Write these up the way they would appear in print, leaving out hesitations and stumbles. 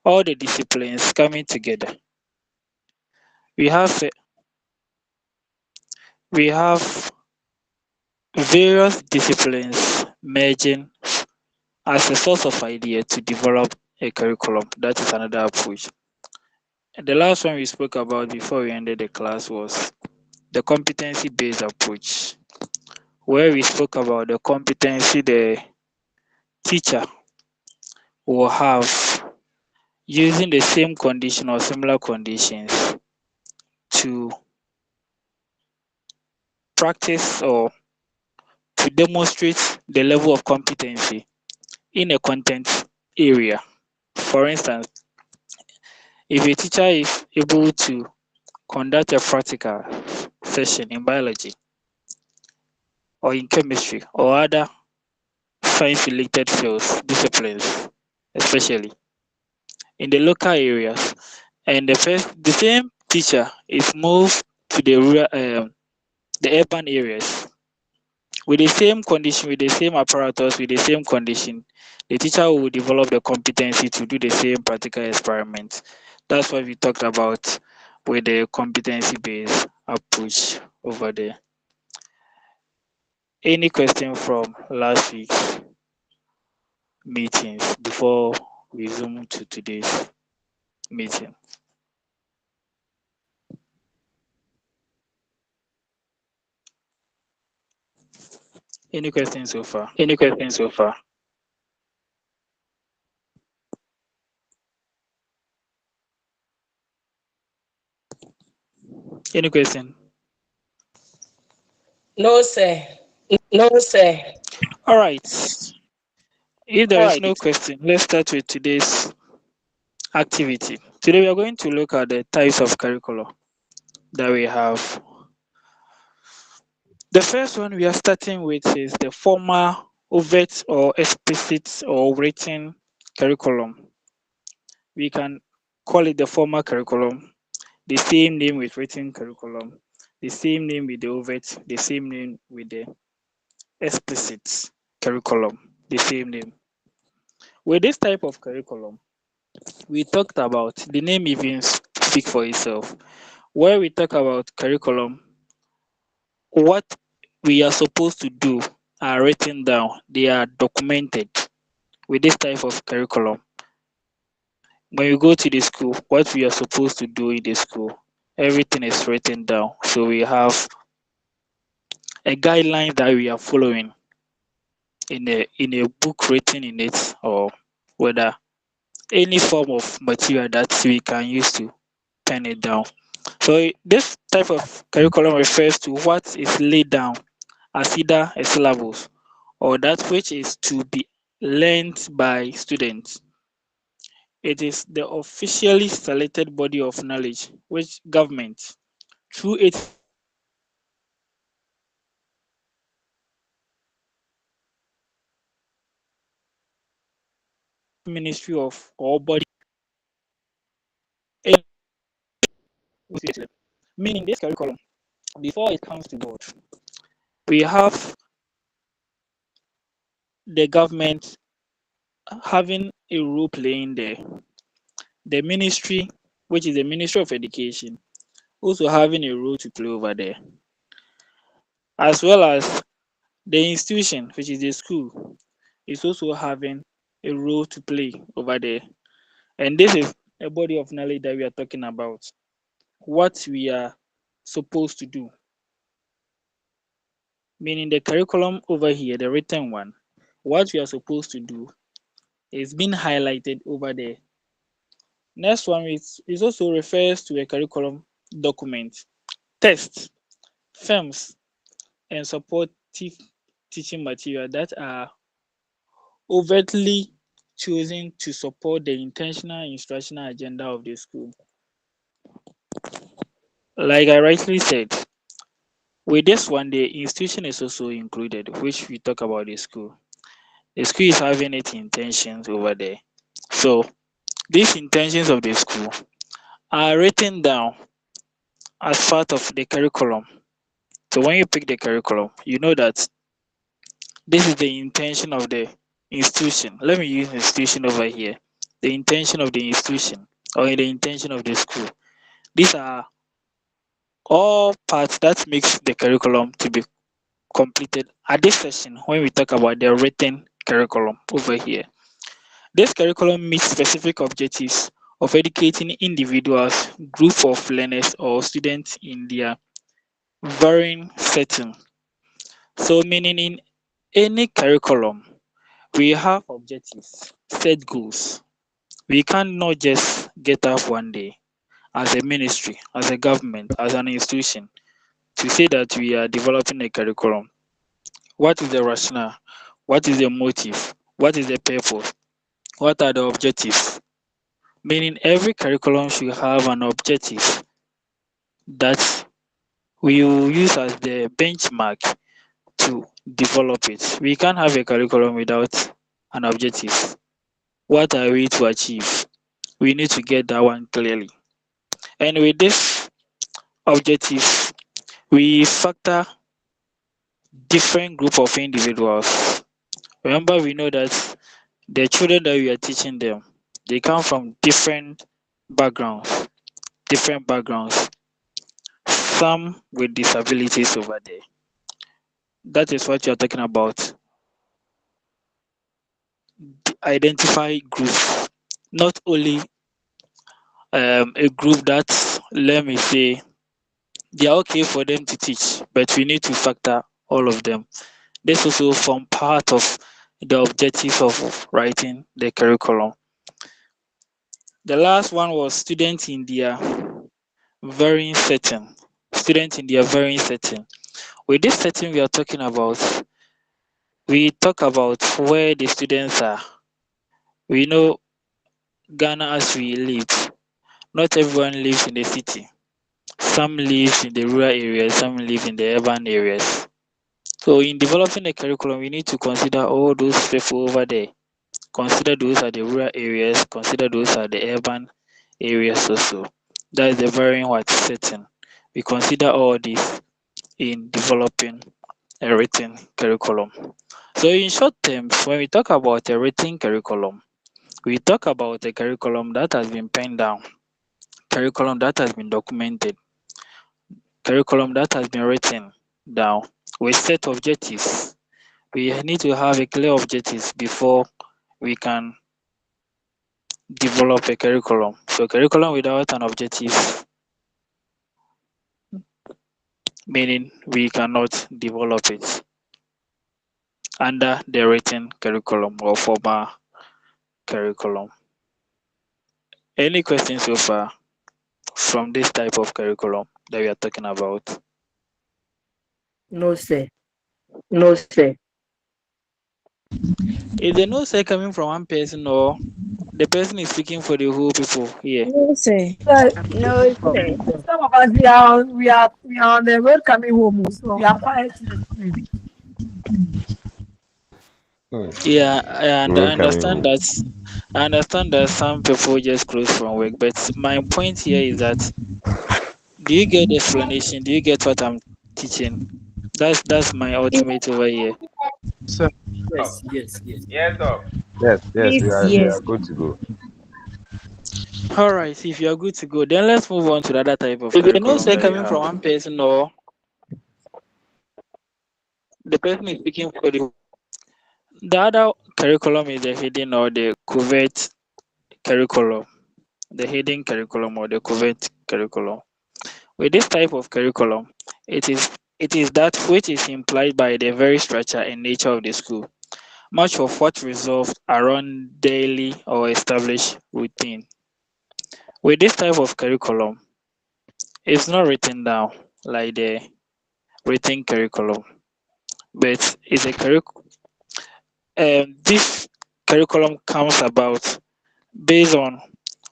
all the disciplines coming together. We have we have various disciplines merging as a source of idea to develop a curriculum. That is another approach. And the last one we spoke about before we ended the class was the competency-based approach, where we spoke about the competency the teacher will have using the same condition or similar conditions to practice or to demonstrate the level of competency in a content area. For instance, if a teacher is able to conduct a practical session in biology or in chemistry or other science related fields, disciplines, especially in the local areas, and the same teacher is moved to the urban areas with the same condition, with the same apparatus, with the same condition, the teacher will develop the competency to do the same practical experiment. That's what we talked about with the competency-based approach over there. Any question from last week's meetings before we zoom to today's meeting? Any questions so far? Any questions so far? Any question? No, sir. No, sir. All right. If there All is right. no question, let's start with today's activity. Today we are going to look at the types of curriculum that we have. The first one we are starting with is the formal, overt, or explicit or written curriculum. We can call it the formal curriculum, the same name with written curriculum, the same name with the overt, the same name with the explicit curriculum, the same name. With this type of curriculum, we talked about the name even speak for itself. Where we talk about curriculum, what we are supposed to do are written down, they are documented with this type of curriculum. When you go to the school, what we are supposed to do in the school, everything is written down. So we have a guideline that we are following in a book written in it, or whether any form of material that we can use to pen it down. So this type of curriculum refers to what is laid down as either a syllabus or that which is to be learned by students. It is the officially selected body of knowledge which government, through its ministry of or body, meaning this curriculum, before it comes to board, we have the government having a role playing there. The ministry, which is the Ministry of Education, also having a role to play over there, as well as the institution, which is the school, is also having a role to play over there. And this is a body of knowledge that we are talking about. What we are supposed to do. Meaning the curriculum over here, the written one, what we are supposed to do is being highlighted over there. Next one is also refers to a curriculum document, tests, films, and supportive teaching material that are overtly chosen to support the intentional instructional agenda of the school. Like I rightly said, with this one, the institution is also included, which we talk about the school. The school is having its intentions over there. So these intentions of the school are written down as part of the curriculum. So when you pick the curriculum, you know that this is the intention of the institution. Let me use institution over here the intention of the institution, or the intention of the school. These are all parts that makes the curriculum to be completed. At this session, when we talk about the written curriculum over here, this curriculum meets specific objectives of educating individuals, group of learners or students in their varying setting. So meaning in any curriculum, we have objectives, set goals. We cannot just get up one day as a ministry, as a government, as an institution to say that we are developing a curriculum. What is the rationale? What is the motive? What is the purpose? What are the objectives? Meaning every curriculum should have an objective that we will use as the benchmark to develop it. We can't have a curriculum without an objective. What are we to achieve? We need to get that one clearly. And with this objective, we factor different group of individuals. Remember, we know that the children that we are teaching them, they come from backgrounds, different backgrounds, some with disabilities over there. That is what you're talking about. Identify groups, not only a group that, let me say, they are okay for them to teach, but we need to factor all of them. This also form part of the objective of writing the curriculum. The last one was students in their varying setting. Students in their varying setting. With this setting we are talking about, we talk about where the students are. We know Ghana as we live, not everyone lives in the city. Some live in the rural areas, some live in the urban areas. So in developing a curriculum, we need to consider all those people over there. Consider those are the rural areas, consider those are the urban areas also. That is the varying what setting. We consider all this in developing a written curriculum. So in short terms, when we talk about a written curriculum, we talk about a curriculum that has been penned down, curriculum that has been documented, curriculum that has been written down with set objectives. We need to have a clear objectives before we can develop a curriculum. So curriculum without an objective, meaning we cannot develop it under the written curriculum or formal curriculum. Any questions so far from this type of curriculum that we are talking about? No, sir. No, sir. Is the no sir coming from one person or the person is speaking for the whole people here? No, sir. No, sir. Some of us we are on the road coming home, so we are quiet. Yeah, and I Welcome understand home. that. I understand that some people just close from work, but my point here is that, do you get the explanation? Do you get what I'm teaching? That's my ultimate over here. So, Yes, yes, yes. Yes, Doc. Yes, Please, we yes. are good to go. All right, if you are good to go, then let's move on to the other type of is the no curriculum say that we coming from have. one person or the person is speaking for the The other curriculum is the hidden or the covert curriculum, the hidden curriculum or the covert curriculum. With this type of curriculum, it is that which is implied by the very structure and nature of the school. Much of what resolved around daily or established routine. With this type of curriculum, it's not written down like the written curriculum, but it's a this curriculum comes about based on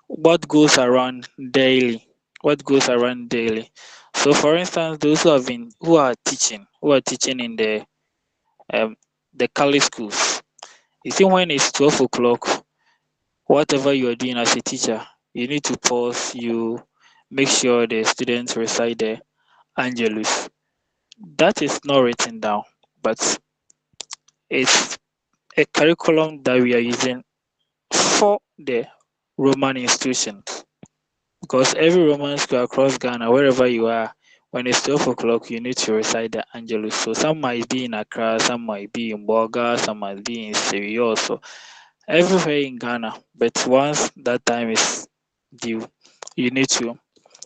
what goes around daily. What goes around daily. So for instance, those who are teaching in um the college schools. You see when it's 12 o'clock, whatever you are doing as a teacher, you need to pause, you make sure the students recite the Angelus. That is not written down, but it's a curriculum that we are using for the Roman institutions. Because every Roman school across Ghana, wherever you are, when it's 12 o'clock, you need to recite the Angelus. So some might be in Accra, some might be in Boga, some might be in Sierra, so everywhere in Ghana. But once that time is due, you need to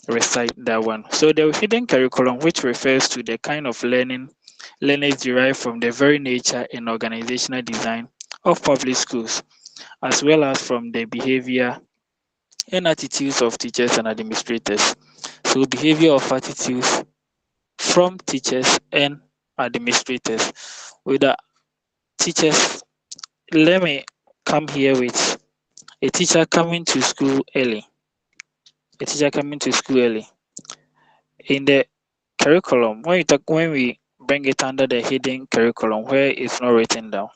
recite that one. So the hidden curriculum, which refers to the kind of learning learners derive from the very nature and organizational design of public schools, as well as from the behavior and attitudes of teachers and administrators. So behavior of attitudes from teachers and administrators. With the teachers, let me come here with a teacher coming to school early. A teacher coming to school early. In the curriculum, when we bring it under the hidden curriculum where it's not written down,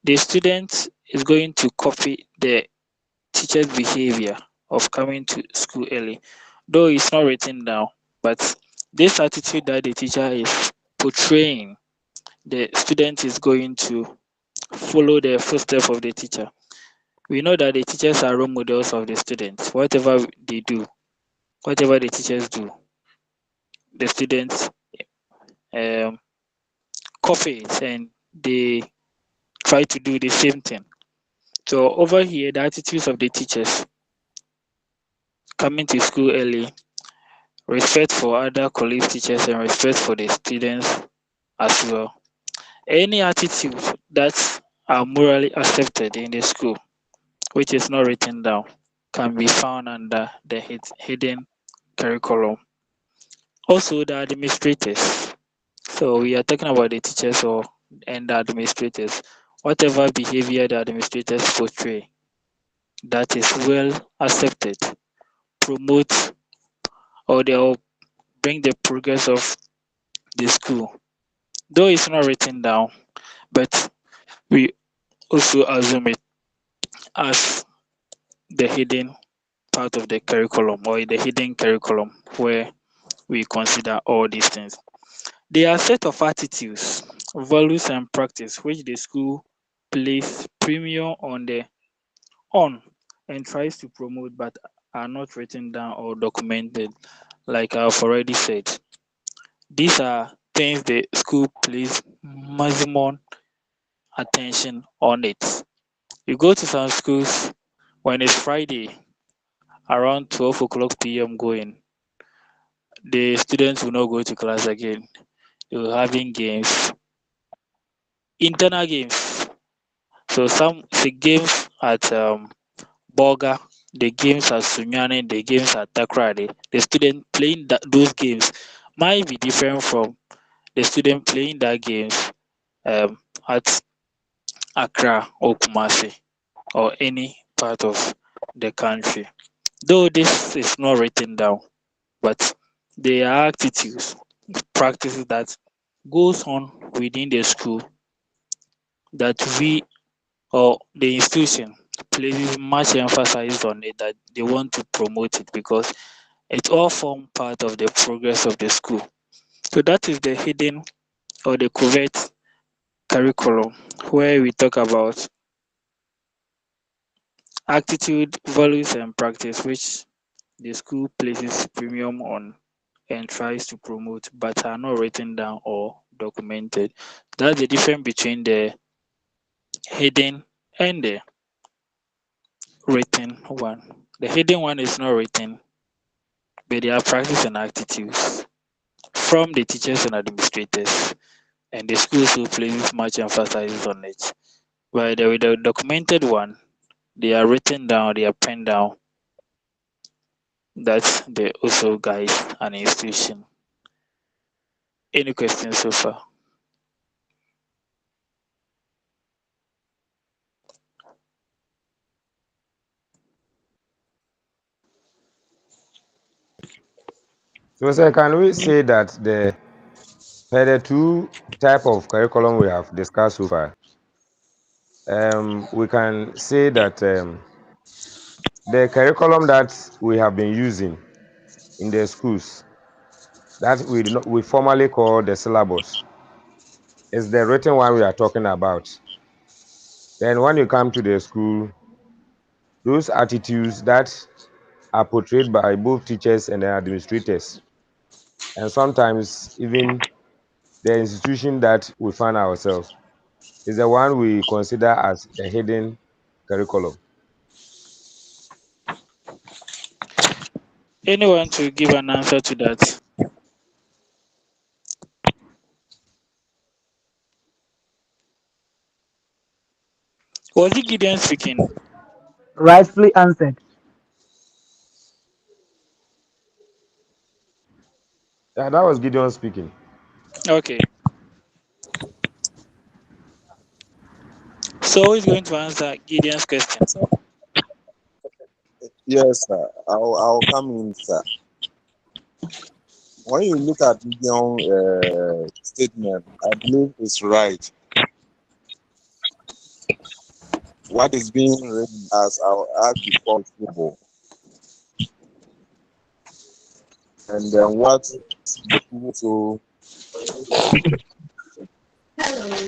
the student is going to copy the teacher's behavior of coming to school early, though it's not written down. But this attitude that the teacher is portraying, the student is going to follow the footsteps of the teacher. We know that the teachers are role models of the students. Whatever they do, whatever the teachers do, the students um, copy it and they try to do the same thing. So over here, the attitudes of the teachers coming to school early, respect for other colleagues, teachers, and respect for the students as well. Any attitude that are morally accepted in the school, which is not written down, can be found under the hidden curriculum. Also, the administrators. So we are talking about the teachers and the administrators. Whatever behavior the administrators portray that is well accepted, promote or they will bring the progress of the school. Though it's not written down, but we also assume it as the hidden part of the curriculum or the hidden curriculum where we consider all these things. There are a set of attitudes, values, and practice which the school place premium on and tries to promote but are not written down or documented, like I've already said. These are things the school places maximum attention on it. You go to some schools when it's Friday around 12 o'clock p.m. going, the students will not go to class again. They will having games, internal games. So some the games at Boga, the games at Sunyani, the games at Takrade, the student playing those games might be different from the student playing that games at Accra or Kumasi or any part of the country. Though this is not written down, but there are attitudes, practices that goes on within the school that we or the institution places much emphasis on it, that they want to promote it because it all form part of the progress of the school. So that is the hidden or the covert curriculum where we talk about attitude, values, and practice which the school places premium on and tries to promote but are not written down or documented. That's the difference between the hidden and the written one. The hidden one is not written, but there are practice and attitudes from the teachers and administrators, and the school also places much emphasis on it. But the documented one, they are written down, they are penned down. That they also guide an institution. Any questions so far? So, sir, can we say that the two type of curriculum we have discussed so far, we can say that the curriculum that we have been using in the schools, that we formally call the syllabus, is the written one we are talking about. Then when you come to the school, those attitudes that are portrayed by both teachers and administrators, and sometimes even the institution that we find ourselves, is the one we consider as the hidden curriculum. Anyone to give an answer to that? Was it Gideon speaking? Rightfully answered. Yeah, that was Gideon speaking. Okay. So who is going to answer Gideon's question? Yes, sir. I'll come in, sir. When you look at Gideon's statement, I believe it's right. What is being written, as I'll ask before, is simple. And then what the people so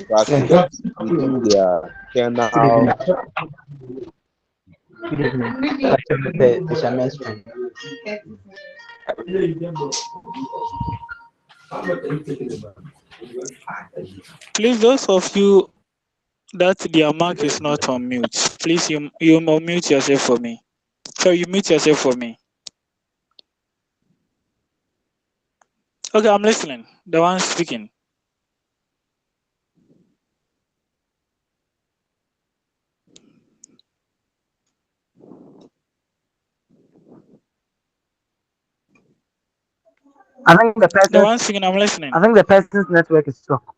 practice within their kernel. Please, those of you that their mark is not on mute, please you unmute yourself for me. So you mute yourself for me. Okay, I'm listening. The one speaking. I think the The person's one speaking, I'm listening. I think the person's network is stuck.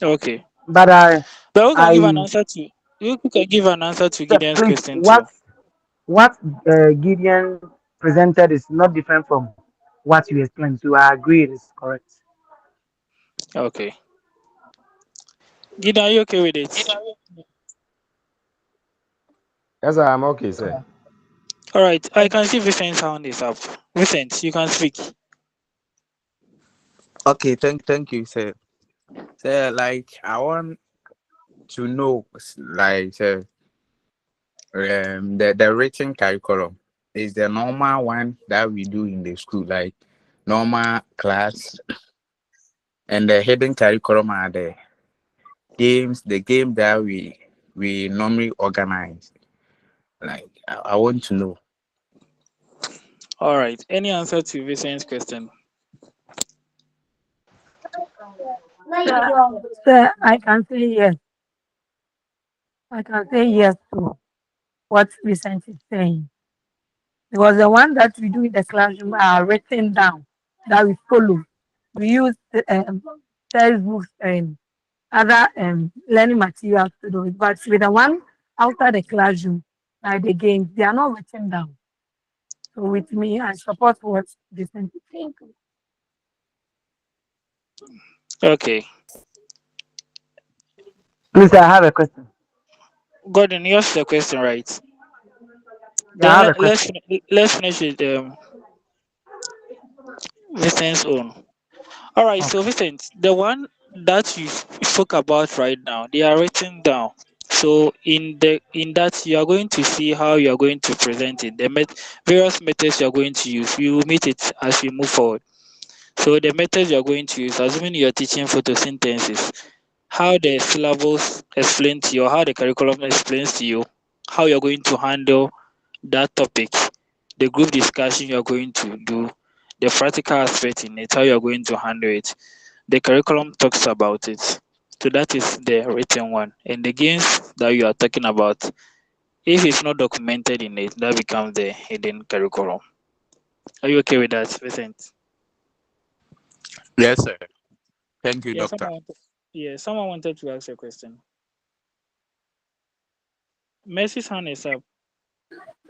Okay. But But who can give an I answer to you can give an answer to sir, Gideon's please, question too. what Gideon presented is not different from what you explained. So I agree it is correct. Okay. Gideon, are you okay with it? Yes, I am okay, sir. Alright, I can see Vincent's hand is up. Vincent, you can speak. Okay, thank you, sir. Sir, like I want to know, like, sir, the written curriculum is the normal one that we do in the school, like normal class, and the hidden curriculum are the game that we normally organize. Like I want to know. Alright. Any answer to Vincent's question? Sir, I can say yes. I can say yes to what Vicente is saying. Because the one that we do in the classroom are written down that we follow. We use textbooks and other learning materials to do it. But with the one outside the classroom, like the games, they are not written down. So with me, I support what Vicente is saying. Okay. Please, I have a question. Gordon, you asked the question right. Yeah, I Then have a question. let's finish with Vincent's own. Alright, so Okay. Vincent, the one that you spoke about right now, they are written down. So in that you are going to see how you are going to present it. Various methods you are going to use. You will meet it as you move forward. So the methods you are going to use, assuming you are teaching photosynthesis, how the syllabus explains to you, how the curriculum explains to you, how you're going to handle that topic, the group discussion you're going to do, the practical aspect in it, how you're going to handle it. The curriculum talks about it. So that is the written one. And the games that you are talking about, if it's not documented in it, that becomes the hidden curriculum. Are you okay with that, Vincent? Yes, sir. Thank you, Yeah, doctor. someone wanted to ask a question. Mercy's hand is up.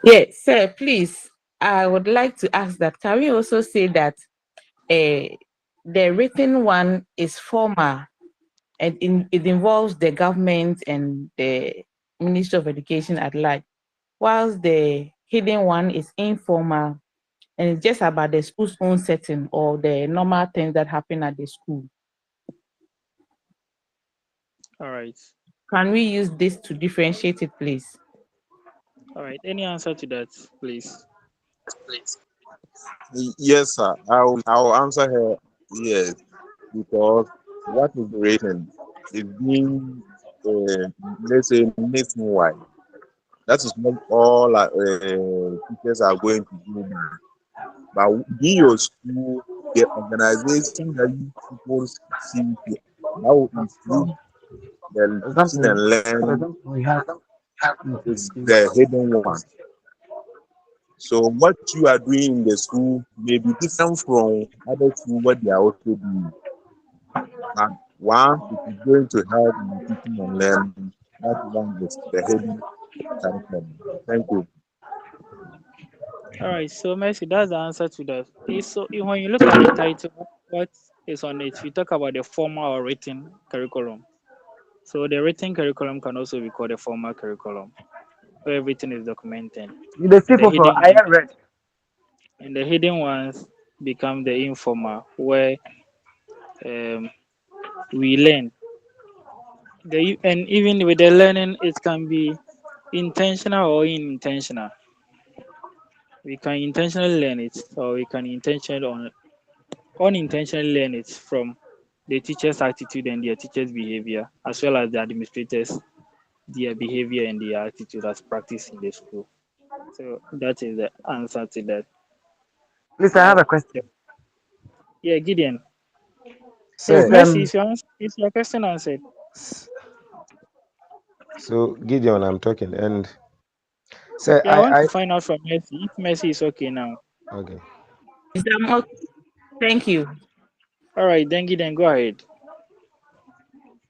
Yes, sir, please. I would like to ask that. Can we also say that the written one is formal and it involves the government and the Ministry of Education at large, whilst the hidden one is informal and it's just about the school's own setting or the normal things that happen at the school? All right. Can we use this to differentiate it, please? All right. Any answer to that, please? Yes, sir. I'll answer her yes, because what is written is being, let's say, nationwide. That is not all teachers are going to do that. But in your school, the organization that you people see here, that will improve the For teaching and example, learning we have is the hidden one. So what you are doing in the school may be different from other school what they are also doing. But one, it is going to help in teaching and learning. That one is the hidden curriculum. Thank you. All right. So, Mercy, that's the answer to that. So, when you look at the title, what is on it? We talk about the formal or written curriculum. So, the written curriculum can also be called a formal curriculum, where everything is documented. the And the people for hidden one, higher read. and the hidden ones become the informal, where um, we learn. And even with the learning, it can be intentional or unintentional. We can intentionally learn it, or we can unintentionally learn it from the teacher's attitude and their teacher's behavior, as well as the administrators, their behavior and their attitude as practiced in the school. So that is the answer to that. Please, I have Now, a question. yeah, Gideon. Please, Sir, Mercy, is your question answered? s- so Gideon, I'm talking, and sir, Yeah, I want to find out from Mercy if Mercy is okay now. okay. Is that okay? Thank you. All right, then Gideon, go ahead.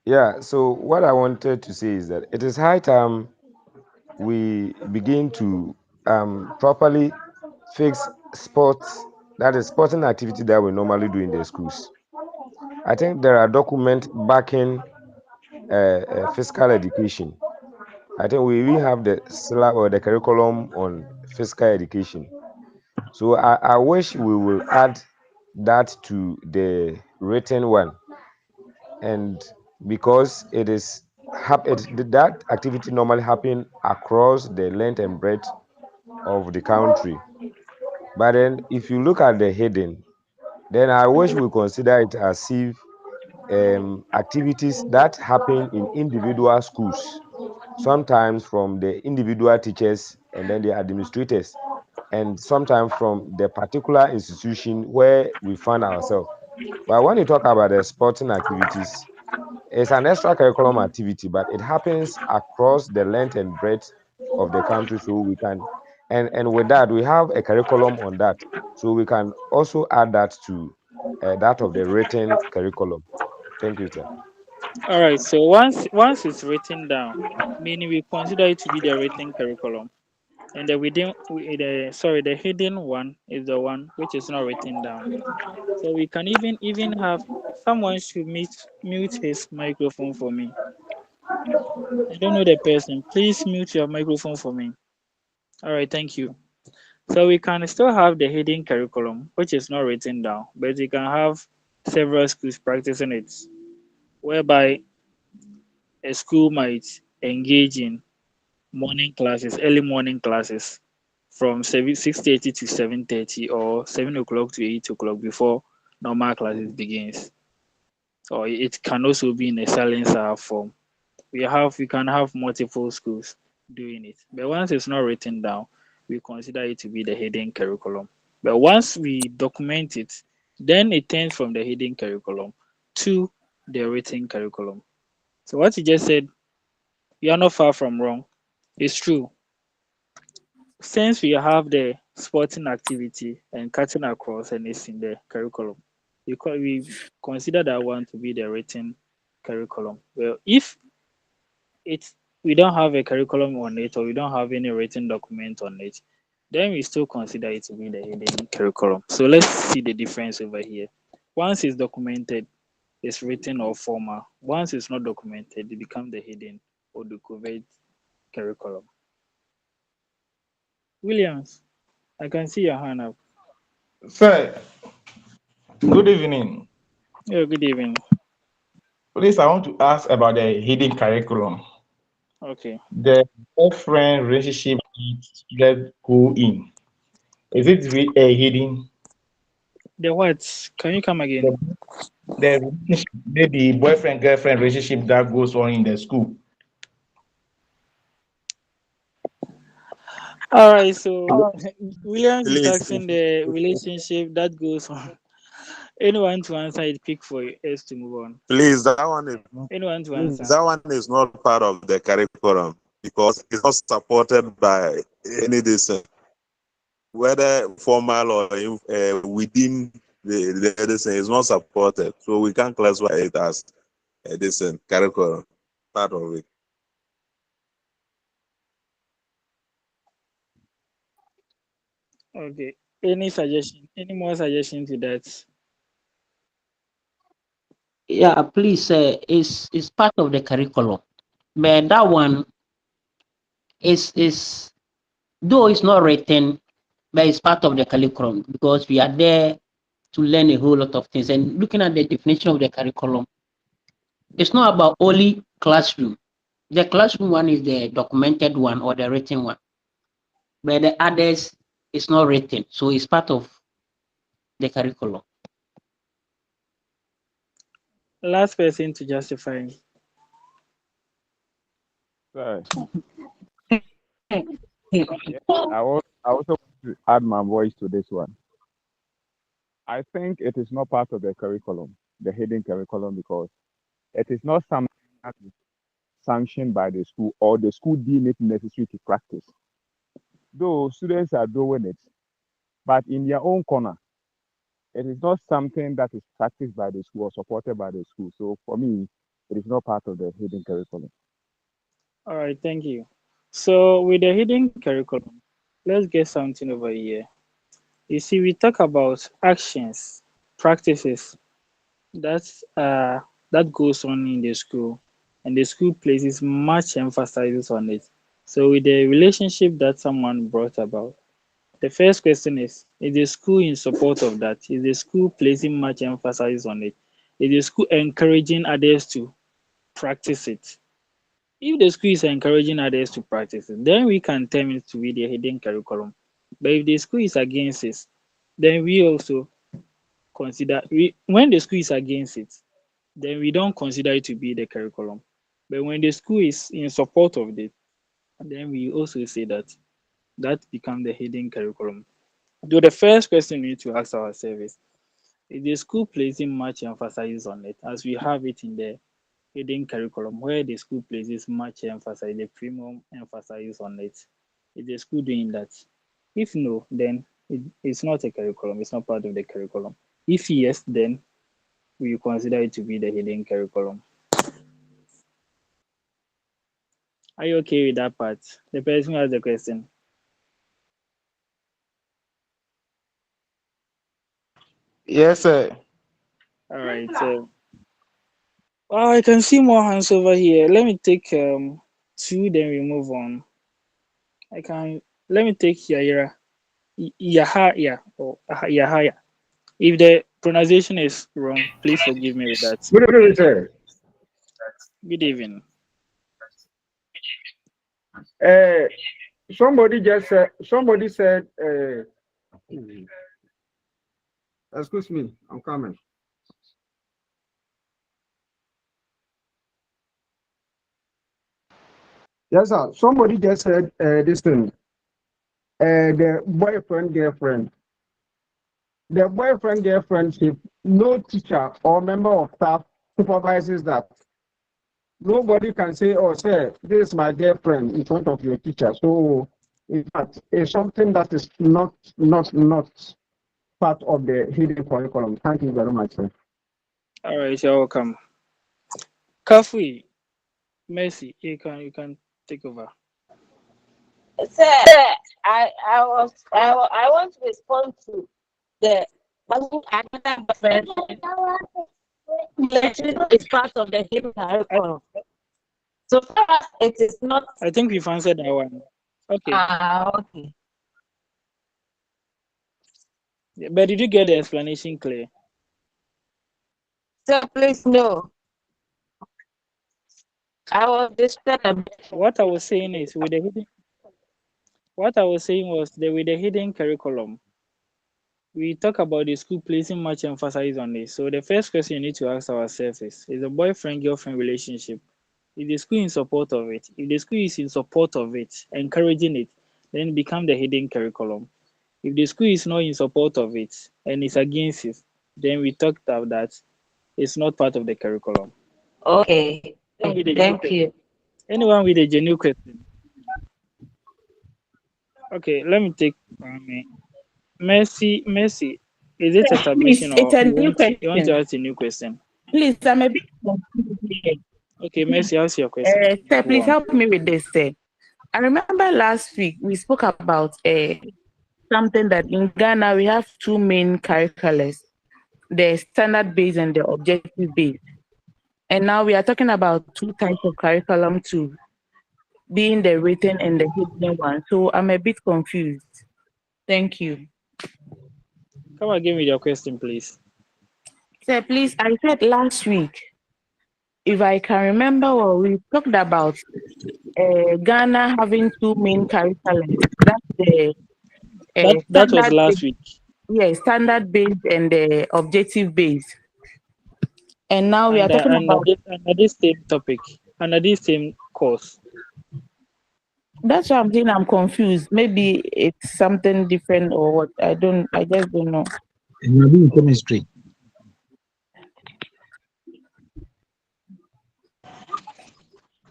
Yeah. So what I wanted to say is that it is high time we begin to properly fix sports, that is sporting activity that we normally do in the schools. I think there are documents backing physical education. I think we have the syllabus or the curriculum on physical education. So I wish we will add that to the written one, and because that activity normally happen across the length and breadth of the country. But then if you look at the heading, then I wish we consider it as if activities that happen in individual schools, sometimes from the individual teachers and then the administrators, and sometimes from the particular institution where we find ourselves. But when you talk about the sporting activities, it's an extra curriculum activity, but it happens across the length and breadth of the country. So we can, and with that, we have a curriculum on that. So we can also add that to that of the written curriculum. Thank you, sir. All right, so once it's written down, meaning we consider it to be the written curriculum, and the hidden one is the one which is not written down. So we can even have someone should mute his microphone for me. I don't know the person. Please mute your microphone for me. All right, thank you. So we can still have the hidden curriculum, which is not written down, but we can have several schools practicing it, whereby a school might engage in early morning classes from 6:30 to 7:30 or 7 o'clock to 8 o'clock before normal classes begins. Or it can also be in a silent hour form. We can have multiple schools doing it. But once it's not written down, we consider it to be the hidden curriculum. But once we document it, then it turns from the hidden curriculum to the written curriculum. So what you just said, you are not far from wrong. It's true. Since we have the sporting activity and cutting across and it's in the curriculum, we consider that one to be the written curriculum. Well, if it's we don't have a curriculum on it or we don't have any written document on it, then we still consider it to be the hidden curriculum. So let's see the difference over here. Once it's documented, it's written or formal. Once it's not documented, it becomes the hidden or the covert curriculum. Williams, I can see your hand up. Sir, good evening. Yeah, good evening. Please, I want to ask about the hidden curriculum. Okay. The boyfriend relationship students go in? Is it hidden? The what? Can you come again? The, the relationship, maybe boyfriend girlfriend relationship that goes on in the school. All right, so Williams is Please, asking the relationship that goes on. Anyone to answer it, pick for us to move on. please, that one is Anyone to Please, answer? that one is not part of the curriculum because it's not supported by any decision, whether formal or within the decision, is not supported. So we can't classify it as a decent curriculum part of it. Okay. Any suggestion? Any more suggestion to that? Yeah, please, is part of the curriculum. But that one is though it's not written, but it's part of the curriculum because we are there to learn a whole lot of things. And looking at the definition of the curriculum, it's not about only classroom. The classroom one is the documented one or the written one, but the others is not written, so it's part of the curriculum. Last person to justify. So, yeah, I also want to add my voice to this one. I think it is not part of the curriculum, the hidden curriculum, because it is not something that is sanctioned by the school or the school deem it necessary to practice. Though students are doing it, but in their own corner, it is not something that is practiced by the school or supported by the school. So for me, it is not part of the hidden curriculum. All right, thank you. So with the hidden curriculum, let's get something over here. You see, we talk about actions, practices that goes on in the school, and the school places much emphasis on it. So with the relationship that someone brought about, the first question is the school in support of that? Is the school placing much emphasis on it? Is the school encouraging others to practice it? If the school is encouraging others to practice it, then we can term it to be the hidden curriculum. But if the school is against it, then we also consider when the school is against it, then we don't consider it to be the curriculum. But when the school is in support of it, then we also say that that becomes the hidden curriculum. So the first question we need to ask ourselves is the school placing much emphasis on it as we have it in the hidden curriculum where the school places much emphasis, the premium emphasis on it. Is the school doing that? If no, then it's not a curriculum, it's not part of the curriculum. If yes, then we consider it to be the hidden curriculum. Are you okay with that part? The person who has the question. Yes, sir. All right. So I can see more hands over here. Let me take two, then we move on. I can let me take Yaira. Yahaya or Yahaya. If the pronunciation is wrong, please forgive me with that. good evening, sir. Good evening. Uh, somebody said, excuse me, I'm coming. Yes, sir. Somebody just said this thing. The boyfriend girlfriend. The boyfriend girlfriend, if no teacher or member of staff supervises that, nobody can say, "Oh, sir, this is my girlfriend" in front of your teacher. So, in fact, it's something that is not part of the hidden curriculum. Thank you very much, sir. All right, you're welcome. Kafui, Mercy, you can take over. Sir, I want to respond to the another friend. It's part of the hidden I, curriculum. So far as it is not. I think we've answered that one. Okay. Okay. But did you get the explanation clear? So please no. I was disturbed a bit. What I was saying is with the hidden What I was saying was that with the hidden curriculum, we talk about the school placing much emphasis on this. So the first question you need to ask ourselves is the boyfriend-girlfriend relationship, is the school in support of it? If the school is in support of it, encouraging it, then it become the hidden curriculum. If the school is not in support of it and is against it, then we talked about that it's not part of the curriculum. Okay, Anyone with a genuine thank question? you. Anyone with a genuine question? Okay, let me take Mercy. Is it a Please, submission it's or a you new want to question. ask a new question? Please, I'm a bit confused here. Okay, Mercy, ask your question. Sir, Go please on. help me with this. I remember last week we spoke about something that in Ghana we have two main curriculums, the standard based and the objective based. And now we are talking about two types of curriculum too, being the written and the hidden one. So I'm a bit confused. Thank you. Come again with your question, please. Sir, please, I said last week, if I can remember well, we talked about Ghana having two main curriculums. That's the That was standard last based, week. yeah, standard based and the objective based. And now we are Under talking under about this under this same topic, under this same course. that's why I'm saying I'm confused. Maybe it's something different or what. I just don't know. And you're doing chemistry.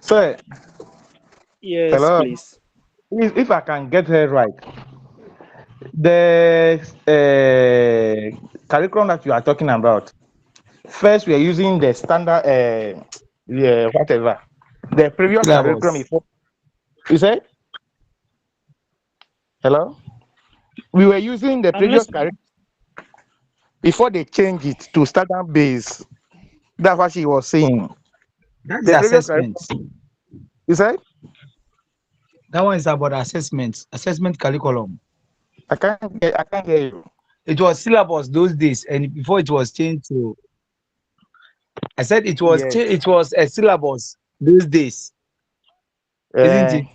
Sir, Yes, hello. please. If I can get her right, the curriculum that you are talking about, first we are using the standard, yeah, whatever, the previous curriculum Syllabus. before. You say, hello? We were using the I'm previous listening. curriculum before they change it to standard base. That's what she was saying. That is The previous assessment. curriculum, you say? That one is about assessment, assessment curriculum. I can't hear you. It was syllabus those days, and before it was changed to. I said Yes. it was a syllabus those days, isn't Uh, it?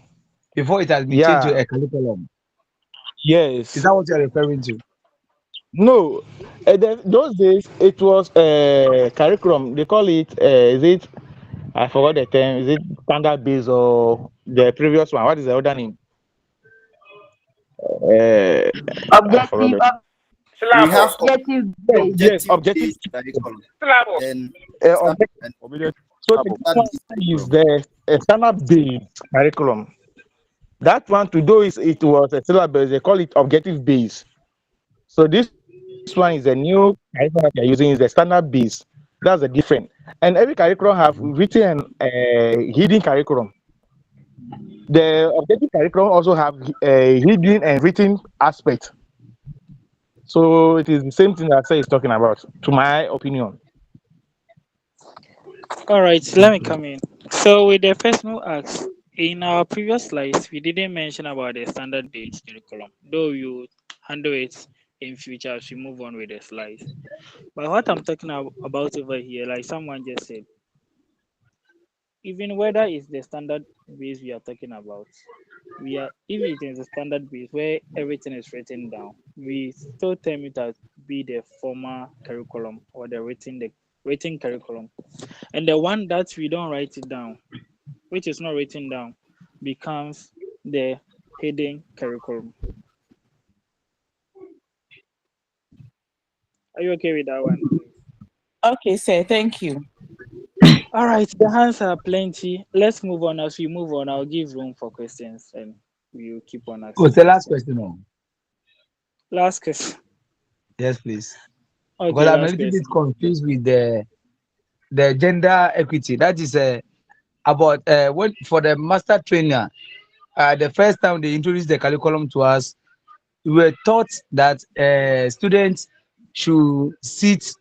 Before it has been changed to yeah. a curriculum. Is Yes. that what you're referring to? No. Those days it was curriculum. They call it. Is it? I forgot the term. Is it standard base or the previous one? What is the other name? Uh, I forgot Objective, it. We have objective Yes, based. yes, objective objective. based curriculum, then Objective. and So the standard one based is curriculum. the standard based curriculum. That one to do is it was a syllabus. They call it objective base. So this one is a new curriculum that they are using is the standard base. That's the different. And every curriculum have written and hidden curriculum. The objective curriculum also have hidden and written aspect. So it is the same thing that Sir is talking about, to my opinion. All right, let me come in. So with the first no ask, in our previous slides, we didn't mention about the standard based curriculum, though we will handle it in future as we move on with the slides. But what I'm talking about over here, like someone just said, even whether it's the standard base we are talking about, we are if it is a standard base where everything is written down, we still term it as be the former curriculum or the written curriculum. And the one that we don't write it down, which is not written down, becomes the hidden curriculum. Are you okay with that one, please? Okay, sir. Thank you. All right, the hands are plenty. Let's move on. As we move on, I'll give room for questions and we'll keep on Oh, asking it's the last questions. question. Oh. Last question. Yes, please. Because Okay, I'm a last little bit question. confused with the gender equity. That is about when for the master trainer. The first time they introduced the curriculum to us, we were taught that students should sit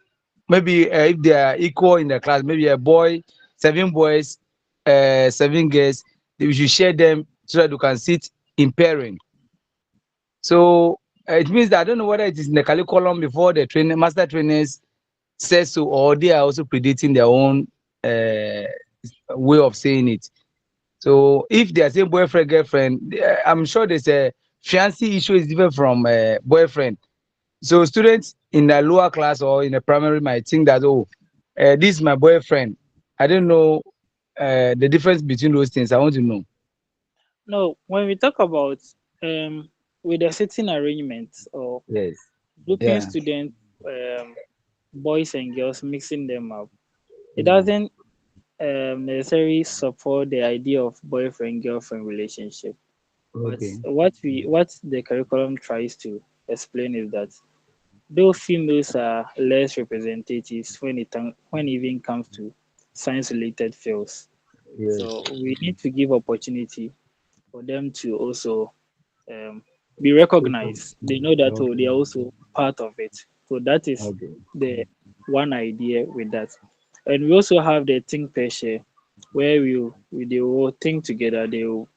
maybe if they are equal in the class, maybe a boy, 7 boys, 7 girls, we should share them so that you can sit in pairing. So it means that I don't know whether it is in the curriculum before the master trainers says so, or they are also predicting their own way of saying it. So if they are saying boyfriend, girlfriend, I'm sure there's a fiancé issue is different from boyfriend. So students in the lower class or in the primary might think that, oh, this is my boyfriend. I don't know the difference between those things. I want to know. No, when we talk about um with the sitting arrangements or Yes. grouping Yeah. students, boys and girls, mixing them up, it Mm. doesn't necessarily support the idea of boyfriend girlfriend relationship. But Okay. what the curriculum tries to explain is that though females are less representatives when it even comes to science related fields, Yes. so we need to give opportunity for them to also um, be recognized. They know that, oh, Okay. they are also part of it. So that is Okay. the one idea with that. And we also have the think per share, where they will think together. They will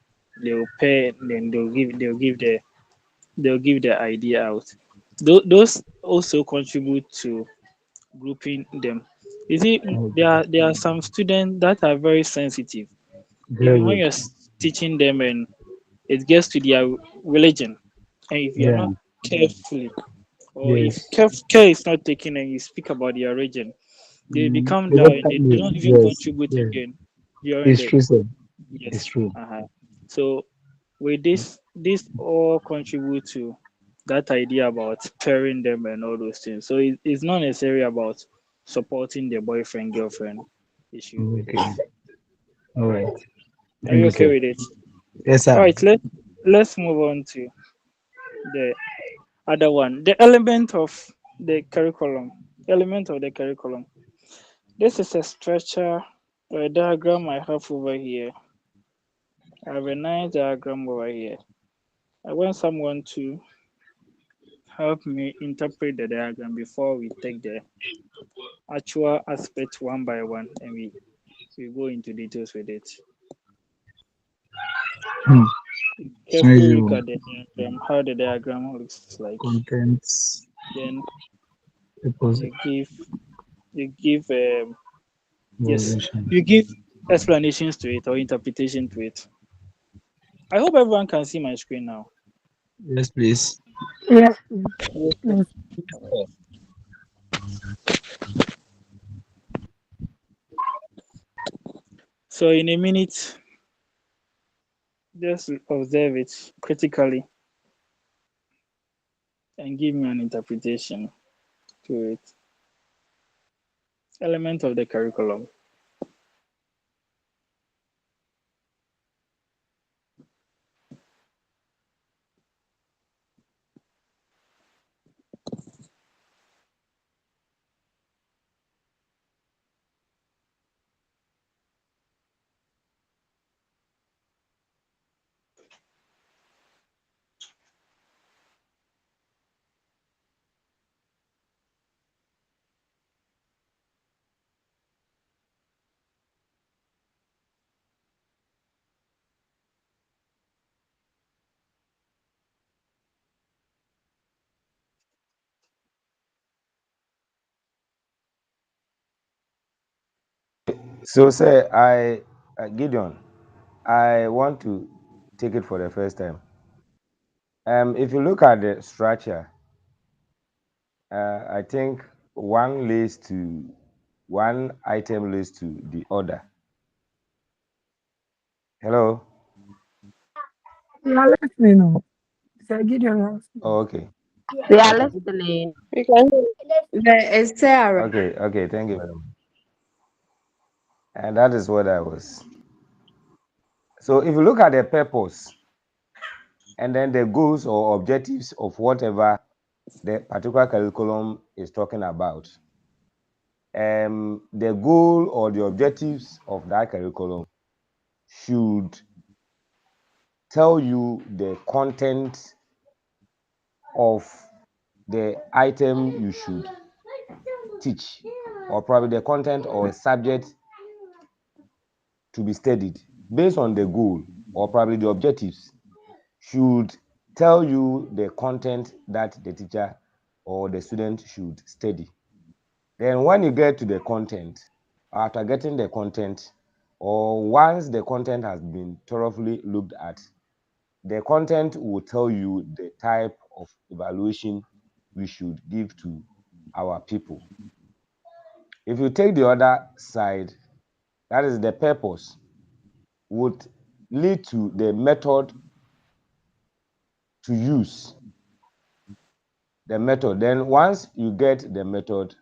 pair, then they'll give the idea out. Those also contribute to grouping them. You see, Okay. there are some students that are very sensitive. Very Even when good. you're teaching them and it gets to their religion, and if you're Yeah. not carefully, or if Yes. care is not taken and you speak about their religion, they Mm. become They down don't and they come. don't even Yes. contribute Yes. again during It's the true, sir. It's yes. true. So with this all contribute to that idea about pairing them and all those things. So it's not necessarily about supporting the boyfriend girlfriend issue with it. Okay. All right. Are you Thank you, okay sir. with it? Yes, All sir. right, let's move on to the other one, the element of the curriculum. Element of the curriculum. This is a structure or a diagram I have over here. I have a nice diagram over here. I want someone to help me interpret the diagram before we take the actual aspect one by one and we go into details with it. Hmm. Carefully look Measure at the diagram, how the diagram looks like. contents. Then Deposit. you give yes, Evaluation. you give explanations to it or interpretation to it. I hope everyone can see my screen now. Yes, please. Yes, please. Yes. So in a minute, just observe it critically and give me an interpretation to it. Element of the curriculum. So, say Gideon, I want to take it for the first time. If you look at the structure, I think one item leads to the other. Hello. We are listening. Oh. Sir Gideon, you're listening. Oh, okay. We are Okay. listening. We can it's Sarah. Okay. Okay. Thank you very much. And that is what I was. So, if you look at the purpose and then the goals or objectives of whatever the particular curriculum is talking about, the goal or the objectives of that curriculum should tell you the content of the item you should teach, or probably the content or the subject to be studied based on the goal or probably the objectives should tell you the content that the teacher or the student should study. Then when you get to the content, after getting the content, or once the content has been thoroughly looked at, the content will tell you the type of evaluation we should give to our people. If you take the other side, that is the purpose, would lead to the method to use. The method. Then once you get the method,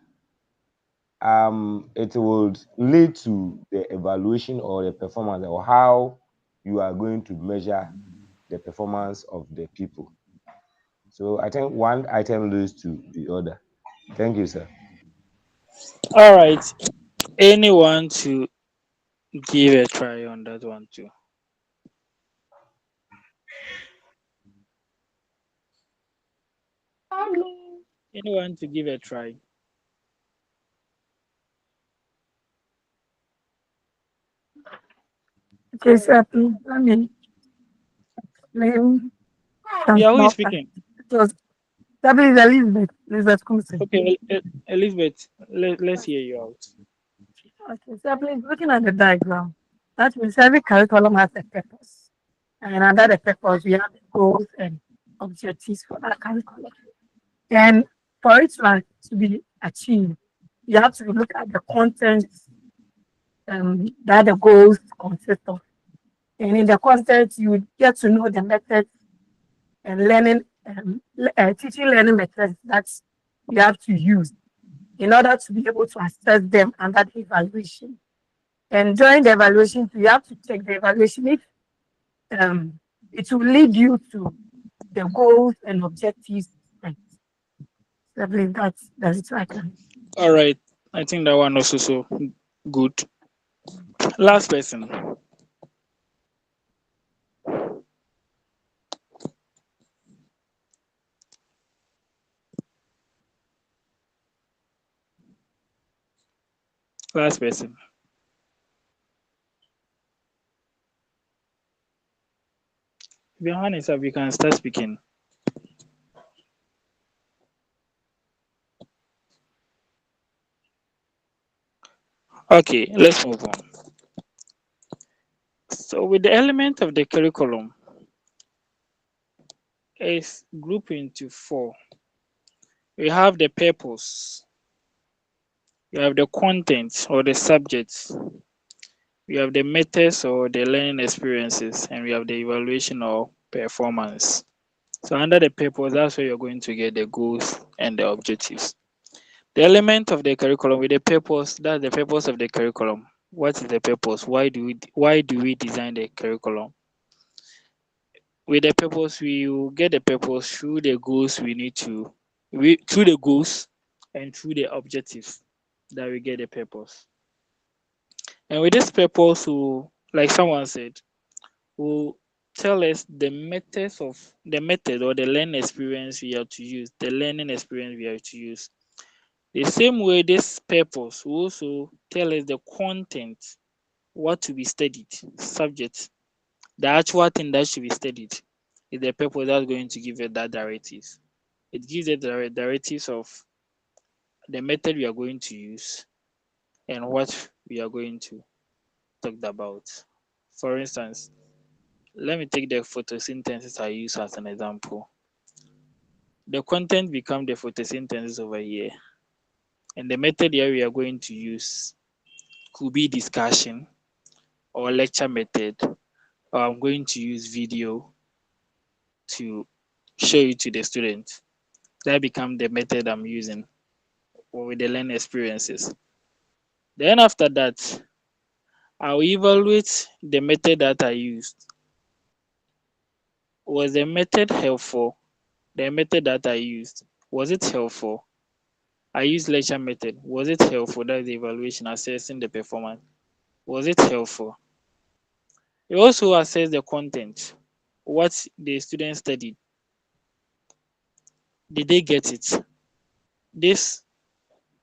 it will lead to the evaluation or the performance, or how you are going to measure the performance of the people. So I think one item leads to the other. Thank you, sir. All right. Anyone to give a try on that one too? Anyone to give a try? Okay, sir, please let me explain some Yeah, who is small facts. speaking? It was that is Elizabeth Kumsi. Okay, Elizabeth, let's hear you out. Okay, so please looking at the diagram, that means every curriculum has a purpose. And under the purpose, we have the goals and objectives for that curriculum. And for it to be achieved, you have to look at the content that the goals consist of. And in the content, you get to know the methods and teaching learning methods that you have to use in order to be able to assess them under the evaluation. And during the evaluation, you have to check the evaluation if it will lead you to the goals and objectives. Right. So I believe that's it. I can. All right. I think that one also so good. Last person. Last person. If your hand is up, you can start speaking. Okay, let's move on. So with the element of the curriculum is grouped into four. We have the purpose, you have the content or the subjects, we have the methods or the learning experiences, and we have the evaluation or performance. So under the purpose, that's where you're going to get the goals and the objectives. The element of the curriculum with the purpose, that's the purpose of the curriculum. What is the purpose? Why do we design the curriculum? With the purpose, we will get the purpose through the goals through the goals and through the objectives that we get the purpose. And with this purpose, like someone said, will tell us the method or the learning experience we have to use, the learning experience we have to use. The same way, this purpose will also tell us the content, what to be studied, subject, the actual thing that should be studied is the purpose that's going to give it that directives. It gives it the directives of the method we are going to use and what we are going to talk about. For instance, let me take the photosynthesis I use as an example. The content become the photosynthesis over here, and the method here we are going to use could be discussion or lecture method, or I'm going to use video to show it to the student. That become the method I'm using with the learning experiences. Then after that, I'll evaluate the method that I used. Was the method helpful? The method that I used, was it helpful? I used lecture method. Was it helpful? That is the evaluation, assessing the performance. Was it helpful? You also assess the content. What the students studied. Did they get it? This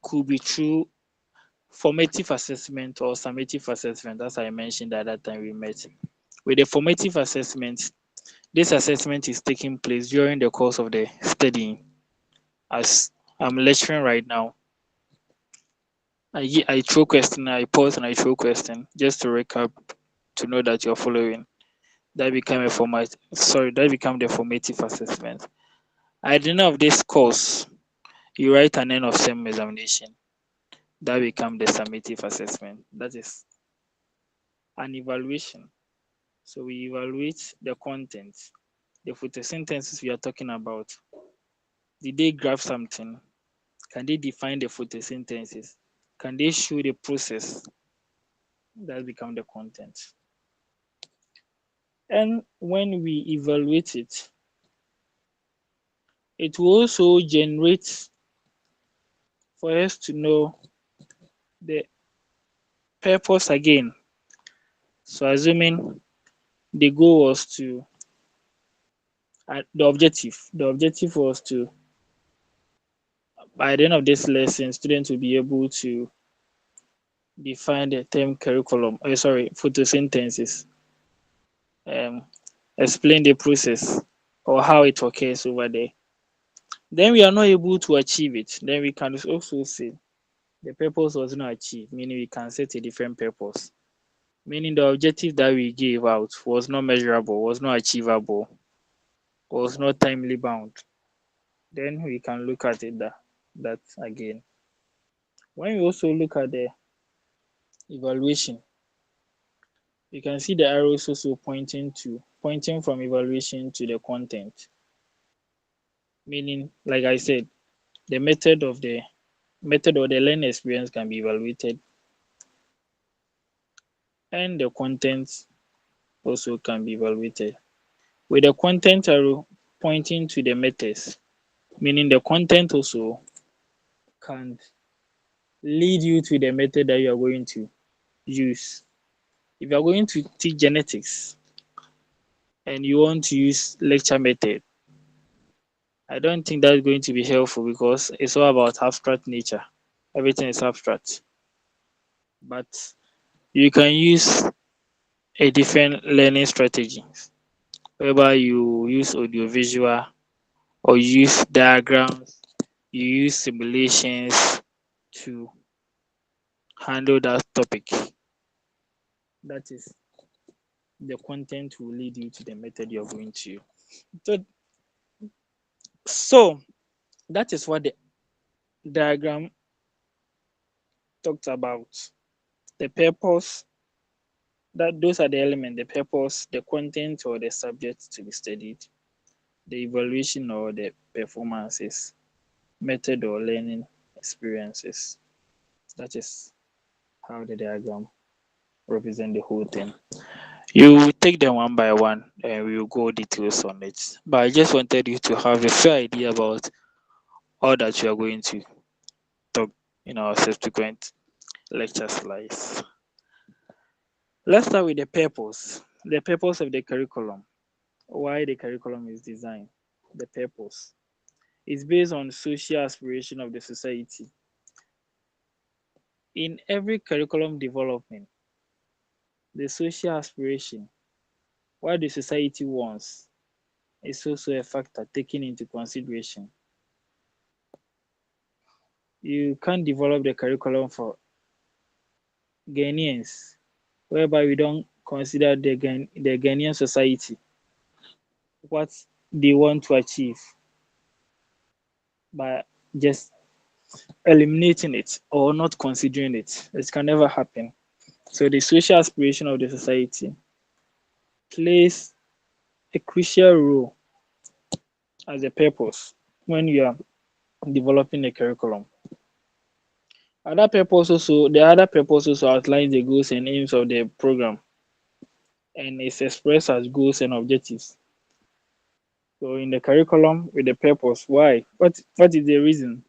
could be through formative assessment or summative assessment, as I mentioned at that time we met. With the formative assessment, this assessment is taking place during the course of the studying. As I'm lecturing right now, I throw question, I pause and I throw question just to recap to know that you're following. That become a format. Sorry, that become the formative assessment. At the end of this course, you write an end of sem examination. That become the summative assessment. That is an evaluation. So we evaluate the content, the photosynthesis we are talking about. Did they graph something? Can they define the photosynthesis? Can they show the process? That become the content. And when we evaluate it, it will also generate for us to know the purpose again. So assuming the goal was to the objective was to, by the end of this lesson, students will be able to define the term curriculum, photosynthesis, um, explain the process or how it occurs over there. Then we are not able to achieve it. Then we can also say the purpose was not achieved, meaning we can set a different purpose. Meaning the objective that we gave out was not measurable, was not achievable, was not timely bound. Then we can look at it that again. When we also look at the evaluation, you can see the arrows also pointing from evaluation to the content. Meaning, like I said, the method or the learning experience can be evaluated, and the content also can be evaluated. With the content arrow pointing to the methods, meaning the content also can lead you to the method that you are going to use. If you are going to teach genetics and you want to use lecture method, I don't think that's going to be helpful because it's all about abstract nature. Everything is abstract. But you can use a different learning strategy whereby you use audiovisual or use diagrams, you use simulations to handle that topic. That is, the content will lead you to the method you're going to use. So that is what the diagram talked about. The purpose, that those are the elements, the purpose, the content or the subject to be studied, the evaluation or the performances, method or learning experiences. That is how the diagram represent the whole thing. You will take them one by one and we will go details on it. But I just wanted you to have a fair idea about all that you are going to talk in our subsequent lecture slides. Let's start with the purpose. The purpose of the curriculum. Why the curriculum is designed. The purpose is based on social aspiration of the society. In every curriculum development, the social aspiration, what the society wants, is also a factor taken into consideration. You can't develop the curriculum for Ghanaians, whereby we don't consider the Ghanaian society, what they want to achieve, by just eliminating it or not considering it. It can never happen. So the social aspiration of the society plays a crucial role as a purpose when you are developing a curriculum. The other purpose also outlines the goals and aims of the program and is expressed as goals and objectives. So in the curriculum with the purpose, why? What is the reason?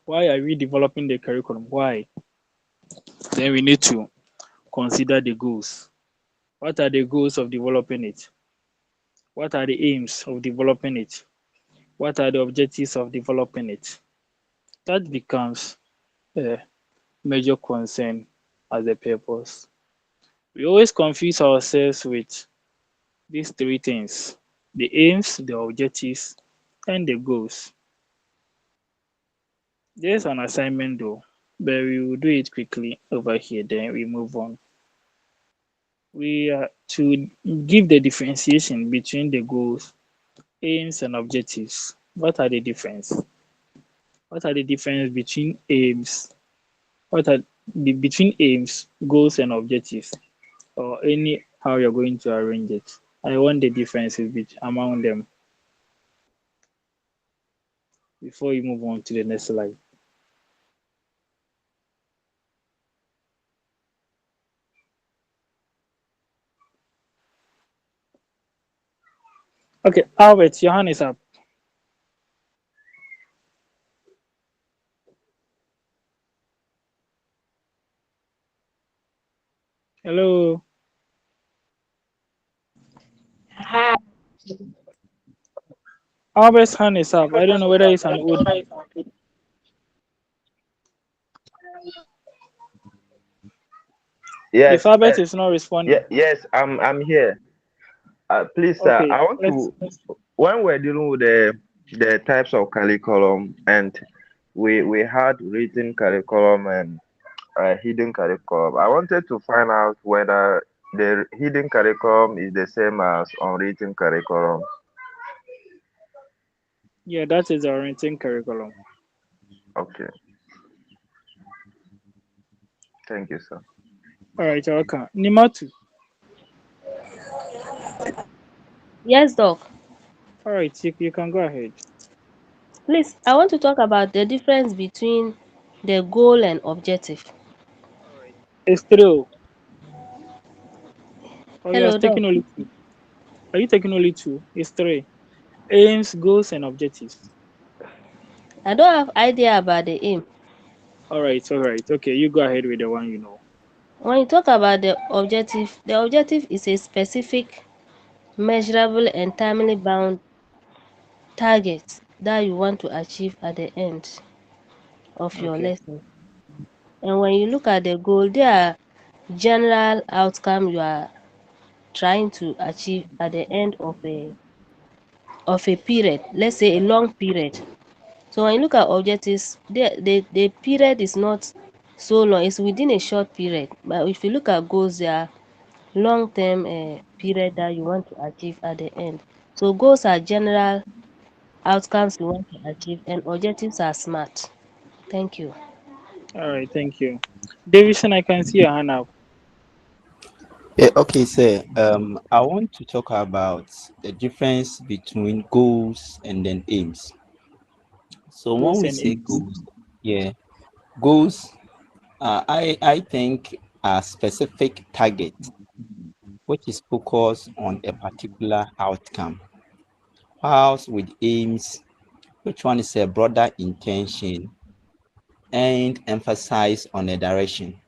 Why are we developing the curriculum? Why? Then we need to consider the goals. What are the goals of developing it? What are the aims of developing it? What are the objectives of developing it? That becomes a major concern as a purpose. We always confuse ourselves with these three things: the aims, the objectives, and the goals. There's an assignment though. but we will do it quickly over here, then we move on. We are to give the differentiation between the goals, aims, and objectives. What are the difference? What are the difference between aims? What are the between aims, goals, and objectives, or any how you're going to arrange it? I want the differences among them before you move on to the next slide. Okay, Albert, your hand is up. Hello, Albert's hand is up. I don't know whether it's an old. If Yes, Albert is not responding, yes, I'm here. Please, sir, okay, I want let's. to, when we're dealing with the types of curriculum, and we had written curriculum and hidden curriculum. I wanted to find out whether the hidden curriculum is the same as unwritten curriculum. Yeah, that is our written curriculum. Okay, thank you, sir. All right, you're welcome. Nimatu. Yes, Doc. All right, you can go ahead. Please, I want to talk about the difference between the goal and objective. It's true. Oh, you are Hello, Doc. taking only two. Are you taking only two? It's three. Aims, goals, and objectives. I don't have idea about the aim. All right, all right. Okay, you go ahead with the one you know. When you talk about the objective is a specific, measurable, and timely bound target that you want to achieve at the end of your Okay. lesson. And when you look at the goal, there are general outcome you are trying to achieve at the end of a period, let's say a long period. So when you look at objectives, the period is not so long, it's within a short period. But if you look at goals, they are long term period that you want to achieve at the end. So goals are general outcomes you want to achieve, and objectives are smart. Thank you. All right, thank you. Davison, I can see your hand up. Yeah, okay, sir. I want to talk about the difference between goals and then aims. So when Goals we and say aims. goals, yeah, goals, I think are specific target which is focused on a particular outcome. Whilst with aims, which one is a broader intention and emphasize on a direction.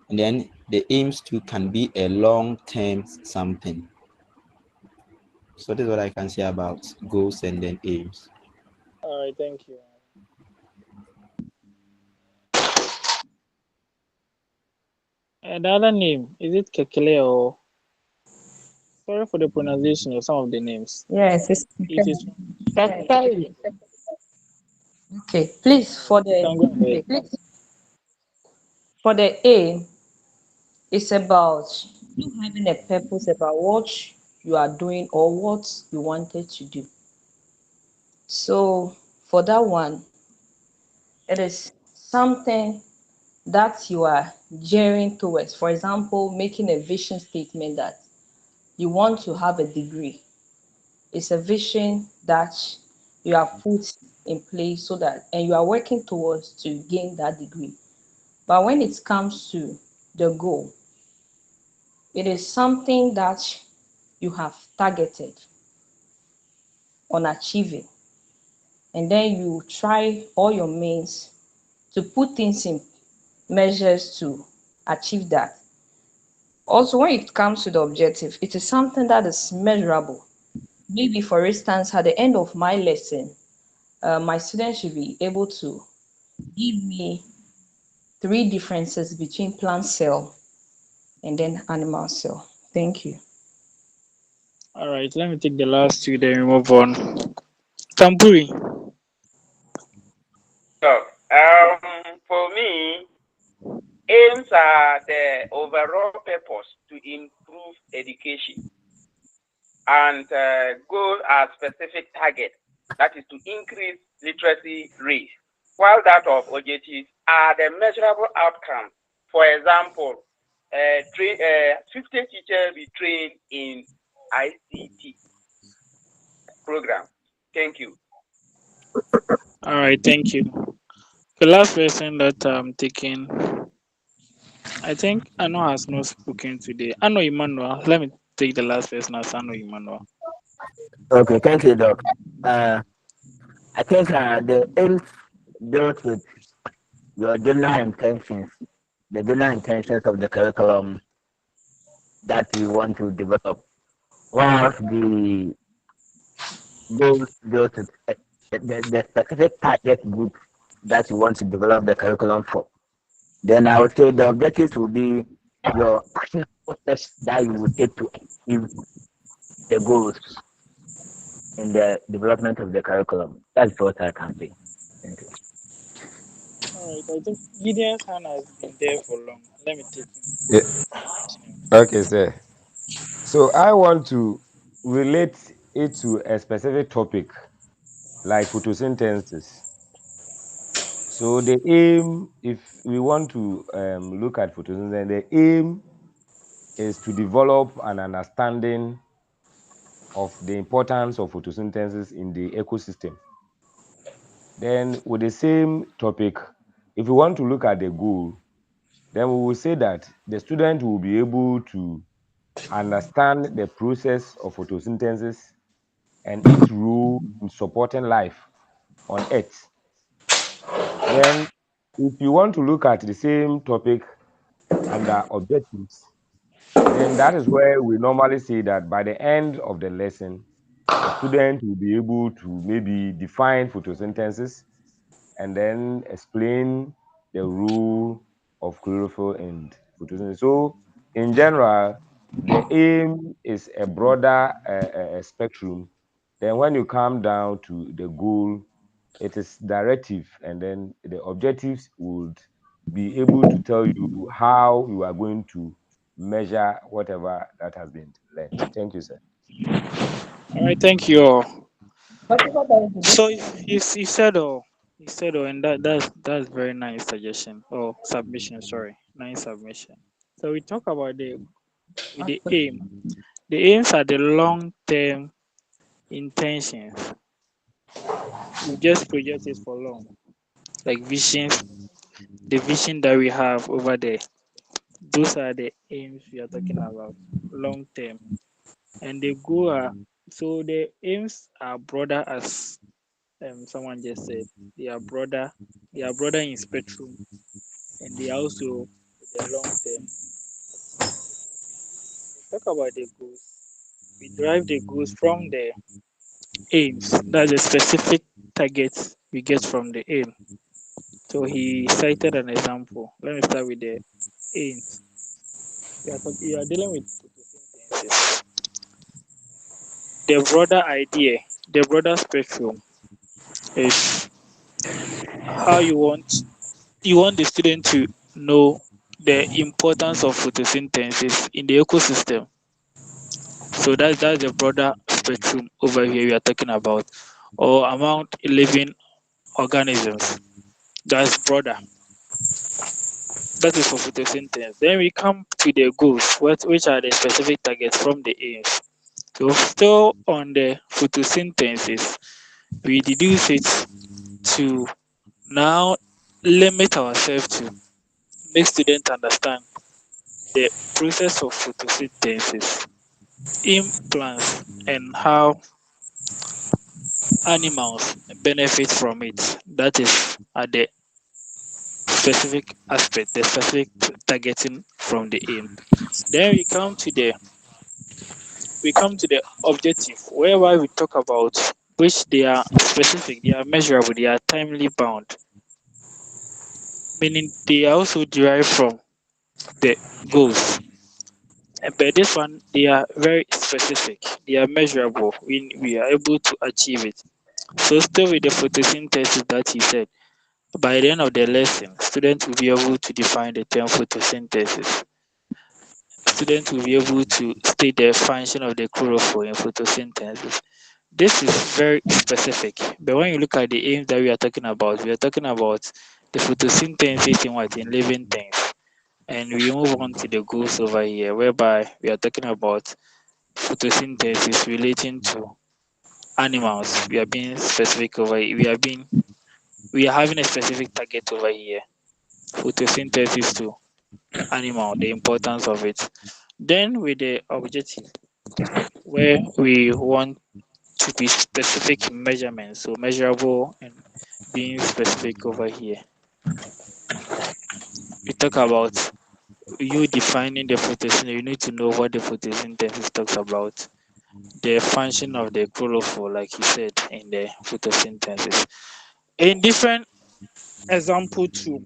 And then the aims too can be a long-term something. So this is what I can say about goals and then aims. All right, thank you. And the other name, is it Kekele or sorry for the pronunciation of some of the names. Yes, it's It is okay. Okay, please you can go ahead. for the A, it's about you having a purpose about what you are doing or what you wanted to do. So for that one, it is something that you are gearing towards. For example, making a vision statement that you want to have a degree. It's a vision that you have put in place so that and you are working towards to gain that degree. But when it comes to the goal, it is something that you have targeted on achieving, and then you try all your means to put things in measures to achieve that. Also, when it comes to the objective, it is something that is measurable. Maybe, for instance, at the end of my lesson, my students should be able to give me three differences between plant cell and then animal cell. Thank you. All right, let me take the last two, then we move on. Tamburi. For me, aims are the overall purpose to improve education, and goals are specific targets, that is to increase literacy rate, while that of objectives are the measurable outcomes. For example, 50 teachers be trained in ICT program. Thank you. All right, thank you. The last person that I'm taking, I think Ano has not spoken today. Ano Emmanuel. Let me take the last person as Ano Emmanuel. Okay, thank you, Doc. Uh, I think the aims deals with your general intentions, the general intentions of the curriculum that you want to develop. While the goals deals with the specific target group that you want to develop the curriculum for. Then I would say the objectives will be your action steps that you will take to achieve the goals in the development of the curriculum. That's what I can say. Thank you. All right, I think Gideon's hand has been there for long. Let me take him. Yeah. Okay, sir. So I want to relate it to a specific topic like photosynthesis. So the aim, if we want to look at photosynthesis, the aim is to develop an understanding of the importance of photosynthesis in the ecosystem. Then with the same topic, if we want to look at the goal, then we will say that the student will be able to understand the process of photosynthesis and its role in supporting life on Earth. Then, if you want to look at the same topic under objectives, then that is where we normally say that by the end of the lesson, the student will be able to maybe define photosynthesis and then explain the role of chlorophyll and photosynthesis. So, in general, the aim is a broader spectrum. Then, when you come down to the goal, it is directive, and then the objectives would be able to tell you how you are going to measure whatever that has been learned. Thank you, sir. All right, thank you all. So you said all. You said all, and that's very nice suggestion or submission. Sorry, nice submission. So we talk about the aim. The aims are the long term intentions. We just project it for long, like visions. The vision that we have over there. Those are the aims we are talking about, long term, and the goal are so the aims are broader as someone just said. They are broader. They are broader in spectrum, and they are also the long term. We talk about the goals. We derive the goals from the aims. That's the specific targets we get from the aim. So he cited an example. Let me start with the aims. You are dealing with photosynthesis. The broader idea, the broader spectrum is how you want the student to know the importance of photosynthesis in the ecosystem. So that's the broader spectrum over here we are talking about, or among living organisms. That's broader. That is for photosynthesis. Then we come to the goals, which are the specific targets from the aims. So still on the photosynthesis, we deduce it to now limit ourselves to make students understand the process of photosynthesis in plants and how animals benefit from it. That is at the specific aspect, the specific targeting from the aim. Then we come to the objective, whereby we talk about which they are specific, they are measurable, they are timely bound, meaning they are also derived from the goals. But this one, they are very specific. They are measurable. We are able to achieve it. So still with the photosynthesis that he said, By the end of the lesson, students will be able to define the term photosynthesis. Students will be able to state the function of the chlorophyll in photosynthesis. This is very specific, but when you look at the aims that we are talking about the photosynthesis in what? In living things. And we move on to the goals over here, whereby we are talking about photosynthesis relating to animals. We are being specific over here. We are having a specific target over here. Photosynthesis to animal, the importance of it. Then with the objective, where we want to be specific in measurements, so measurable and being specific over here. We talk about you defining the photosynthesis. You need to know what the photosynthesis talks about. The function of the chlorophyll, like he said in the photosynthesis. In different example too,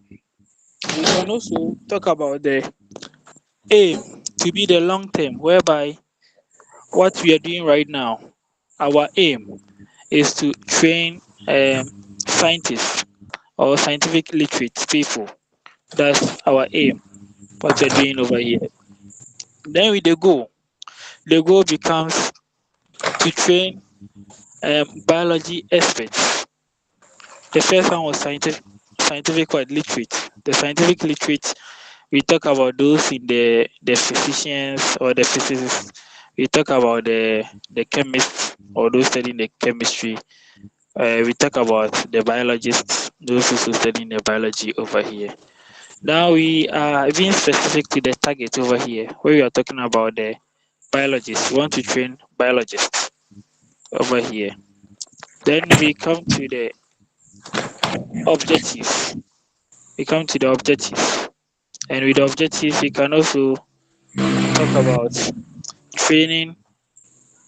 we can also talk about the aim to be the long term, whereby what we are doing right now, our aim is to train scientists or scientific literate people. That's our aim, what we're doing over here. Then with the goal becomes to train biology experts. The first one was scientific what literate. The scientific literate, we talk about those in the physicians or the physicists. We talk about the chemists or those studying the chemistry. We talk about the biologists, those who studying the biology over here. Now we are being specific to the target over here, where we are talking about the biologists. We want to train biologists over here. Then we come to the objectives. We come to the objectives. And with the objectives, we can also talk about training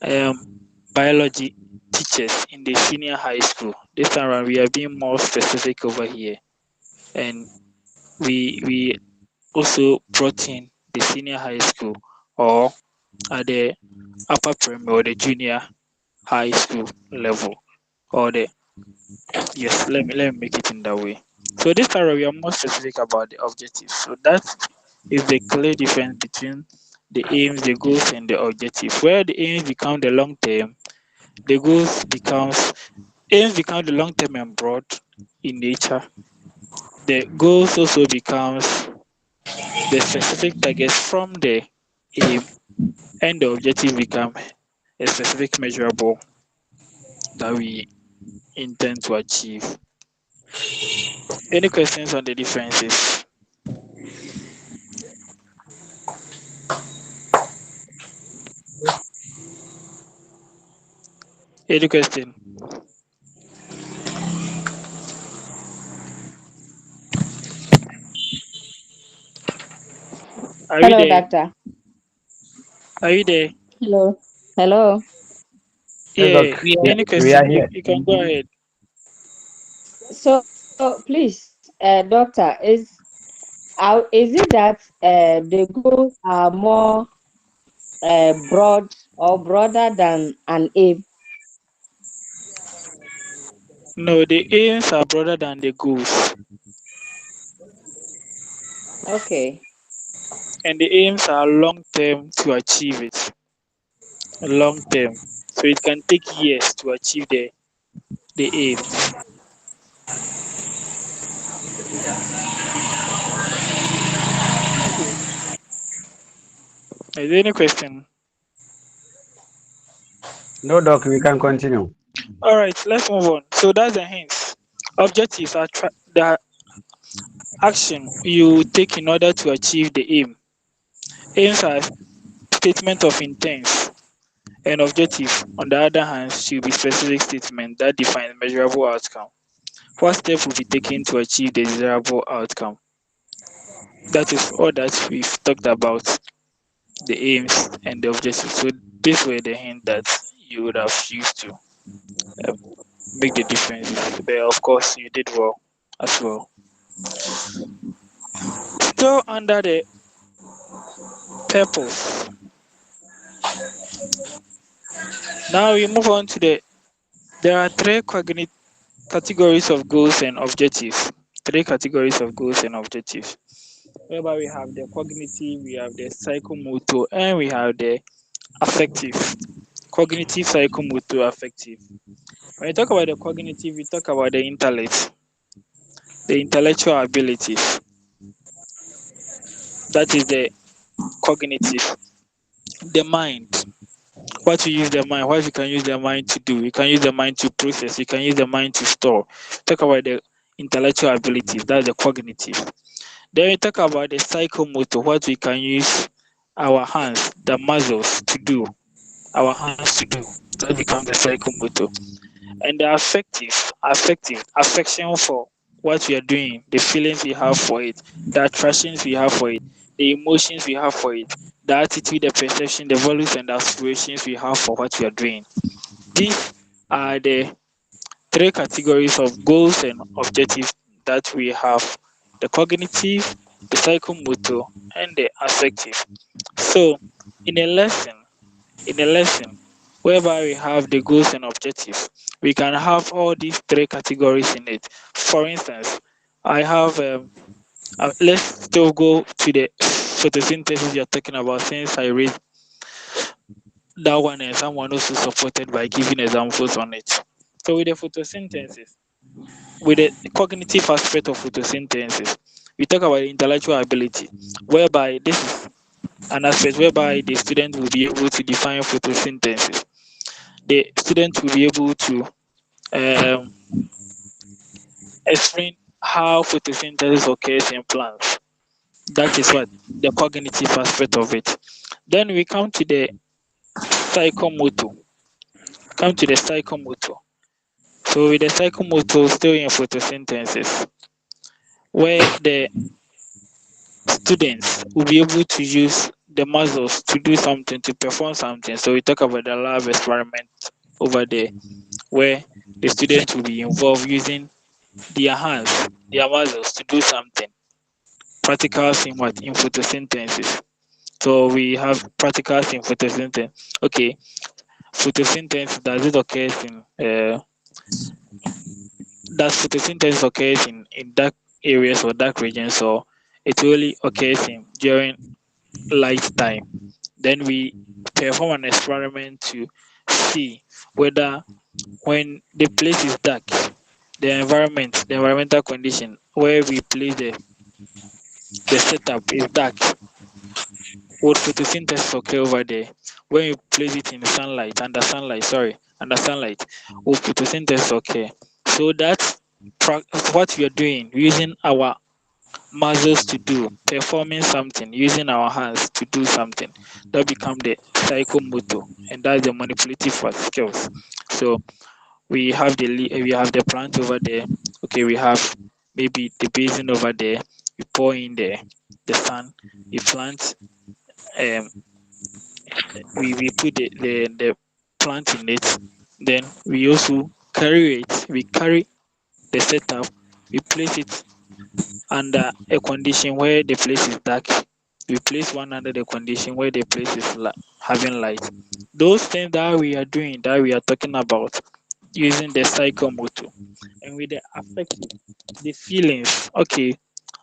um, biology teachers in the senior high school. This time around, we are being more specific over here. And we also brought in the senior high school or at the upper primary or the junior high school level or the yes let me make it in that way. So this time we are more specific about the objectives. So that is the clear difference between the aims, the goals, and the objectives. Where the aims become the long term, the goals becomes aims become the long term and broad in nature. The goals also becomes the specific targets from the aim, and the objective become a specific measurable that we intend to achieve. Any questions on the differences? Any question? Are you Hello, there? doctor. Are you there? Hello. Hello. Yes, Yeah. doc. We are, Any We are question? You, here. you can go ahead. so please, doctor, is it that the goals are more broad or broader than an aim? No, the aims are broader than the goals, Okay. and the aims are long term to achieve it. Long term, so it can take years to achieve the aims. Is there any question? No, doc, we can continue. All right, let's move on. So that's the hints. Objectives are the action you take in order to achieve the aim. Aims are statement of intent, and objective, on the other hand, should be specific statement that defines measurable outcome. What step will be taken to achieve the desirable outcome? That is all that we've talked about, the aims and the objectives. So these were the hint that you would have used to uh, make the differences. But of course, you did well as well. Still under the purpose. Now we move on to there are three categories of goals and objectives. three categories of goals and objectives. Whereby we have the cognitive, we have the psychomotor, and we have the affective. Cognitive, psychomotor, affective. When you talk about the cognitive, we talk about the intellect, the intellectual abilities. That is the cognitive. The mind, what you use the mind, what you can use the mind to do. You can use the mind to process, you can use the mind to store. Talk about the intellectual abilities, that's the cognitive. Then we talk about the psychomotor, what we can use our hands, the muscles to do. Our hands to do. That becomes the psychomotor. And the affective, affection for what we are doing, the feelings we have for it, the attractions we have for it, the emotions we have for it, the attitude, the perception, the values and aspirations we have for what we are doing. These are the three categories of goals and objectives that we have: the cognitive, the psychomotor, and the affective. So, in a lesson, in a lesson whereby we have the goals and objectives, we can have all these three categories in it. For instance, I have let's still go to the photosynthesis you're talking about, since I read that one and someone also supported by giving examples on it. So with the photosynthesis, with the cognitive aspect of photosynthesis, we talk about intellectual ability, whereby this is an aspect whereby the student will be able to define photosynthesis. The student will be able to um, explain how photosynthesis occurs in plants. That is what the cognitive aspect of it. Then we come to the psychomotor. Come to the psychomotor. So with the psychomotor, still in photosynthesis, where the students will be able to use the muscles to do something, to perform something. So we talk about the lab experiment over there, where the students will be involved using their hands, their muscles to do something. Practicals in what? In photosynthesis. So we have practicals in photosynthesis. Okay, photosynthesis, does it occur in does photosynthesis occurs in dark areas or dark regions, or it only occurs in during light time? Then we perform an experiment to see whether when the place is dark, the environment, the environmental condition where we place the setup is dark, would photosynthesis occur over there? When you place it in sunlight, under sunlight, would photosynthesis occur? So that's what we are doing, using our muscles to do, performing something, using our hands to do something. That become the psychomotor, and that's the manipulative skills. So we have the plant over there. Okay, we have maybe the basin over there. We pour in the sun. We plant. Um, we put the plant in it. Then we also carry it. We carry the setup. We place it under a condition where the place is dark. We place one under the condition where the place is having light. Those things that we are doing, that we are talking about, using the psychomotor. And with the affective, the feelings. Okay,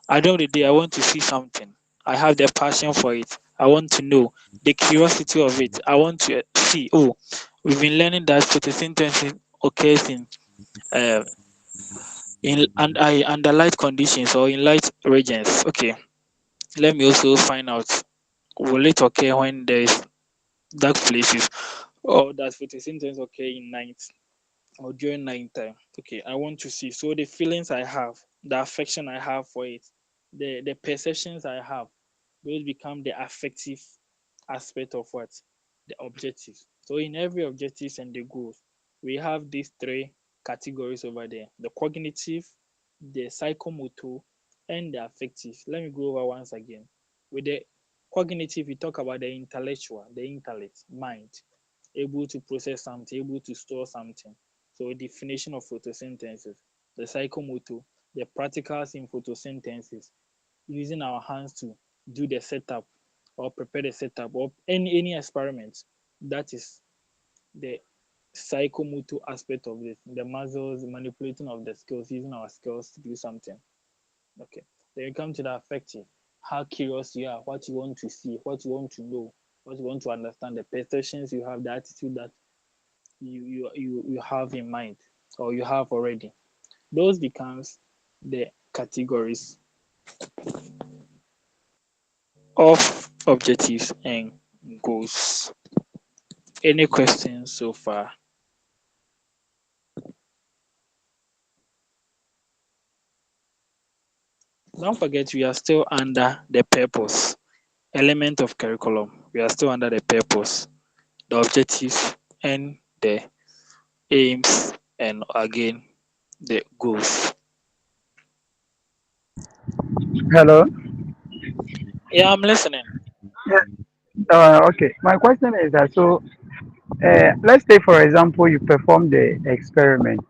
at the end of the day, I want to see something. I have the passion for it. I want to know the curiosity of it. I want to see. Oh, we've been learning that photosynthesis occurs uh, under light conditions or in light regions. Okay, let me also find out, will it occur when there is dark places, or does photosynthesis occur in night or during night time? Okay, I want to see. So the feelings I have, the affection I have for it, the perceptions I have, those become the affective aspect of what? The objectives. So in every objectives and the goals, we have these three categories over there: the cognitive, the psychomotor, and the affective. Let me go over once again. With the cognitive, we talk about the intellectual, the intellect, mind, able to process something, able to store something. So definition of photosynthesis. The psychomotor, the practicals in photosynthesis, using our hands to do the setup or prepare the setup or any experiment. That is the psychomotor aspect of it. The muscles, manipulating of the skills, using our skills to do something. Okay. Then you come to the affective. How curious you are, what you want to see, what you want to know, what you want to understand, the perceptions you have, the attitude that you have in mind or you have already. Those becomes the categories of objectives and goals. Any questions so far? Don't forget we are still under the purpose element of curriculum. We are still under the purpose, the objectives, and the aims, and again the goals. Hello. Yeah, I'm listening. Yeah. Okay. My question is that let's say for example you perform the experiment.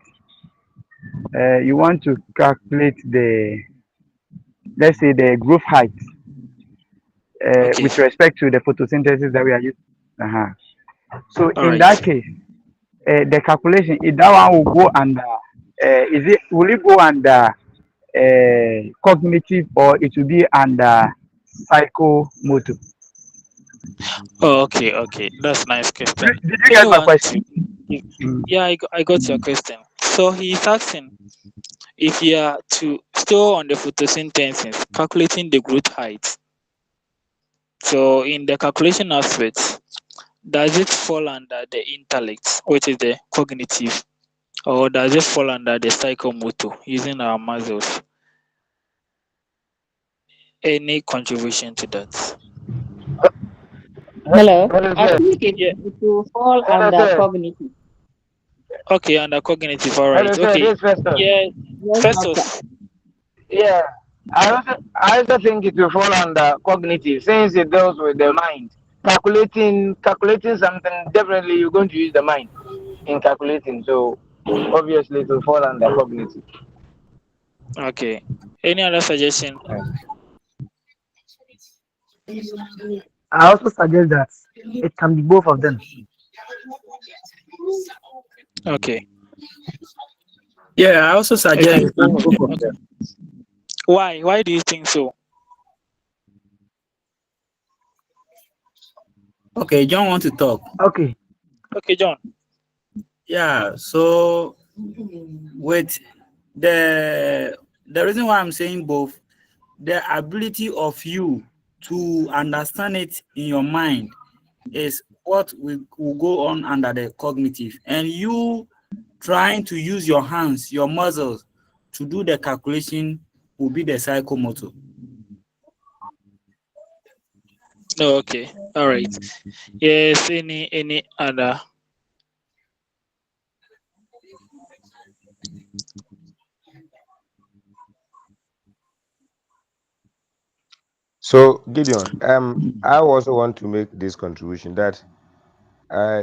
You want to calculate the, let's say, the growth height Okay. with respect to the photosynthesis that we are using. Uh-huh. So All in right. that case, the calculation, if that one will go under, will it go under cognitive, or it will be under psychomotor? Oh, okay, okay. That's nice question. Did you get my Anyone to question? give- Mm. yeah, I got your question. So he's asking if you are to still on the photosynthesis, calculating the growth height. So in the calculation aspect, does it fall under the intellect, which is the cognitive, or does it fall under the psychomotor, using our muscles? Any contribution to that? Hello. Hello, I sir. think Yeah. it will fall Hello, under sir. cognitive. Okay, under cognitive. All Hello, right. sir. Okay. This Festus. Yeah. Yes, doctor. Festus. Yeah, I also think it will fall under cognitive since it deals with the mind. Calculating something, definitely you're going to use the mind in calculating. So obviously it will fall under cognitive. Okay. Any other suggestion? I also suggest that it can be both of them. Okay. Yeah, I also It suggest can be it can both be of both them. of Okay. them. Why? Why do you think so? Okay, John want to talk. Okay. Okay, John. Yeah, so with the reason why I'm saying both, the ability of you to understand it in your mind is what will go on under the cognitive, and you trying to use your hands, your muscles to do the calculation will be the psychomotor. Oh, okay. All right. Yes. Any other? So Gideon, I also want to make this contribution that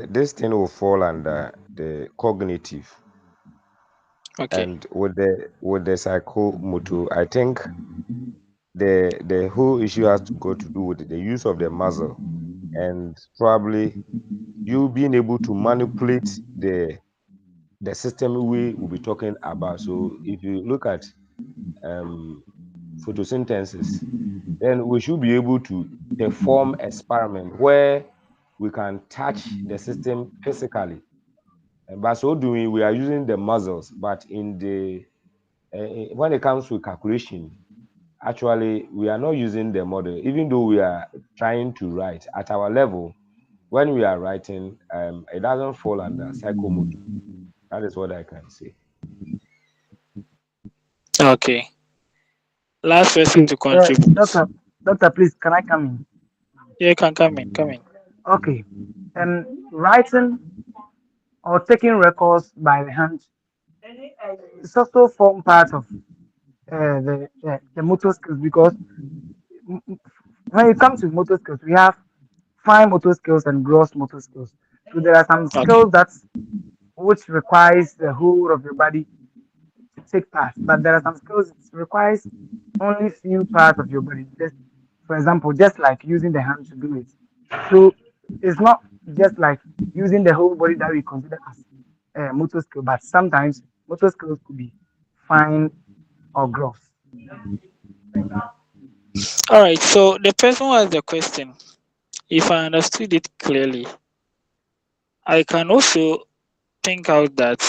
this thing will fall under the cognitive, Okay. and with the psychomotor, I think the whole issue has to go to do with the use of the muscle, and probably you being able to manipulate the system we will be talking about. So if you look at um, photosynthesis, then we should be able to perform experiment where we can touch the system physically. And by so doing, we are using the muscles, but in the when it comes to calculation, actually we are not using the model. Even though we are trying to write at our level, when we are writing, it doesn't fall under psychomotor. That is what I can say. Okay. Last person Okay. to contribute. Doctor, please, can I come in? Yeah, you can come in. Come in. Okay. Writing or taking records by the hand is also form part of the motor skills, because mm, mm, when it comes to motor skills, we have fine motor skills and gross motor skills. So there are some Okay. skills that which requires the whole of your body to take part, but there are some skills it requires only few parts of your body. Just for example, just like using the hand to do it. So it's not just like using the whole body that we consider as motor skill, but sometimes motor skills could be fine or gross. All right. So the person who asked the question, if I understood it clearly, I can also think out that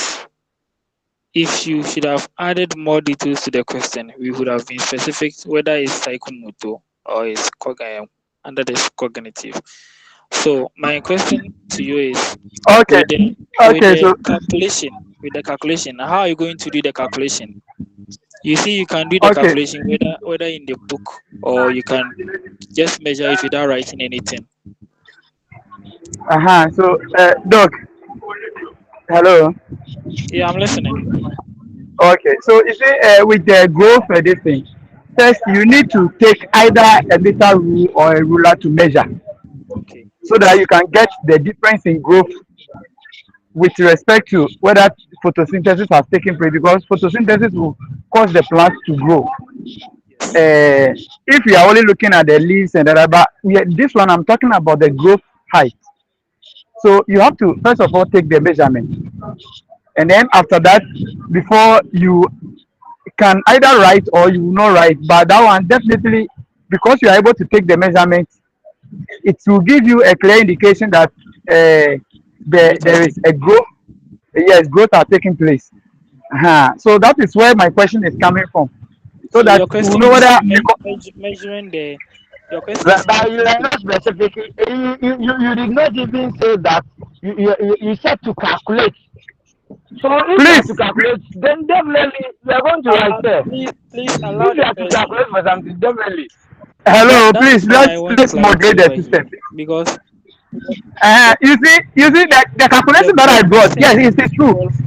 if you should have added more details to the question, we would have been specific whether it's psychomotor or it's under this cognitive. So my question to you is, Okay. with the with Okay. the So calculation, how are you going to do the calculation? You see, you can do the okay. calculation whether in the book, or you can just measure it without writing anything. So Doc, hello. Yeah, I'm listening. Okay. So you see, with the growth this thing, first you need to take either a meter rule or a ruler to measure, Okay. so that you can get the difference in growth with respect to whether photosynthesis has taken place, because photosynthesis will cause the plant to grow. Yes. If you are only looking at the leaves and that, but this one I'm talking about the growth height. So you have to first of all take the measurement, and then after that, before you can either write or you will not write. But that one definitely, because you are able to take the measurement, it will give you a clear indication that Growth has there is taken a place. growth. Yes, growth are taking place. So that is where my question is coming from, so So that your we will question know is whether. measuring the. Your question But, is but you are measuring the not growth. specific. You did not even say that. You said to calculate. So if you are Please, to calculate, then definitely you are going to write there. Please allow If you the are to person. calculate for something, definitely. That hello, that please, is why I want let's clarity moderate the over here, system. because the You see that the calculation that the I brought, question yes, that it is you true. call for.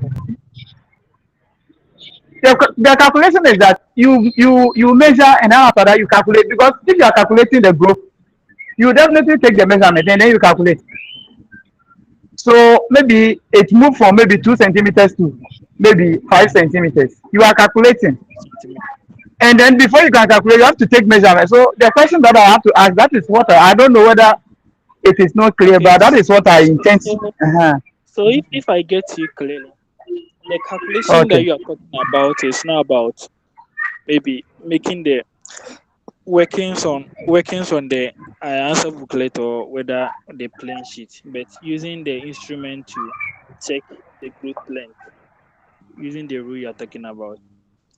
The calculation is that you measure, and then after that you calculate, because if you are calculating the growth, you definitely take the measurement and then you calculate. So maybe it moved from maybe 2 centimeters to maybe 5 centimeters. You are calculating, and then before you can calculate, you have to take measurement. So the question that I have to ask, that is what I don't know whether it is not clear, Okay, but that is what I so, intend. so, Uh-huh. so if I get you clearly, the calculation that Okay. you are talking about is not about maybe making the workings on the answer booklet or whether the plain sheet, but using the instrument to check the growth length using the rule you are talking about.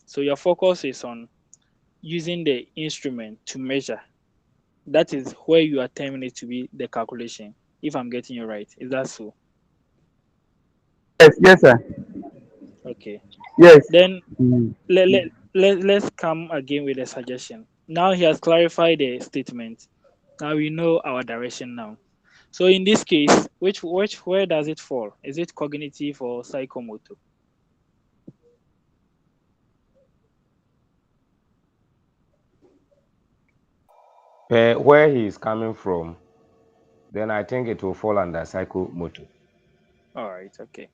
So your focus is on using the instrument to measure. That is where you are terming it to be the calculation. If I'm getting you right, is that so? Yes, yes, sir. Okay. Yes. Then Mm. let's come again with a suggestion. Now he has clarified the statement. Now we know our direction now. So in this case, which where does it fall? Is it cognitive or psychomotor? Where he is coming from, then I think it will fall under psychomotor. All right, okay.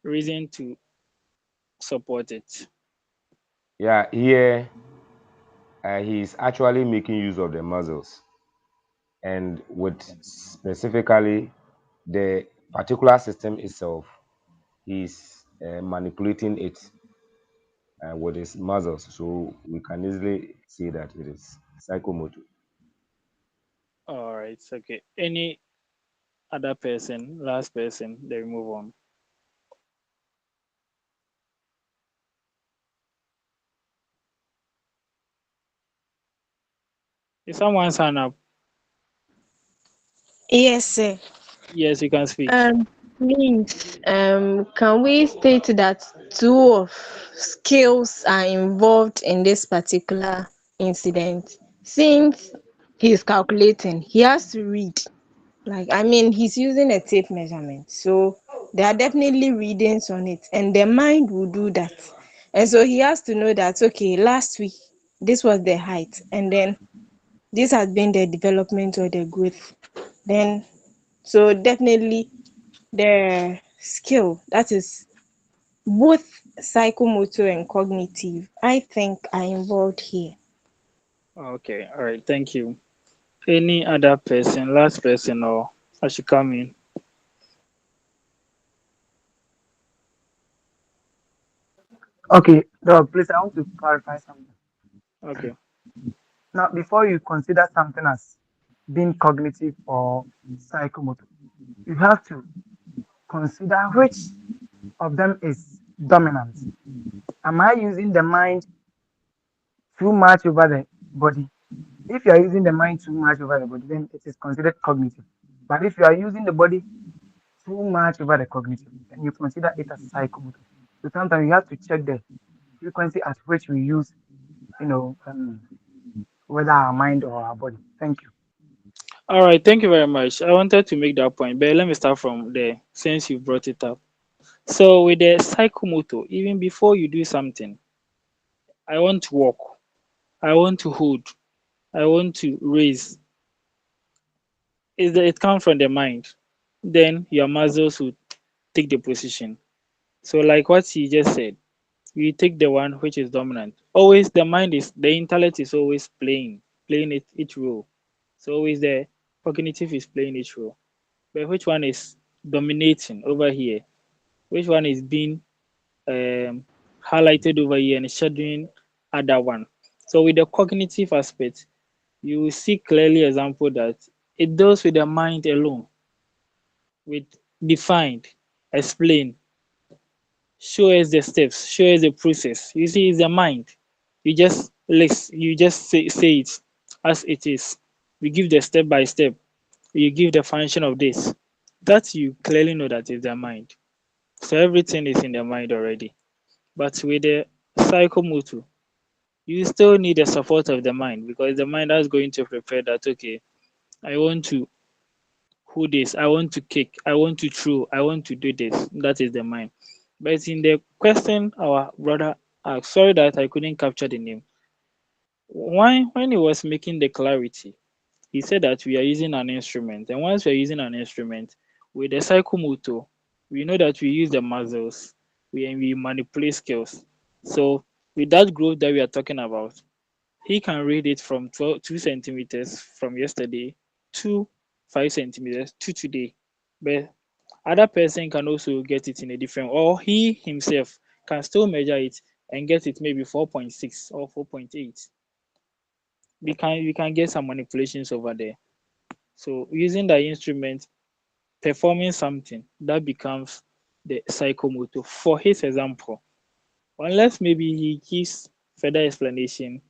Reason to support it. Yeah, here he is actually making use of the muscles, and with specifically the particular system itself, he's manipulating it with his muscles. So we can easily see that it is psychomotor. All right, okay. Any other person, last person, then we move on. Is someone's hand up? Yes, sir. Yes, you can speak. Please, can we state that two of skills are involved in this particular incident? Since he's calculating, he has to read. Like, I mean, he's using a tape measurement, so there are definitely readings on it, and the mind will do that. And so he has to know that, okay, last week this was the height, and then this has been the development or the growth. Then, so definitely the skill that is both psychomotor and cognitive, I think, are involved here. Okay, all right, thank you. Any other person, last person, or I should come in? Okay. No, please, I want to clarify something. Okay. Now, before you consider something as being cognitive or psychomotor, you have to consider which of them is dominant. Am I using the mind too much over the body? If you are using the mind too much over the body, then it is considered cognitive. But if you are using the body too much over the cognitive, then you consider it as psychomotor. So sometimes you have to check the frequency at which we use, you know, whether our mind or our body. Thank you. All right. Thank you very much. I wanted to make that point, but let me start from there since you brought it up. So with the psychomotor, even before you do something, I want to walk, I want to hold, I want to raise. It comes from the mind. Then your muscles will take the position. So like what he just said, you take the one which is dominant. Always the intellect is always playing each role. So always the cognitive is playing each role. But which one is dominating over here? Which one is being um, highlighted over here and shadowing other one? So with the cognitive aspect, you will see clearly example that it deals with the mind alone, with defined, explain, show us the steps, show us the process. You see, it's the mind. You just say it as it is. We give the step by step. You give the function of this. That you clearly know that is the mind. So everything is in the mind already. But with the psychomotor, you still need the support of the mind because the mind is going to prepare that okay, I want to who this, I want to kick, I want to throw, I want to do this. That is the mind. But in the question our brother asked, sorry that I couldn't capture the name. When he was making the clarity, he said that we are using an instrument. And once we are using an instrument with the psychomotor, we know that we use the muscles, we manipulate skills. So with that growth that we are talking about, he can read it from 2 centimeters from yesterday to 5 centimeters to today. But other person can also get it in a different, or he himself can still measure it and get it maybe 4.6 or 4.8. We can get some manipulations over there. So using the instrument, performing something that becomes the psychomotor. For his example, unless maybe he gives further explanation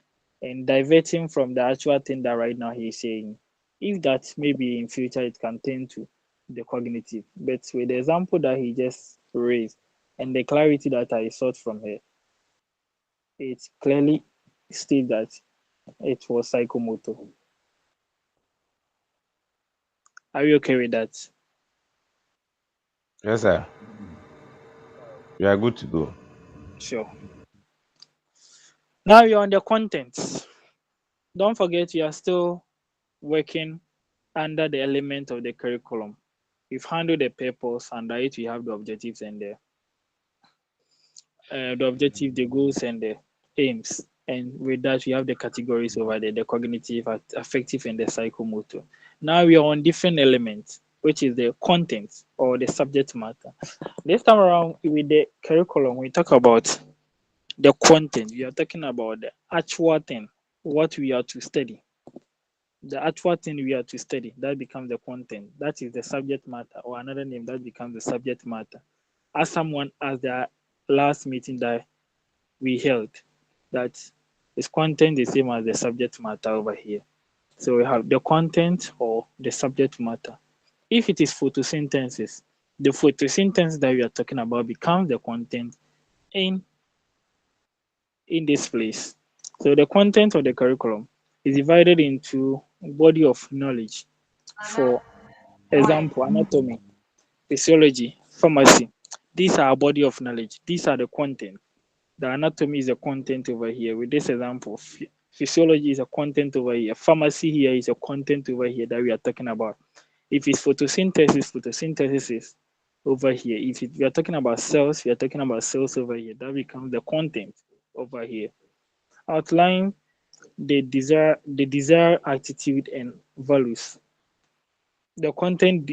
and diverting from the actual thing that right now he's saying. If that maybe in future it can turn to the cognitive. But with the example that he just raised and the clarity that I sought from her, it clearly states that it was psychomotor. Are you okay with that? Yes, sir. You are good to go. Sure. Now you're on the contents. Don't forget you are still working under the element of the curriculum. We've handled the purpose, under it we have the objectives and the objective, the goals, and the aims. And with that, we have the categories over there: the cognitive, affective, and the psychomotor. Now we are on different elements, which is the content or the subject matter. This time around with the curriculum, we talk about the content. We are talking about the actual thing, what we are to study. The actual thing we are to study, that becomes the content. That is the subject matter, or another name that becomes the subject matter. As someone as the last meeting that we held, that is content the same as the subject matter over here. So we have the content or the subject matter. If it is photosynthesis, the photosynthesis that we are talking about becomes the content in in this place. So the content of the curriculum is divided into body of knowledge. For example, anatomy, physiology, pharmacy. These are a body of knowledge. These are the content. The anatomy is a content over here. With this example, physiology is a content over here. Pharmacy here is a content over here that we are talking about. If it's photosynthesis, photosynthesis is over here. If we are talking about cells, we are talking about cells over here. That becomes the content over here. Outline the desire, attitude, and values. The content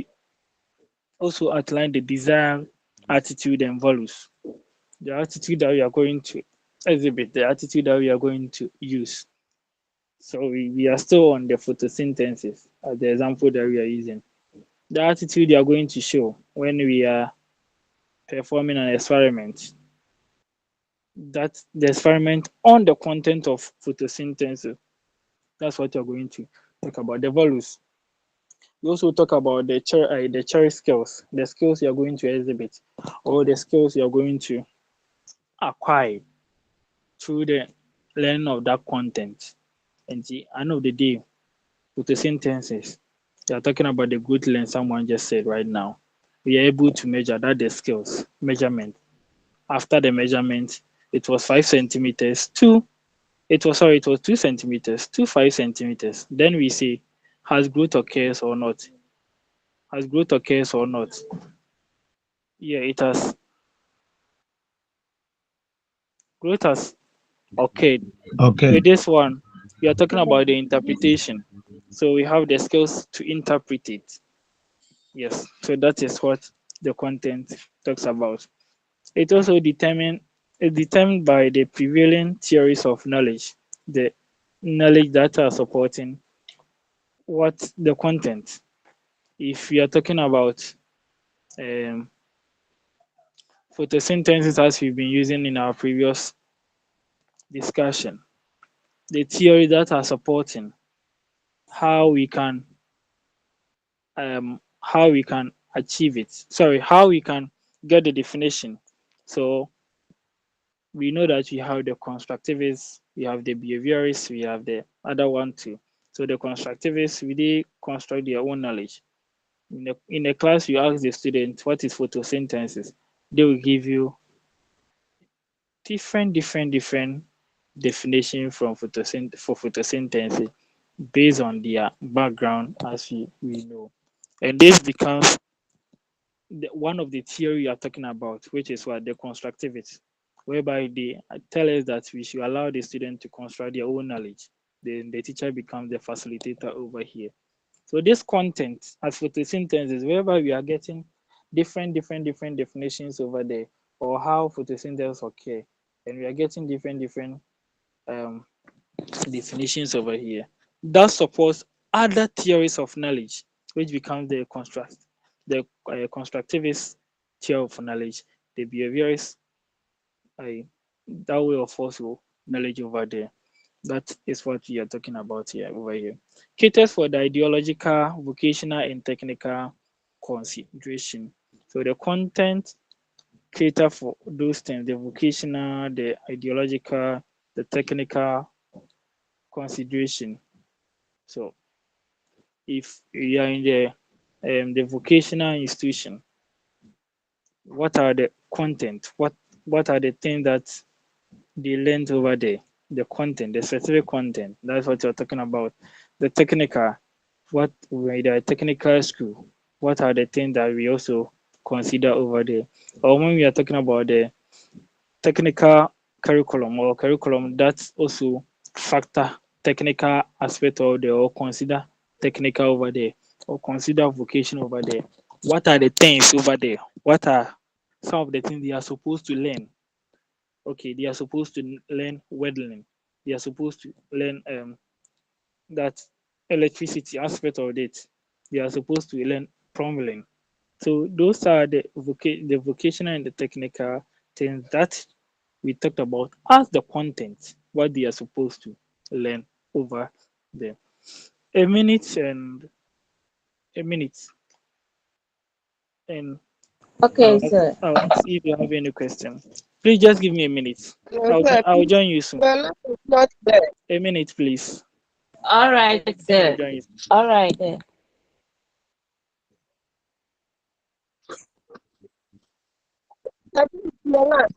also outline the desire, attitude, and values. The attitude that we are going to exhibit, the attitude that we are going to use. So we are still on the photosynthesis as the example that we are using. The attitude you are going to show when we are performing an experiment, that the experiment on the content of photosynthesis, that's what you're going to talk about. The values. We also talk about the cherry skills, the skills you're going to exhibit, or the skills you're going to acquire through the learning of that content. And the end of the day, photosynthesis, you're talking about the growth length someone just said right now. We are able to measure that the skills, measurement. After the measurement, it was 5 centimeters to it was 2 centimeters to 5 centimeters. Then we say, has growth occurs or not? Has growth occurs or not? Yeah, it has. Growth has occurred. Okay. With this one, we are talking about the interpretation. So we have the skills to interpret it. Yes, so that is what the content talks about. It also determined by the prevailing theories of knowledge, the knowledge that are supporting what the content. If we are talking about um, photosynthesis as we've been using in our previous discussion, the theory that are supporting how we can achieve it. Sorry, how we can get the definition. So we know that we have the constructivists, we have the behaviorists, we have the other one too. So the constructivists, they construct their own knowledge. In a class, you ask the student what is photosynthesis, they will give you different definition from for photosynthesis based on their background, as we know. And this becomes one of the theory you are talking about, which is what the constructivity, whereby they tell us that we should allow the student to construct their own knowledge. Then the teacher becomes the facilitator over here. So this content as photosynthesis, whereby we are getting different definitions over there, or how photosynthesis occur, and we are getting different um, definitions over here. That supports other theories of knowledge, which becomes the constructivist theory of knowledge, the behaviorist, uh, that way of also knowledge over there. That is what we are talking about here over here. Caters for the ideological, vocational, and technical consideration. So the content cater for those things, the vocational, the ideological, the technical consideration. So if you are in the vocational institution, what are the content? What are the things that they learned over there? The content, the specific content. That's what you're talking about. The technical, what with the technical school, what are the things that we also consider over there? Or when we are talking about the technical curriculum or curriculum, that's also factor technical aspect of the or consider technical over there or consider vocation over there. What are the things over there? What are some of the things they are supposed to learn? Okay, they are supposed to learn welding. They are supposed to learn that electricity aspect of it. They are supposed to learn plumbing. So those are the vocational and the technical things that we talked about as the content, what they are supposed to learn over there. A minute and a minute, and Okay, sir. I'll ask if you have any question. Please just give me a minute. No, sir, I'll join you soon. your line is not clear. A minute, please. All right, I'll sir. join you. All right. Then. Your line.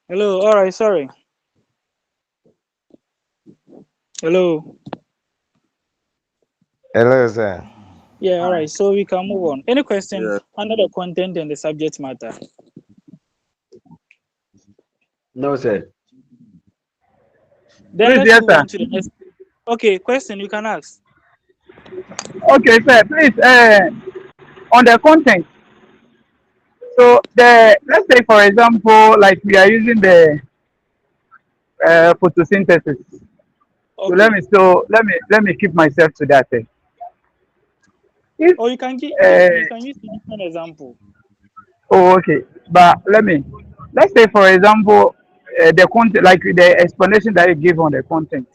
Hello. All right. Sorry. Hello. Hello, sir. Yeah. All right. So we can move on. Any question Yeah. under the content and the subject matter? No, sir. Then Please, let's yes, move sir. on to the next. Okay. Question you can ask. Okay, sir. Please, on the content. So the let's say for example, like we are using the photosynthesis. So Okay. let me keep myself to that. If Or you can give you uh, can use a different example. oh okay, but let's say for example the content, like the explanation that you give on the content.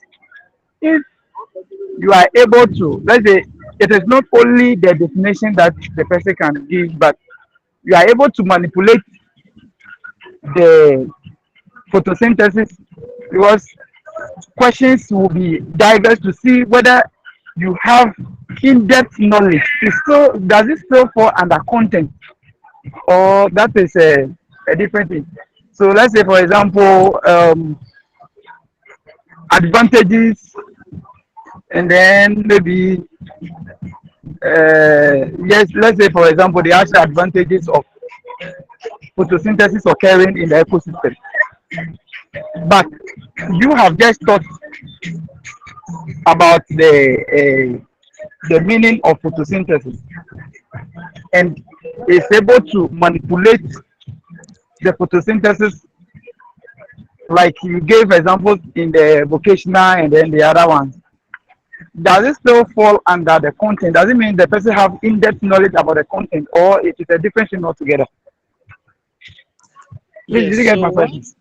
If you are able to, let's say, it is not only the definition that the person can give, but you are able to manipulate the photosynthesis, because questions will be diverse to see whether you have in-depth knowledge. It still does it still fall under content, or that is a different thing. So let's say for example advantages, and then maybe yes, let's say for example the actual advantages of photosynthesis occurring in the ecosystem. But you have just talked about the meaning of photosynthesis, and is able to manipulate the photosynthesis, like you gave examples in the vocational and then the other ones. Does it still fall under the content? Does it mean the person have in-depth knowledge about the content, or it is a different thing altogether? Please, Yes. did you get So my question? once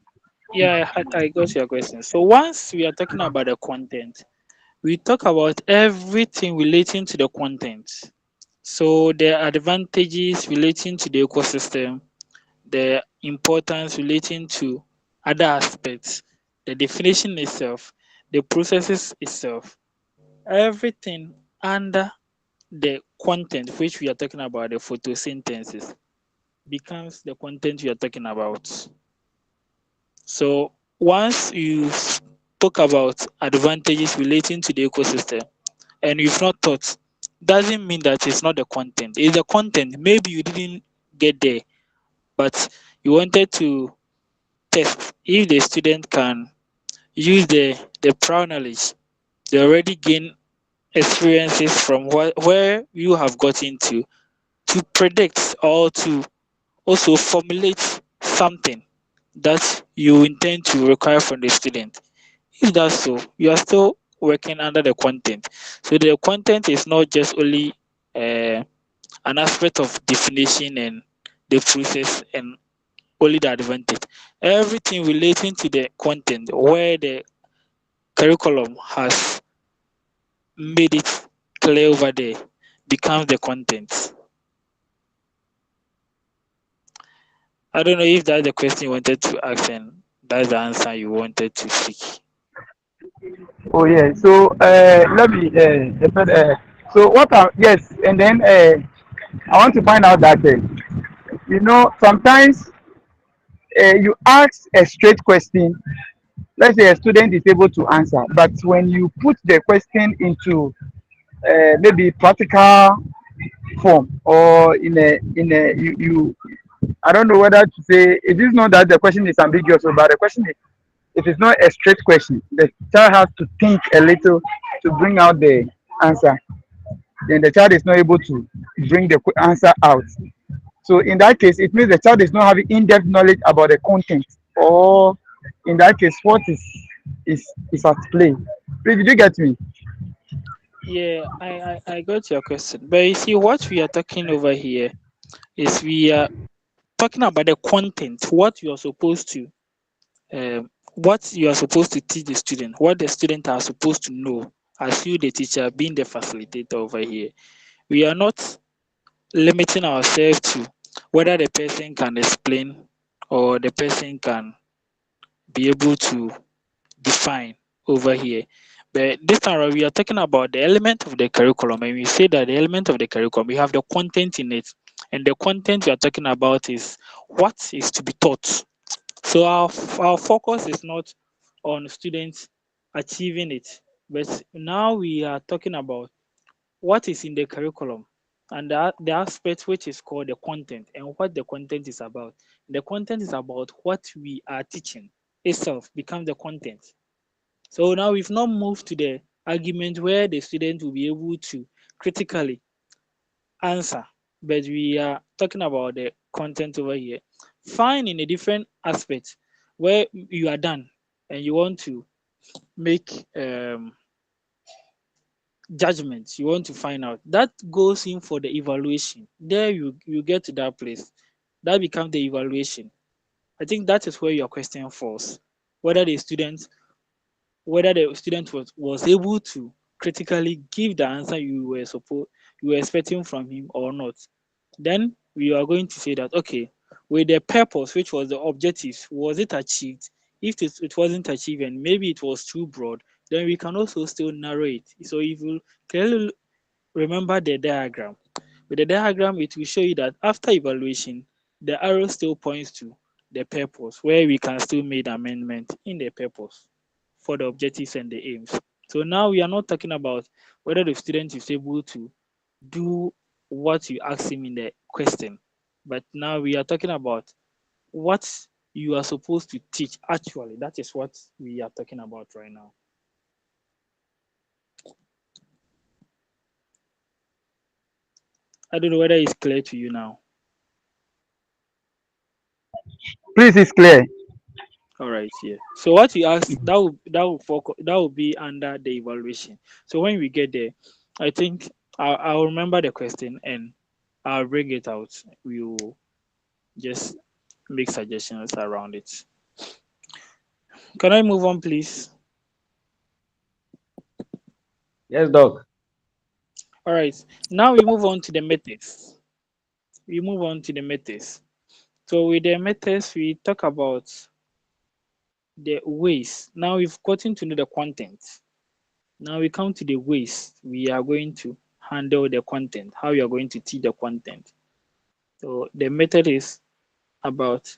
yeah, I got your question. So once we are talking about the content, we talk about everything relating to the content. So the advantages relating to the ecosystem, the importance relating to other aspects, the definition itself, the processes itself, everything under the content which we are talking about, the photosynthesis, becomes the content we are talking about. So once you spoke about advantages relating to the ecosystem and you've not taught, doesn't mean that it's not the content. It's the content. Maybe you didn't get there, but you wanted to test if the student can use the prior knowledge they already gain experiences from where you have gotten to predict or to also formulate something that you intend to require from the student. If that's so, you are still working under the content. So the content is not just only uh, an aspect of definition and the process and only the advantage. Everything relating to the content where the curriculum has made it clear over there becomes the content. I don't know if that's the question you wanted to ask and that's the answer you wanted to seek. Oh yeah. So let me so what are, yes, and then I want to find out that sometimes you ask a straight question. Let's say a student is able to answer, but when you put the question into maybe practical form, or you I don't know whether to say it is not that the question is ambiguous, but the question is, it is not a straight question. The child has to think a little to bring out the answer. Then the child is not able to bring the answer out. So in that case, it means the child is not having in-depth knowledge about the content, or in that case, what is at play. Please, did you get me? Yeah, I got your question. But you see, what we are talking over here is we are talking about the content, what you are supposed to teach the student, what the student are supposed to know as you, the teacher, being the facilitator over here. We are not limiting ourselves to whether the person can explain or the person can be able to define over here. But this time around, we are talking about the element of the curriculum, and we say that the element of the curriculum, we have the content in it, and the content we are talking about is what is to be taught. So our focus is not on students achieving it, but now we are talking about what is in the curriculum and the aspect which is called the content and what the content is about. The content is about what we are teaching itself becomes the content. So now we've not moved to the argument where the student will be able to critically answer but we are talking about the content over here. Fine in a different aspect where you are done and you want to make judgments, you want to find out. That goes in for the evaluation. There you get to that place. That becomes the evaluation. I think that is where your question falls. Whether the student was able to critically give the answer you were expecting from him or not. Then we are going to say that okay, with the purpose, which was the objectives, was it achieved? If it wasn't achieved and maybe it was too broad, then we can also still narrow it. So if you clearly remember the diagram, with the diagram, it will show you that after evaluation, the arrow still points to the purpose, where we can still make amendment in the purpose for the objectives and the aims. So now we are not talking about whether the student is able to do what you ask him in the question, but now we are talking about what you are supposed to teach actually. That is what we are talking about right now. I don't know whether it's clear to you now. Please, it's clear. All right, yeah. So what you asked that will be under the evaluation. So when we get there, I think I'll remember the question and I'll bring it out. We will just make suggestions around it. Can I move on, please? Yes, Doc. All right. Now we move on to the methods. We move on to the methods. So with the methods, we talk about the ways. Now we've gotten to know the content. Now we come to the ways we are going to handle the content, how you are going to teach the content. So the method is about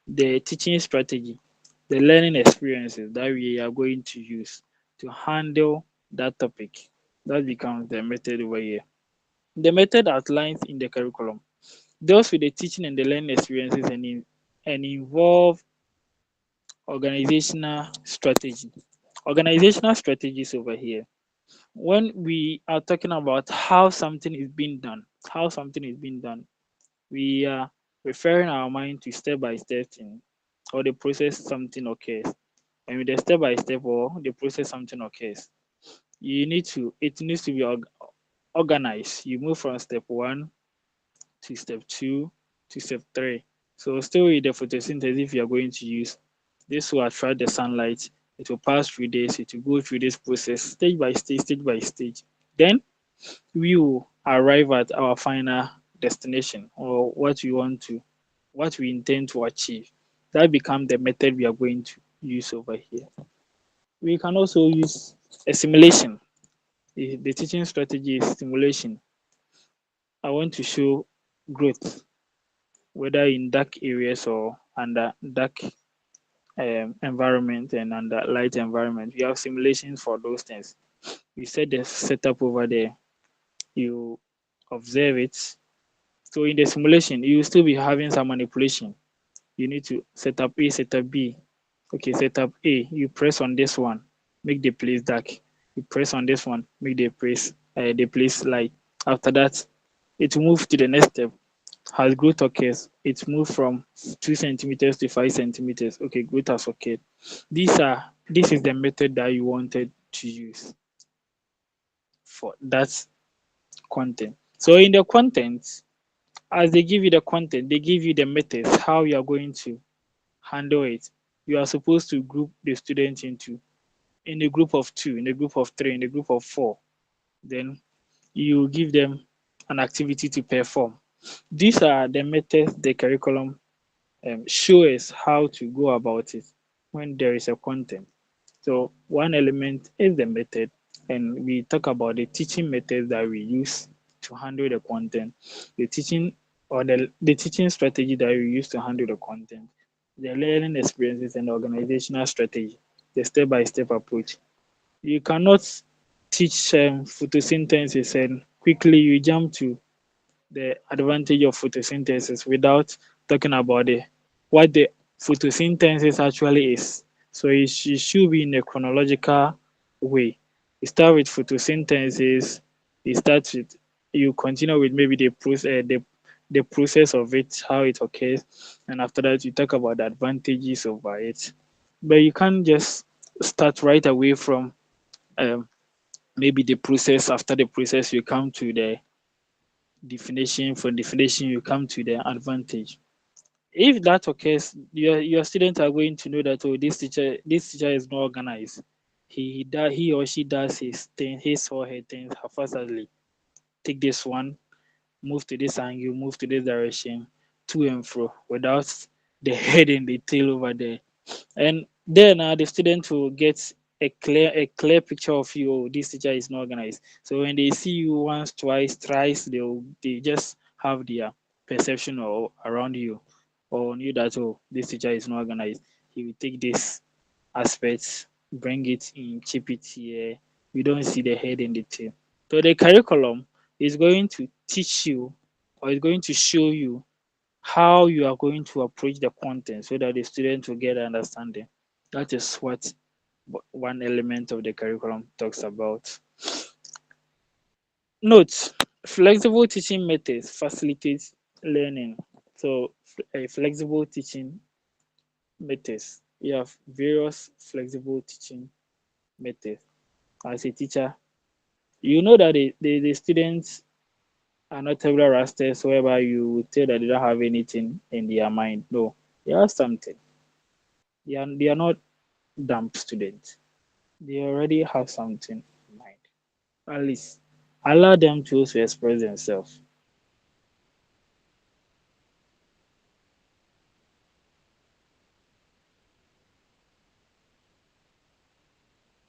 the teaching strategy, the learning experiences that we are going to use to handle that topic. That becomes the method over here. The method outlines in the curriculum deals with the teaching and the learning experiences and involve organizational strategy. Organizational strategies over here. When we are talking about how something is being done, we are referring our mind to step by step thing or the process something occurs. And with the step by step or the process something occurs, it needs to be organized. You move from step one to step two to step three. So still with the photosynthesis, if you are going to use this will attract the sunlight, it will pass through this, it will go through this process stage by stage, stage by stage. Then we will arrive at our final destination or what we intend to achieve. That becomes the method we are going to use over here. We can also use a simulation. The teaching strategy is simulation. I want to show growth, whether in dark areas or under dark environment and under light environment. We have simulations for those things. You set the setup over there, you observe it. So in the simulation, you will still be having some manipulation. You need to set up A, set up B. Okay, set up A. You press on this one, make the place dark. You press on this one, make the place light. After that, it moves to the next step. Has growth occurs, it moved from 2 centimeters to 5 centimeters. Okay, growth has occurred. This is the method that you wanted to use for that content. So in the content, as they give you the content, they give you the methods, how you are going to handle it. You are supposed to group the students in a group of two, in a group of three, in a group of four. Then you give them an activity to perform. These are the methods the curriculum show us how to go about it when there is a content. So one element is the method, and we talk about the teaching methods that we use to handle the content, the teaching or the teaching strategy that we use to handle the content, the learning experiences and organizational strategy, the step-by-step approach. You cannot teach photosynthesis and quickly you jump to the advantage of photosynthesis without talking about what the photosynthesis actually is. So it should be in a chronological way. You start with photosynthesis, you start with you continue with maybe the process of it, how it occurs, and after that you talk about the advantages over it. But you can't just start right away from um, maybe the process. After the process, you come to the definition. From definition, you come to the advantage. If that occurs, your students are going to know that, oh, this teacher is not organized. He or she does his or her things haphazardly. Take this one, move to this angle, move to this direction, to and fro, without the head and the tail over there. And then the student will get a clear picture of you. Oh, this teacher is not organized. So when they see you once, twice, thrice, they just have their perception or around you or knew that, oh, this teacher is not organized. He will take this aspect, bring it in, chip it here. We don't see the head and the tail. So the curriculum is going to teach you or is going to show you how you are going to approach the content so that the student will get understanding. That is what one element of the curriculum talks about. Note, flexible teaching methods facilitate learning. So, a flexible teaching methods. You have various flexible teaching methods. As a teacher, you know that the students are not tabula rasters whereby you would tell that they don't have anything in their mind. No, they have something. They are not dumb students. They already have something in mind. At least allow them to also express themselves.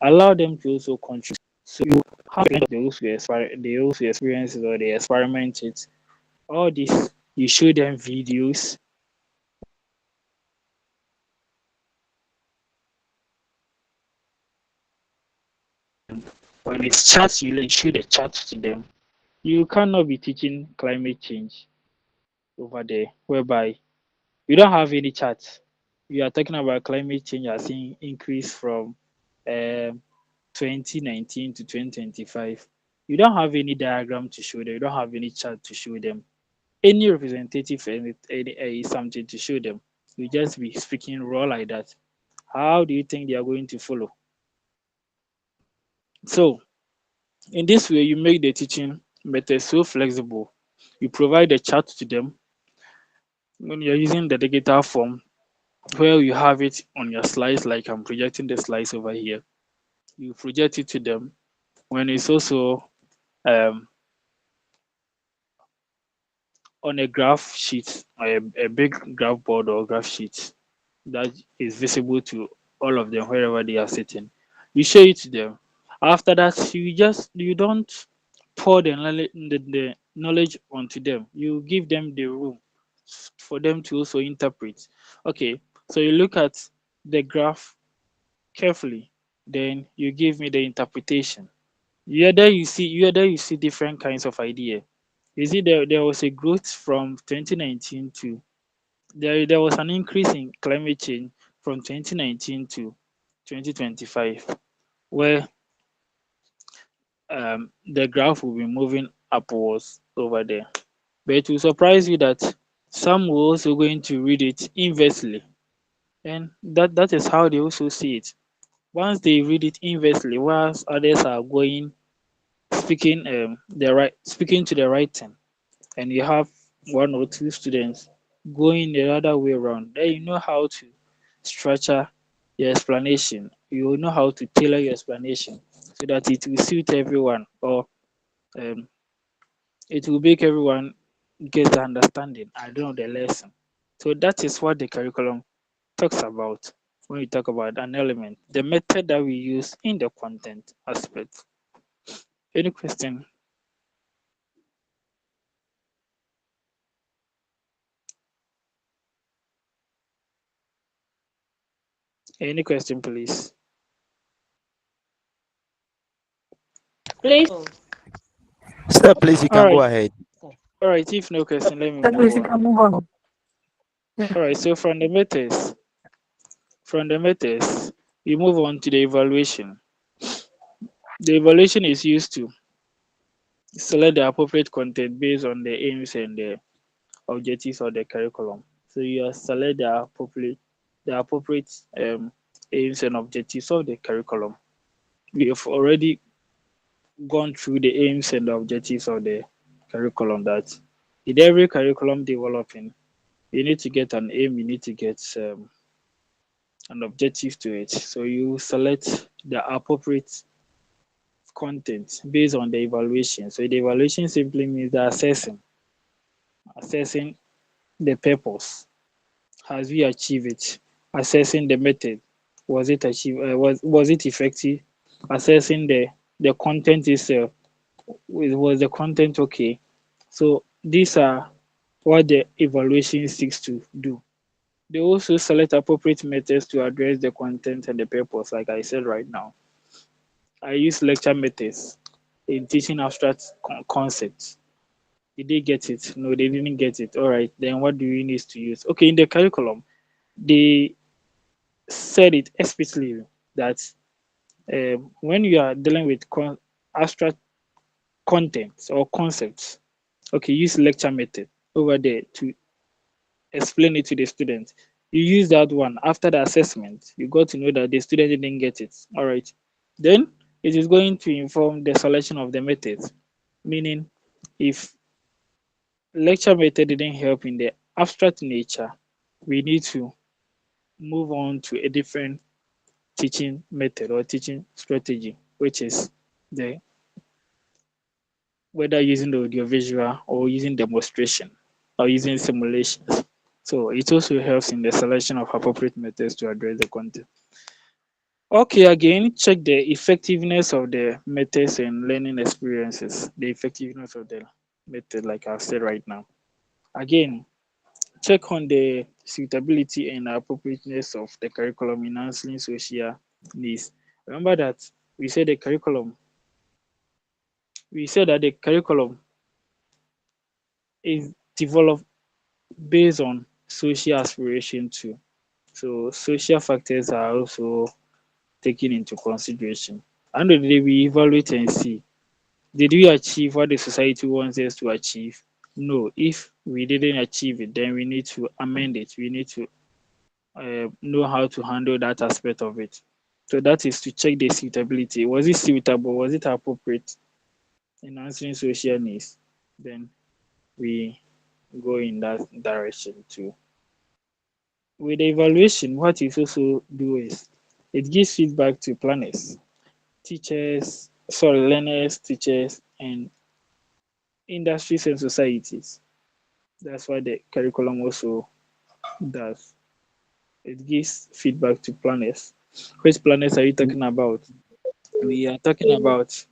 Allow them to also contribute. So you have they also experience it or they experiment it. All this, you show them videos. When it's chat, you show the chat to them. You cannot be teaching climate change over there, whereby you don't have any charts. You are talking about climate change as in increase from um, 2019 to 2025. You don't have any diagram to show them. You don't have any chart to show them. Any representative something to show them. You just be speaking raw like that. How do you think they are going to follow? So in this way, you make the teaching method so flexible. You provide a chart to them when you're using the digital form where you have it on your slides, like I'm projecting the slides over here. You project it to them. When it's also um, on a graph sheet, a big graph board or graph sheet that is visible to all of them wherever they are sitting. You show it to them. After that, you don't pour the knowledge onto them. You give them the room for them to also interpret. Okay, so you look at the graph carefully, then you give me the interpretation. You there you see different kinds of idea. You see there was a growth from 2019 to there was an increase in climate change from 2019 to 2025, where the graph will be moving upwards over there. But it will surprise you that some will also going to read it inversely, and that is how they also see it. Once they read it inversely, whilst others are going speaking to the right thing, and you have one or two students going the other way around, then you know how to structure your explanation. You will know how to tailor your explanation so that it will suit everyone, or um, it will make everyone get the understanding and know the lesson. So that is what the curriculum talks about when we talk about an element, the method that we use in the content aspect. Any question? Any question, please? Please. Sir, please, you All can go right. ahead. All right. If no question, let me That move means you on. can move on. All right. So from the methods, we move on to the evaluation. The evaluation is used to select the appropriate content based on the aims and the objectives of the curriculum. So you select the appropriate aims and objectives of the curriculum. We have already gone through the aims and the objectives of the curriculum that in every curriculum developing, you need to get an aim, you need to get an objective to it. So you select the appropriate content based on the evaluation. So the evaluation simply means the assessing the purpose. Has we achieved it? Assessing the method. Was it achieved? Was it effective? Assessing the content itself. Was the content okay? So these are what the evaluation seeks to do. They also select appropriate methods to address the content and the purpose, like I said right now. I use lecture methods in teaching abstract concepts. Did they get it? No, they didn't get it. All right, then what do we need to use? Okay, in the curriculum, they said it explicitly that when you are dealing with abstract content or concepts, okay, use lecture method over there to explain it to the student. You use that one after the assessment, you got to know that the student didn't get it. All right. Then it is going to inform the selection of the methods, meaning if lecture method didn't help in the abstract nature, we need to move on to a different teaching method or teaching strategy, which is the whether using the audiovisual or using demonstration or using simulations. So it also helps in the selection of appropriate methods to address the content. Okay, again, check the effectiveness of the methods and learning experiences, the effectiveness of the method, like I've said right now. Again, check on the suitability and appropriateness of the curriculum in answering social needs. Remember that we said that the curriculum is developed based on social aspiration too. So social factors are also taken into consideration. At the end of the day, we evaluate and see, did we achieve what the society wants us to achieve? No. If we didn't achieve it, then we need to amend it. We need to know how to handle that aspect of it. So that is to check the suitability. Was it suitable? Was it appropriate in answering social needs? Then we go in that direction too. With the evaluation, what it also do is it gives feedback to planners, learners, teachers, and industries and societies. That's what the curriculum also does. It gives feedback to planners. Which planners are you talking about? We are talking about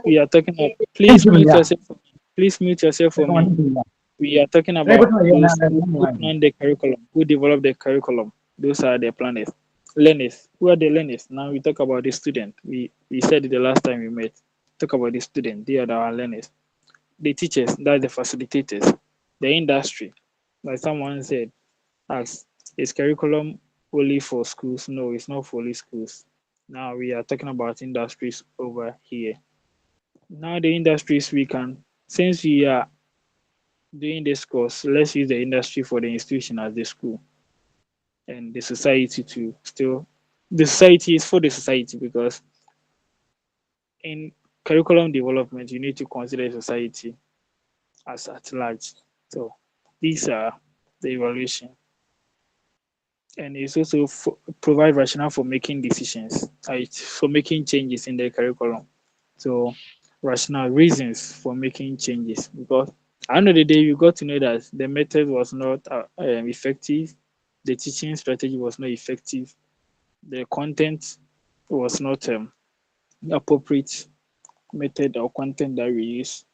we are talking about please mute yourself for me. Please mute yourself for me. We are talking about those who plan the curriculum, who develop the curriculum. Those are the planners. Learners. Who are the learners? Now we talk about the student. We said it the last time we met. Talk about the student. They are our learners. The teachers, that's the facilitators. The industry, like someone said, asked, is curriculum only for schools? No, it's not for only schools. Now we are talking about industries over here. Now the industries we can, since we are doing this course, let's use the industry for the institution as the school and the society to still, the society is for the society because in curriculum development, you need to consider society as at large. So these are the evaluation. And it's also provide rationale for making decisions, right? For making changes in the curriculum. So rational reasons for making changes because at the end of the day, you got to know that the method was not effective, the teaching strategy was not effective, the content was not appropriate method or content that we use.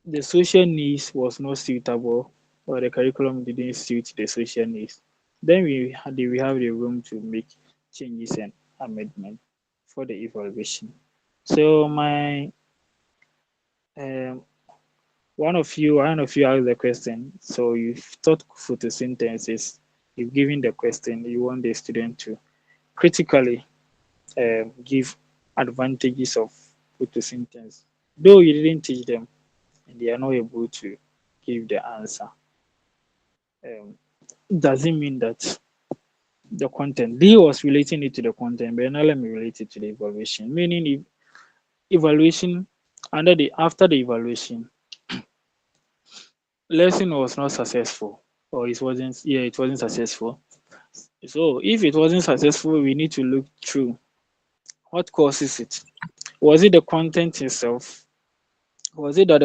The social needs was not suitable or the curriculum didn't suit the social needs. Then we have the room to make changes and amendment for the evaluation. So my um, one of you asked the question. So you've taught photosynthesis. You've given the question. You want the student to critically give advantages of photosynthesis. Though you didn't teach them, and they are not able to give the answer. Um, doesn't mean that the content D was relating it to the content, but now let me relate it to the evaluation. Meaning, if evaluation after the evaluation, lesson was not successful, or it wasn't successful. So if it wasn't successful, we need to look through what causes it. Was it the content itself? Was it that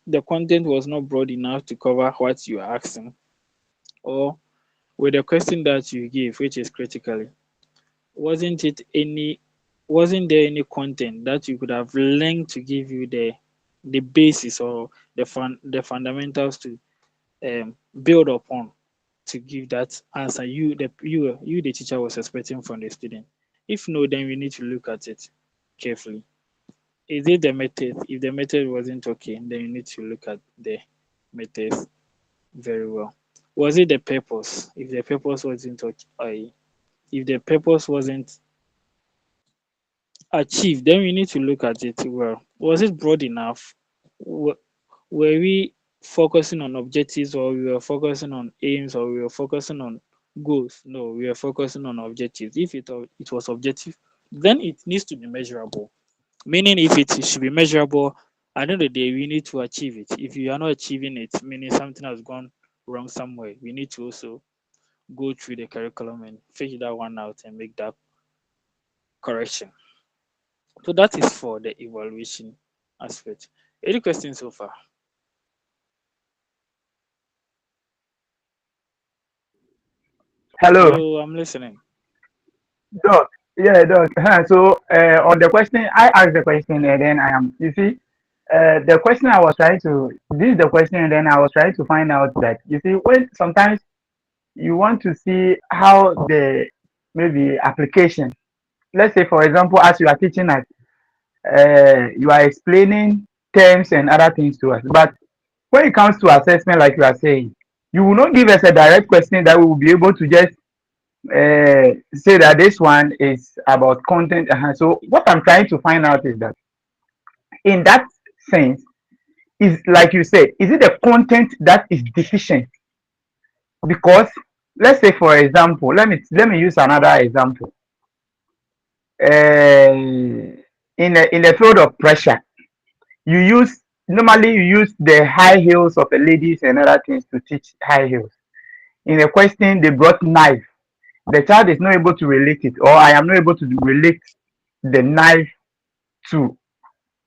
the content was not broad enough to cover what you are asking? Or with the question that you gave, which is critically, wasn't it any wasn't there any content that you could have learned to give you the basis or the fundamentals to build upon to give that answer you the teacher was expecting from the student? If no, then we need to look at it carefully. Is it the method? If the method wasn't okay, then you need to look at the methods very well. Was it the purpose? If the purpose wasn't okay, if the purpose wasn't achieved, then we need to look at it well. Was it broad enough? Were we focusing on objectives, or we were focusing on aims, or we were focusing on goals? No, we were focusing on objectives. If it was objective, then it needs to be measurable. Meaning, if it should be measurable, at the end of the day, we need to achieve it. If you are not achieving it, meaning something has gone wrong somewhere, we need to also go through the curriculum and figure that one out and make that correction. So that is for the evaluation aspect. Any questions so far? Hello, Hello, I'm listening. Doc. Yeah, Doc. So on the question, I asked the question, and then you see, the question I was trying to, this is the question, and then I was trying to find out that, you see, when sometimes you want to see how the maybe application, let's say, for example, as you are teaching us, you are explaining terms and other things to us. But when it comes to assessment, like you are saying, you will not give us a direct question that we will be able to just say that this one is about content. So what I'm trying to find out is that in that sense, is like you said, is it the content that is deficient? Because let's say, for example, let me use another example. In the field of pressure, normally you use the high heels of the ladies and other things to teach high heels. In a question, they brought knife. The child is not able to relate it, or I am not able to relate the knife to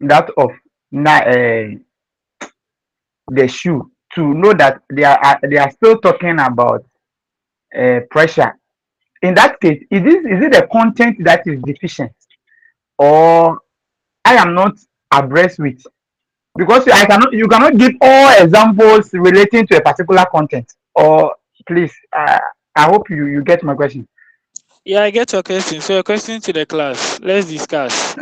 that of the shoe, to know that they are still talking about pressure. In that case, is it the content that is deficient, or I am not abreast with? Because you cannot give all examples relating to a particular content. Or please, I hope you get my question. Yeah, I get your question. So your question to the class. Let's discuss.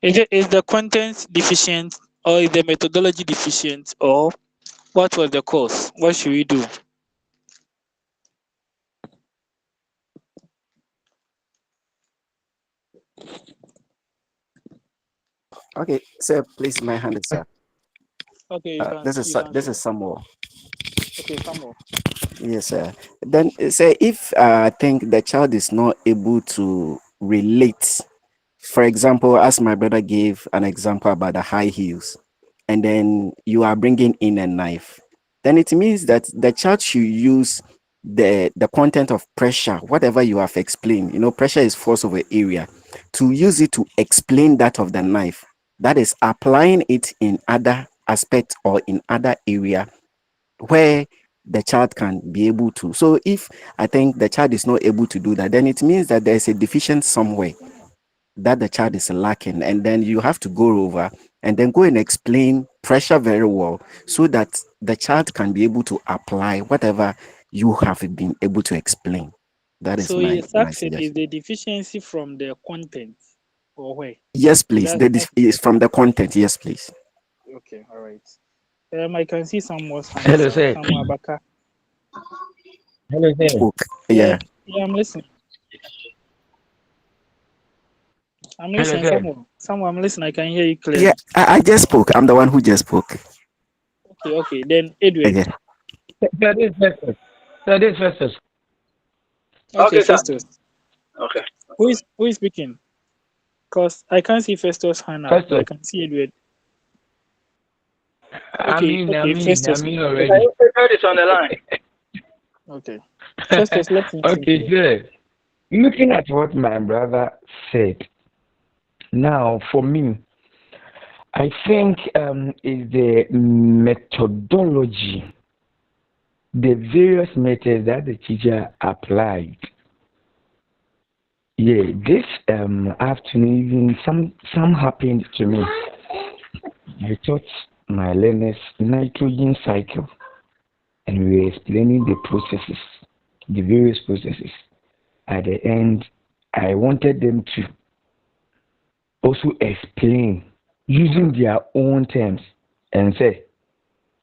Is the content deficient, or is the methodology deficient, or what was the cause? What should we do? Okay, sir, please, my hand is up. Okay, you can This is you can this say. is Samuel. Okay, Samuel. Yes, sir. Then say if I think the child is not able to relate, for example, as my brother gave an example about the high heels, and then you are bringing in a knife, then it means that the child should use the content of pressure, whatever you have explained. Pressure is force over area, to use it to explain that of the knife. That is applying it in other aspects or in other area where the child can be able to. So if I think the child is not able to do that, then it means that there's a deficiency somewhere that the child is lacking. And then you have to go over and then go and explain pressure very well, so that the child can be able to apply whatever you have been able to explain. That is So my he's my asking, is suggestion. the deficiency from the content or where? Yes, Is please. that That that's the is from question? the content. Yes, please. Okay, all right. I can see someone's hands Hello, up. sir. Samuel Abaka. Hello, sir. Okay. Yeah, Yeah. yeah, I'm listening. I'm Hello, listening, sir. Samuel. Samuel, I'm listening. I can hear you Yeah, clearly. I just spoke. I'm the one who just spoke. Okay. Then Edward. Okay. Sir, this is Festus. Sir, this is Festus. Okay, Okay, sir. Festus. Okay. Who is speaking? Cause I can't see Festus' hand up, but I Festus. can see Edward. I'm Okay, in, okay, I'm in, Festus. I'm in Okay, already. Edward is on the line. okay. Festus, let's listen to Okay, you. sir. Looking at what my brother said, now for me, I think is the methodology, the various methods that the teacher applied. Yeah, this afternoon, even some happened to me. I taught my learners nitrogen cycle, and we were explaining the processes, the various processes. At the end, I wanted them to also explain using their own terms and say,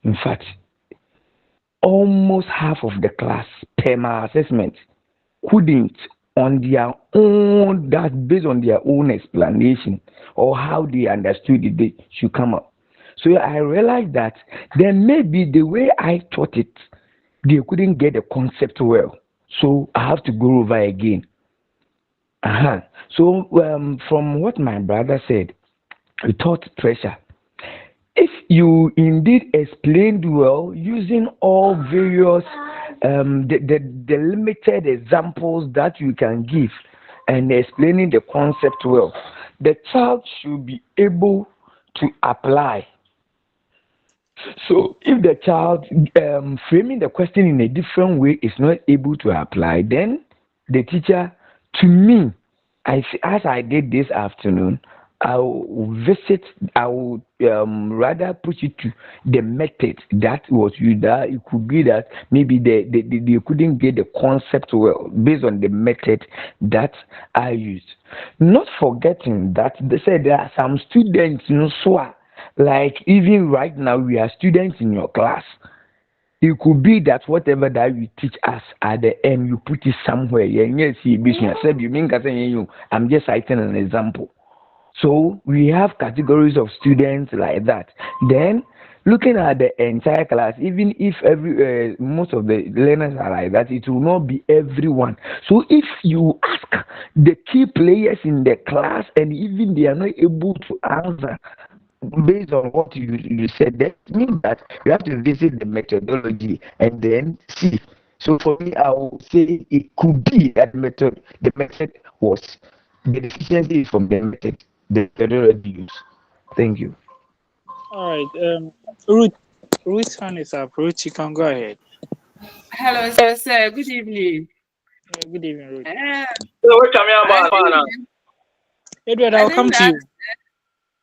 in fact, almost half of the class per my assessment couldn't on their own, that's based on their own explanation or how they understood it, they should come up. So I realized that then maybe the way I taught it, they couldn't get the concept well. So I have to go over again. Uh-huh. So from what my brother said, we taught pressure. If you indeed explained well using all various the limited examples that you can give and explaining the concept well, the child should be able to apply. So if the child framing the question in a different way is not able to apply, then the teacher, to me, as I did this afternoon, I will visit, I would rather push it to the method that was used. That it could be that maybe they couldn't get the concept well based on the method that I used. Not forgetting that they said there are some students, like even right now we are students in your class. It could be that whatever that you teach us at the end you put it somewhere. Yeah, yes, you mean I'm just citing an example. So we have categories of students like that. Then looking at the entire class, even if every most of the learners are like that, it will not be everyone. So if you ask the key players in the class and even they are not able to answer based on what you said, that means that you have to visit the methodology and then see. So for me, I will say it could be that the method was the deficiency is from the method, the methodology used. Thank you. All right. Ruth. Ruth's hand is up. Ruth, you can go ahead. Hello, sir. Good evening. Good evening, Ruth. So what come here I about think, now? Edward, I I'll come think to that you.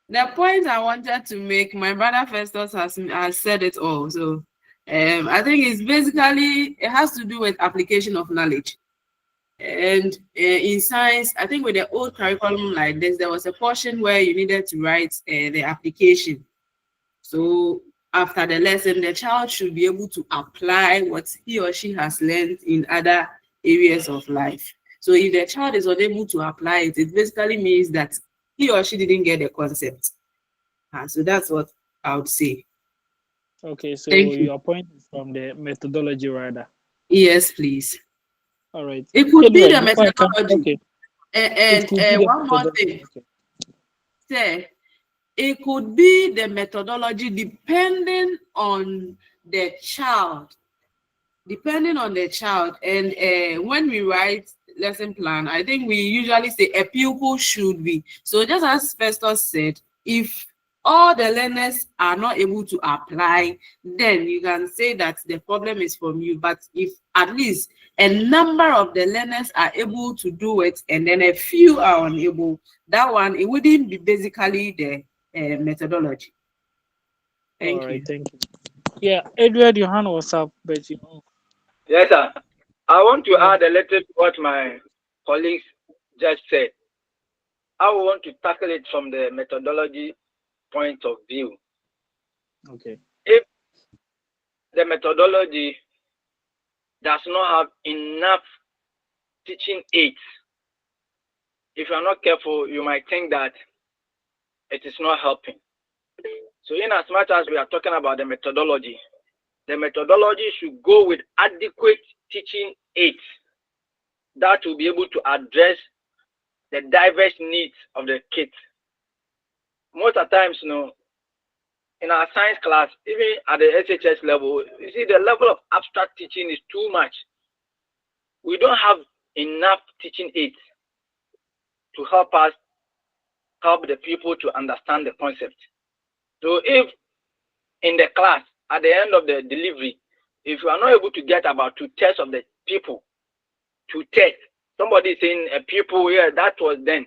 the point I wanted to make, my brother Festus has said it all. So I think it's basically, it has to do with application of knowledge. And in science, I think with the old curriculum like this, there was a portion where you needed to write the application. So after the lesson, the child should be able to apply what he or she has learned in other areas of life. So if the child is unable to apply it, it basically means that he or she didn't get the concept. So that's what I would say. Okay, so Thank you. your point is from the methodology rather. Yes, please. All right. It could be Edward, the before I come, methodology. okay. It And could be the one more methodology. thing. Okay. Say, it could be the methodology depending on the child. And when we write lesson plan, I think we usually say a pupil should be. So just as Festus said, if all the learners are not able to apply, then you can say that the problem is from you. But if at least a number of the learners are able to do it and then a few are unable, that one, it wouldn't be basically the methodology. All Thank right, you. thank you. Yeah, Edward, your hand was up, but you know. Yes, sir. I want to Yeah. add a little to what my colleagues just said. I want to tackle it from the methodology point of view. Okay. If the methodology does not have enough teaching aids, if you are not careful, you might think that it is not helping. So in as much as we are talking about the methodology should go with adequate teaching aids that will be able to address the diverse needs of the kids. Most of the times, in our science class, even at the SHS level, you see the level of abstract teaching is too much. We don't have enough teaching aids to help the people to understand the concept. So if in the class, at the end of the delivery, if you are not able to get about 2/3 of the people to test, somebody is saying a people, yeah, that was then.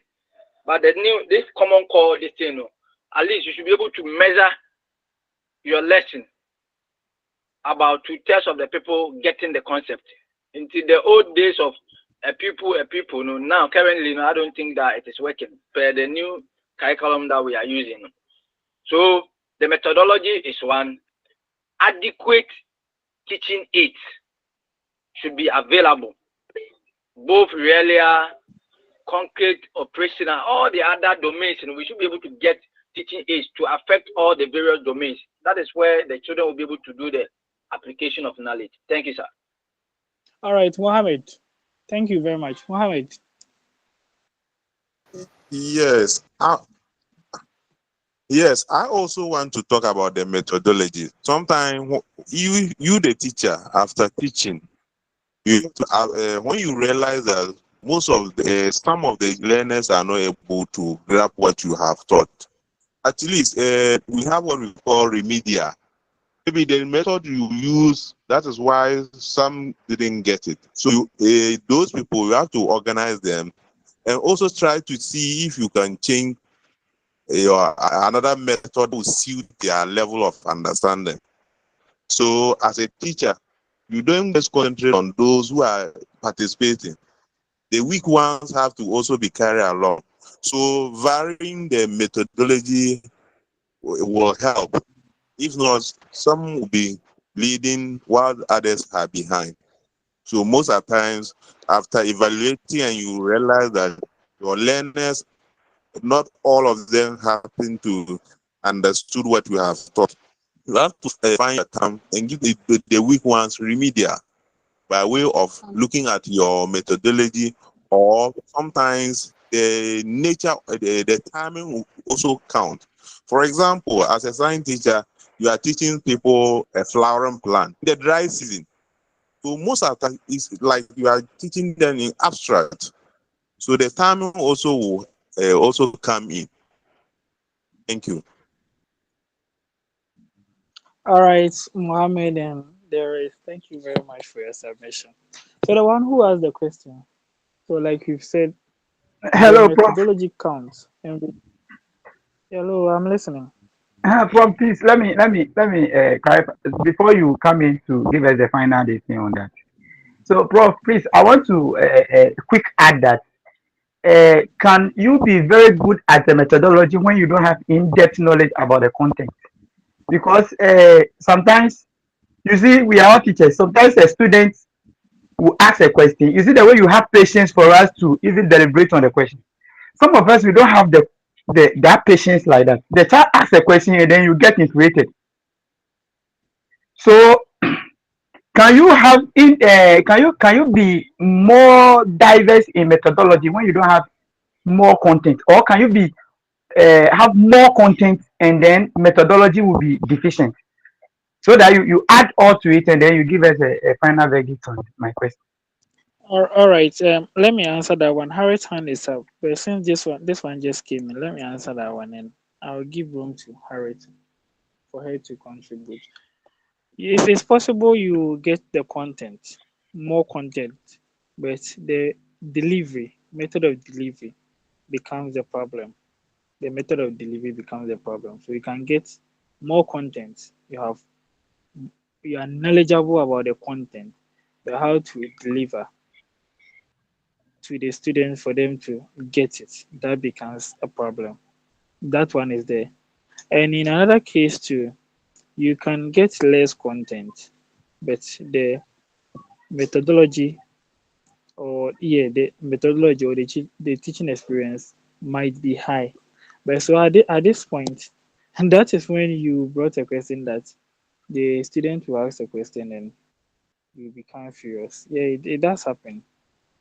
But this common core, this thing, at least you should be able to measure your lesson about 2/3 of the people getting the concept. Into the old days of a people, now currently, I don't think that it is working per the new curriculum that we are using. So the methodology is one. Adequate teaching aids should be available, both really concrete, operational, all the other domains, and we should be able to get teaching aids to affect all the various domains. That is where the children will be able to do the application of knowledge. Thank you, sir. All right, Mohammed. Thank you very much. Mohammed. Yes. Yes, I also want to talk about the methodology. Sometimes you the teacher, after teaching, when you realize that some of the learners are not able to grasp what you have taught. At least we have what we call remedial. Maybe the method you use, that is why some didn't get it. So those people, you have to organize them and also try to see if you can change another method will suit their level of understanding. So as a teacher, you don't just concentrate on those who are participating. The weak ones have to also be carried along. So varying the methodology will help. If not, some will be leading while others are behind. So most of the times, after evaluating and you realize that your learners, not all of them happen to understood what you have taught. You have to find a term and give the weak ones remedial by way of looking at your methodology, or sometimes the nature, the timing will also count. For example, as a science teacher, you are teaching people a flowering plant in the dry season. So most of the time, it's like you are teaching them in abstract. So the timing also will also come in. Thank you. All right, Mohammed and Darius, thank you very much for your submission. So the one who asked the question, so like you've said, the Hello, Prof. methodology counts. And hello, I'm listening. Prof, please let me clarify before you come in to give us the final decision on that. So, Prof, please, I want to quick add that can you be very good at the methodology when you don't have in-depth knowledge about the content? Because sometimes you see we are all teachers. Sometimes the students will ask a question. You see the way you have patience for us to even deliberate on the question. Some of us we don't have that patience like that. The child asks a question and then you get infuriated. So can you have can you be more diverse in methodology when you don't have more content, or can you be have more content and then methodology will be deficient, so that you add all to it and then you give us a final verdict on my question. All right, let me answer that one. Harriet's hand is up, but since this one just came in, let me answer that one, and I'll give room to Harriet for her to contribute. If it's possible, you get the content, more content, but the delivery method of delivery becomes the problem. The method of delivery becomes the problem. So you can get more content. You are knowledgeable about the content, but how to deliver to the students for them to get it, that becomes a problem. That one is there. And in another case too, you can get less content, but the methodology or yeah, the methodology or the teaching experience might be high. But so at this point, and that is when you brought a question that the student will ask a question and you become furious. Yeah, it does happen.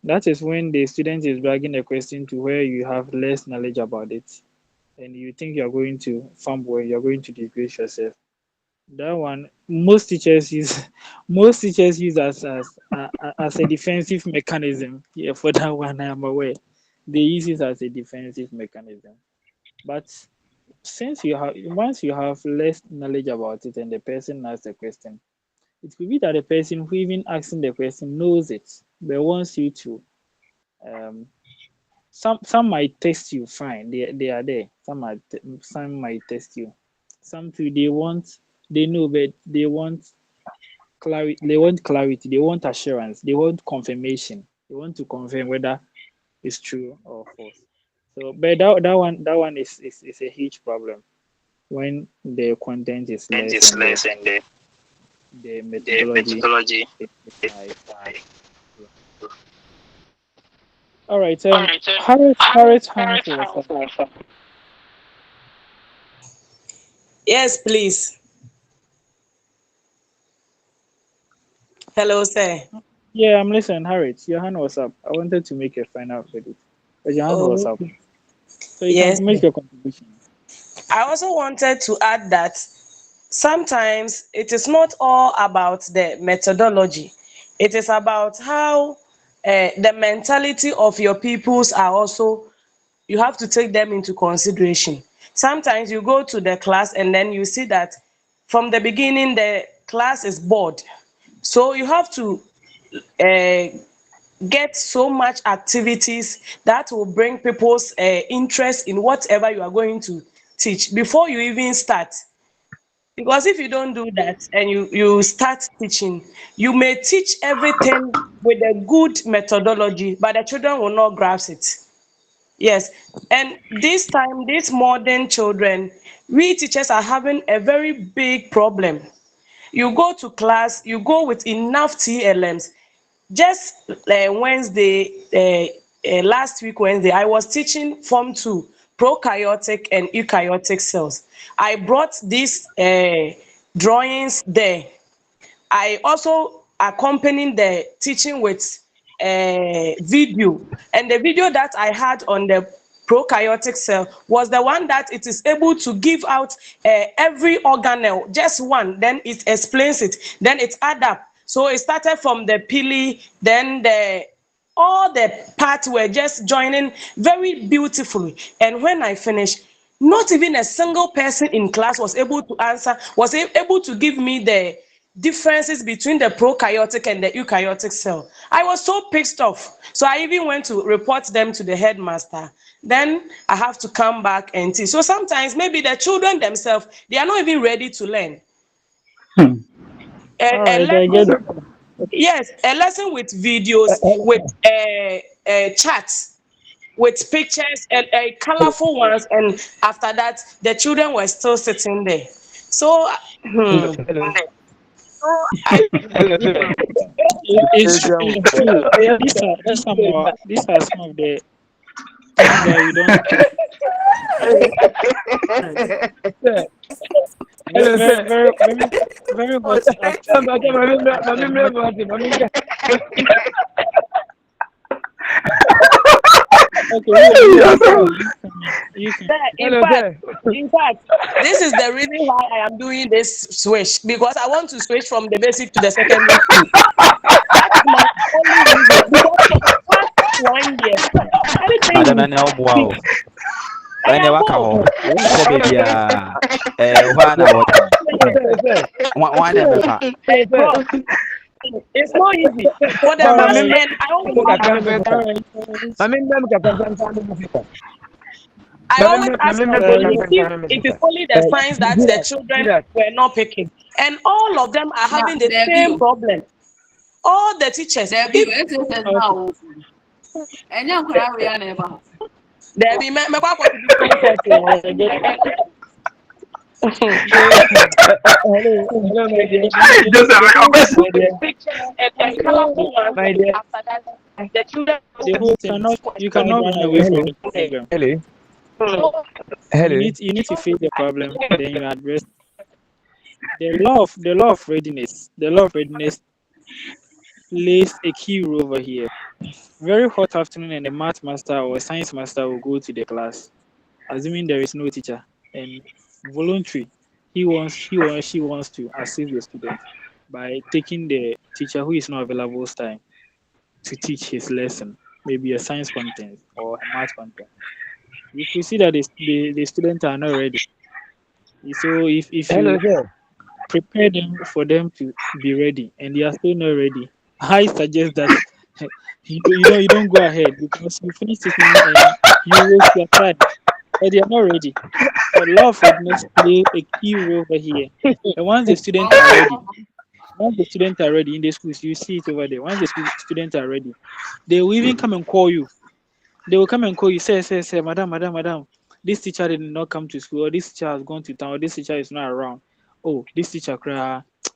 That is when the student is dragging a question to where you have less knowledge about it, and you think you're going to fumble and you're going to disgrace yourself. That one, most teachers use, most teachers use as a defensive mechanism. Yeah, for that one, I am aware. They use it as a defensive mechanism. But since you have, once you have less knowledge about it and the person asks a question, it could be that the person who even asking the question knows it, but wants you to um some might test you fine, they are there. Some might test you. Some too they know, but they want clarity, they want assurance, they want confirmation, they want to confirm whether it's true or false. So but that one is a huge problem when the content is And less it's and less and the the methodology methodology is is high. high. Yeah. All right. All right, Harriet hand was up. Yes, please. Hello, sir. Yeah, I'm listening. Harriet, your hand was up. I wanted to make a final verdict, but your hand was Oh, up, so you can yes, make sir. your contribution. I also wanted to add that sometimes it is not all about the methodology. It is about how the mentality of your pupils are also, you have to take them into consideration. Sometimes you go to the class and then you see that from the beginning the class is bored. So you have to uh, get so much activities that will bring people's interest in whatever you are going to teach before you even start. Because if you don't do that and you start teaching, you may teach everything with a good methodology, but the children will not grasp it. Yes, and this time, these modern children, we teachers are having a very big problem. You go to class, you go with enough TLMs. Just Wednesday, last week Wednesday, I was teaching Form 2, prokaryotic and eukaryotic cells. I brought these drawings there. I also accompanied the teaching with video, and the video that I had on the prokaryotic cell was the one that it is able to give out every organelle, just one, then it explains it, then it add up. So it started from the pili, then the all the parts were just joining very beautifully. And when I finished, not even a single person in class was able to answer, was able to give me the differences between the prokaryotic and the eukaryotic cell. I was so pissed off. So I even went to report them to the headmaster. Then I have to come back and teach. So sometimes maybe the children themselves, they are not even ready to learn. All A right, I get lesson, the point. Okay. yes, a lesson with videos, with charts, with pictures and colorful ones, and after that the children were still sitting there. So Hello, hmm, hello. I Hello, sir. It's true. These are some of the things that we don't Sir, very hello, very sir. very very very hot after okay, you can in Hello, fact, sir. in fact, this is the reason why I am doing this switch, because I want to switch from the basic to the secondary school. That's my only reason. Because for the past 1 year, Madam, everything and now, wow. I When you am walk home. home, say baby, one hour, Hello, sir. one emefa. And bro, it's not easy for the all mass, right. and I always ask, All right. questions. If it is only the signs that the children Judas. were not picking, and all of them are Now, having the there same be, problem. All the teachers, there be, if SSS Okay. now. And young crowd, we are never. there be me kwa to different person. Hello, hello, my dear. The Joseph, I thing can is, my dear. Pictures and colorful ones. My dear. After that, the children The whole you cannot run away from the problem. Hello. You Hello. need to face the problem, then you address the law of readiness. The law of readiness plays a key role over here. Very hot afternoon, and a math master or a science master will go to the class, assuming there is no teacher, and voluntary, he or she wants to assist the student by taking the teacher who is not available time to teach his lesson, maybe a science content or a math content. If we see that the students are not ready, so if Hello, you sir. prepare them for them to be ready and they are still not ready, I suggest that you don't go ahead because you finish teaching and you waste your time, but they are not ready. So law of readiness play a key role over here. And once the students are ready in the schools, you see it over there. Once the students are ready, they will even come and call you. They will come and call you, say, madam, madam, madam, this teacher did not come to school, or this teacher has gone to town, or this teacher is not around. Oh, this teacher,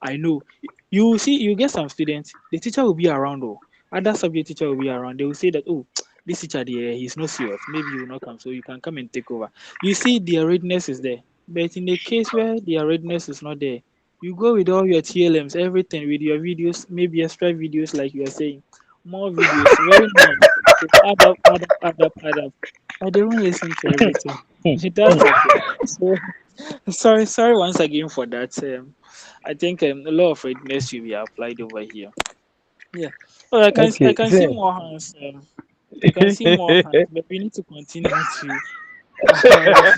I know. You see, you get some students, the teacher will be around, oh, other subject teacher will be around. They will say that, oh, this teacher there, he's not serious. Maybe he will not come, so you can come and take over. You see, their readiness is there. But in the case where their readiness is not there, you go with all your TLMs, everything with your videos, maybe extra videos, like you are saying, more videos, very nice. It add up, add up, add up, add up. But they won't listen to everything. That's okay. So sorry once again for that. I think the law of readiness should be applied over here. Yeah. Oh, I Okay, can see sir. more hands. I can see more hands, but we need to continue to our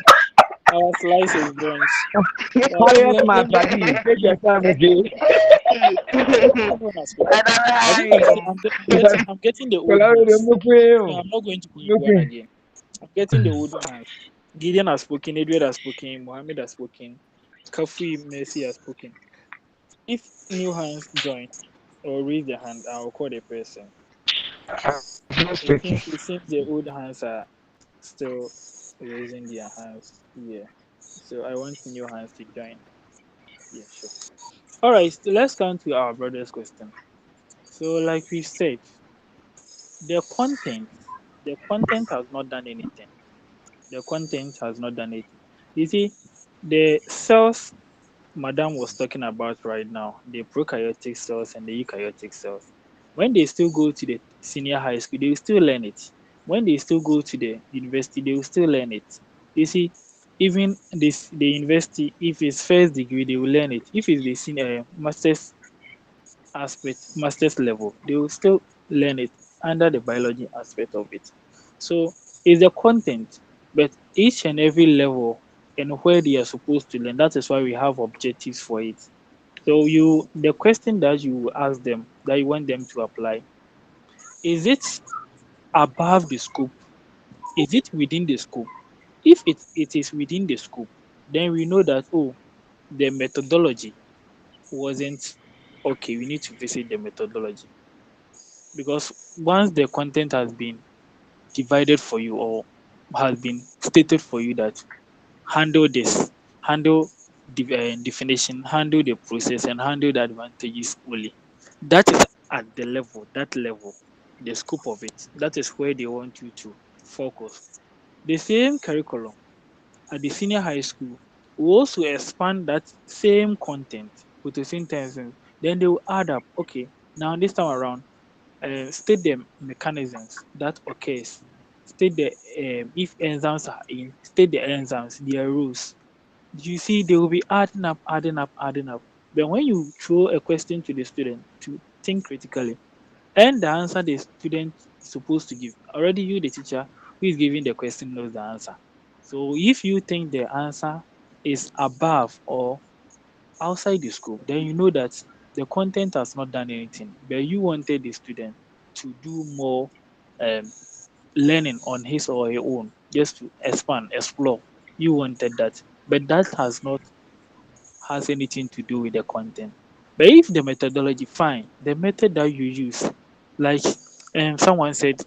our slices bunch. Harriet, my Let me buddy, take your time, okay? everyone has spoken. I think I'm getting the old Well, I'm hands. So looking. I'm not going to go into one Looking. again. I'm getting the older hands. Gideon has spoken, Edward has spoken, Mohammed has spoken, Kafui Mercy has spoken. If new hands join or raise their hand, I'll call the person. Speaking. It seems the old hands are still raising their hands. Yeah. So I want new hands to join. Yeah, sure. All right, so let's come to our brother's question. So, like we said, the content, the content has not done anything. The content has not done anything. You see, the cells Madam was talking about right now, the prokaryotic cells and the eukaryotic cells, when they still go to the senior high school, they will still learn it. When they still go to the university, they will still learn it. You see, even the university, if it's first degree, they will learn it. If it's the senior master's aspect, master's level, they will still learn it under the biology aspect of it. So it's the content, but each and every level and where they are supposed to learn. That is why we have objectives for it. So the question that you ask them, that you want them to apply, is it above the scope? Is it within the scope? If it is within the scope, then we know that, oh, the methodology wasn't okay. We need to visit the methodology, because once the content has been divided for you or has been stated for you that handle this, handle the definition, handle the process, and handle the advantages only. That is at the level, that level, the scope of it. That is where they want you to focus. The same curriculum at the senior high school will also expand that same content with the same time. Then they will add up. Okay, now this time around, state the mechanisms that occurs, state the if enzymes are in, state the enzymes, their rules. You see, they will be adding up, adding up, adding up. But when you throw a question to the student to think critically, and the answer the student is supposed to give, already you, the teacher who is giving the question, knows the answer. So if you think the answer is above or outside the scope, then you know that the content has not done anything, but you wanted the student to do more um, learning on his or her own, just to expand, explore. You wanted that, but that has anything to do with the content. But if the methodology, fine, the method that you use, like someone said,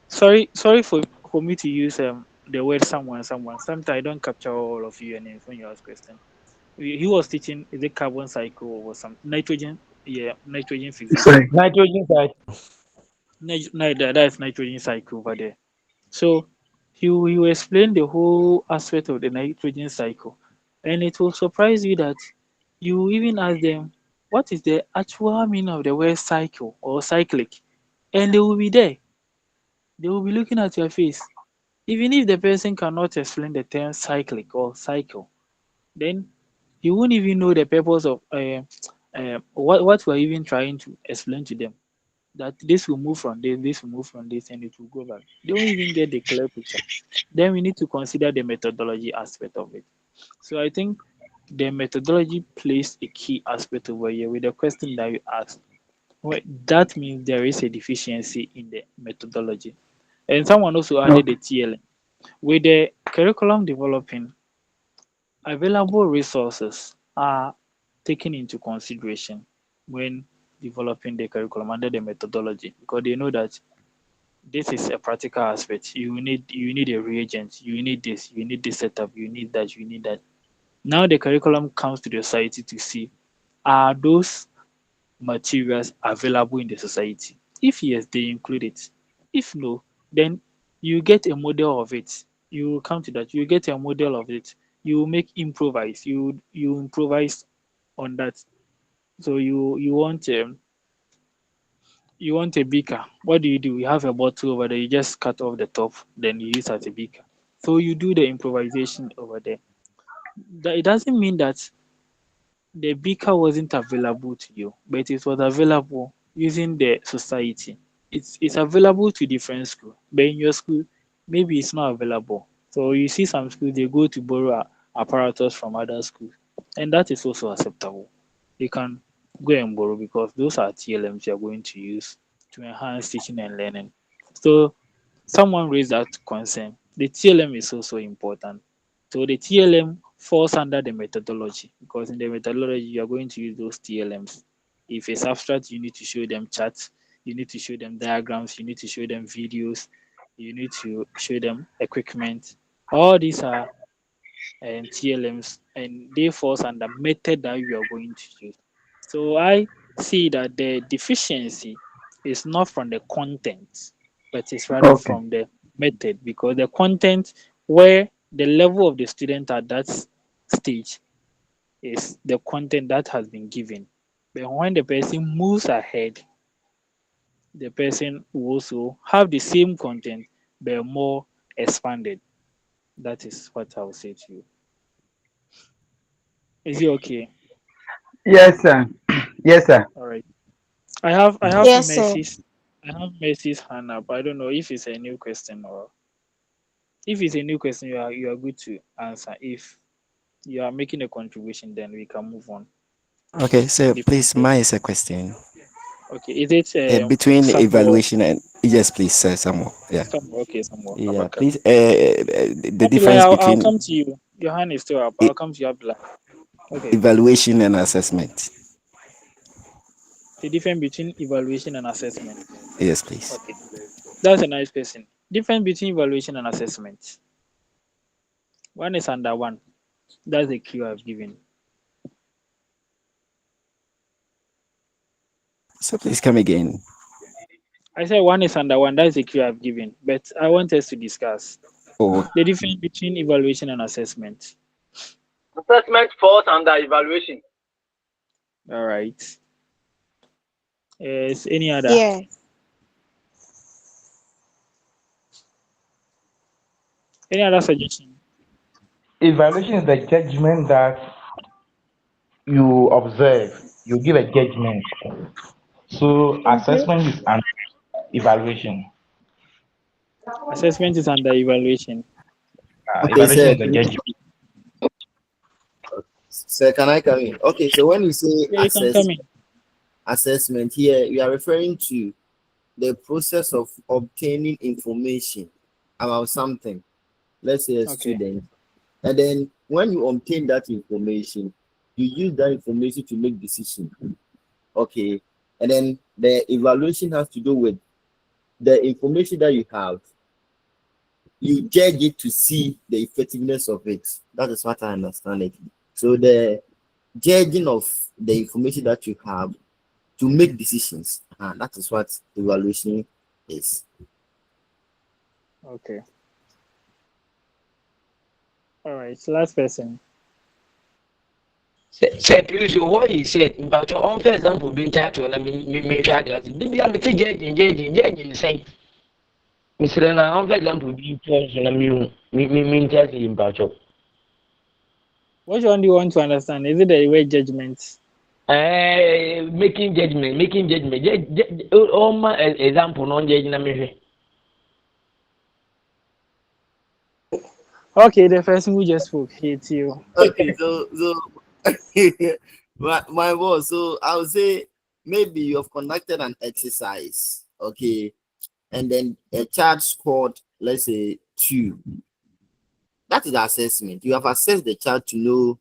sorry for me to use the word someone. Sometimes I don't capture all of your names when you ask questions. He was teaching is it carbon cycle or some nitrogen, yeah, nitrogen fixation. Nitrogen side. That's nitrogen cycle over there. So he will explain the whole aspect of the nitrogen cycle, and it will surprise you that you even ask them what is the actual meaning of the word cycle or cyclic, and they will be there. They will be looking at your face. Even if the person cannot explain the term cyclic or cycle, then you won't even know the purpose of what we're even trying to explain to them. That this will move from this will move from this, and it will go back. They don't even get the clear picture. Then we need to consider the methodology aspect of it. So I think the methodology plays a key aspect over here with the question that you asked. Well, that means there is a deficiency in the methodology. And someone also added the Okay. TLM. With the curriculum developing, available resources are taken into consideration when developing the curriculum under the methodology, because they know that this is a practical aspect. You need a reagent, you need this setup, you need that, you need that. Now the curriculum comes to the society to see, are those materials available in the society? If yes, they include it. If no, then you get a model of it. You come to that, you get a model of it. You make improvise. You improvise on that. So you want a beaker. What do? You have a bottle over there, you just cut off the top, then you use as a beaker. So you do the improvisation over there. It doesn't mean that the beaker wasn't available to you, but it was available using the society. It's available to different school, but in your school, maybe it's not available. So you see some schools they go to borrow apparatus from other schools, and that is also acceptable. You can go and borrow because those are TLMs you are going to use to enhance teaching and learning. So someone raised that concern. The TLM is also important. So the TLM falls under the methodology because in the methodology you are going to use those TLMs. If it's abstract, you need to show them charts, you need to show them diagrams, you need to show them videos, you need to show them equipment. All these are TLMs, and they falls under method that you are going to use. So I see that the deficiency is not from the content, but it's rather Okay. from the method, because the content where the level of the student at that stage is the content that has been given. But when the person moves ahead, the person will also have the same content but more expanded. That is what I will say to you. Is it okay? Yes, sir. Yes, sir. All right. I have Yes, sir. Mercy's hand up. I don't know if it's a new question, or if it's a new question, you are good to answer. If you are making a contribution, then we can move on. Okay, so Different please, mine question. is a question. Okay, is it Between Samuel? evaluation and yes, please, sir, Samuel. Yeah, Samuel, okay, Samuel. yeah. Abaka. Please, the Abdullah, difference I'll between come to you. Your hand is still up. e- I'll come to you, Abdullah. Okay. evaluation and assessment. The difference between evaluation and assessment. Yes, please. Okay, that's a nice question. Difference between evaluation and assessment. One is under one. That's the cue I've given. So please come again. I said one is under one. That's the cue I've given. But I want us to discuss Oh, the difference between evaluation and assessment. Assessment falls under evaluation. All right. Is any other? Yeah. Any other suggestion? Evaluation is the judgment that you observe. You give a judgment. So Okay. assessment is an evaluation. Assessment is under evaluation. Okay, Evaluation sir. is the judgment. Sir, can I come in? Okay, so when you say Yeah, you can come in. assessment here, you are referring to the process of obtaining information about something. Let's say a Okay. student, and then when you obtain that information, you use that information to make decision. Okay, and then the evaluation has to do with the information that you have. You judge it to see the effectiveness of it. That is what I understand it. So the judging of the information that you have to make decisions. That is what evaluation is. Okay. All right. Last person. Say, please, what he said about your own first example being titled, I mean, me try that. Maybe I'm judging, say, Mr. Lena, own first example being person, I mean, telling about you. Which one do you want to understand? Is it the way judgment? Making judgment. All my example, non judging, I mean. Okay, the person who just spoke hates you. Okay, so my boss. So I would say maybe you have conducted an exercise, okay, and then a child scored, let's say 2. That is the assessment. You have assessed the child to know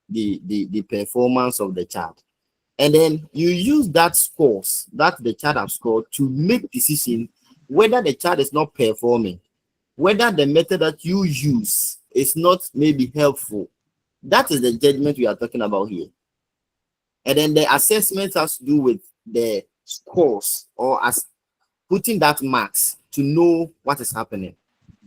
the performance of the child, and then you use that scores that the child has scored to make decision whether the child is not performing, whether the method that you use is not maybe helpful. That is the judgment we are talking about here. And then the assessment has to do with the scores, or as putting that marks to know what is happening.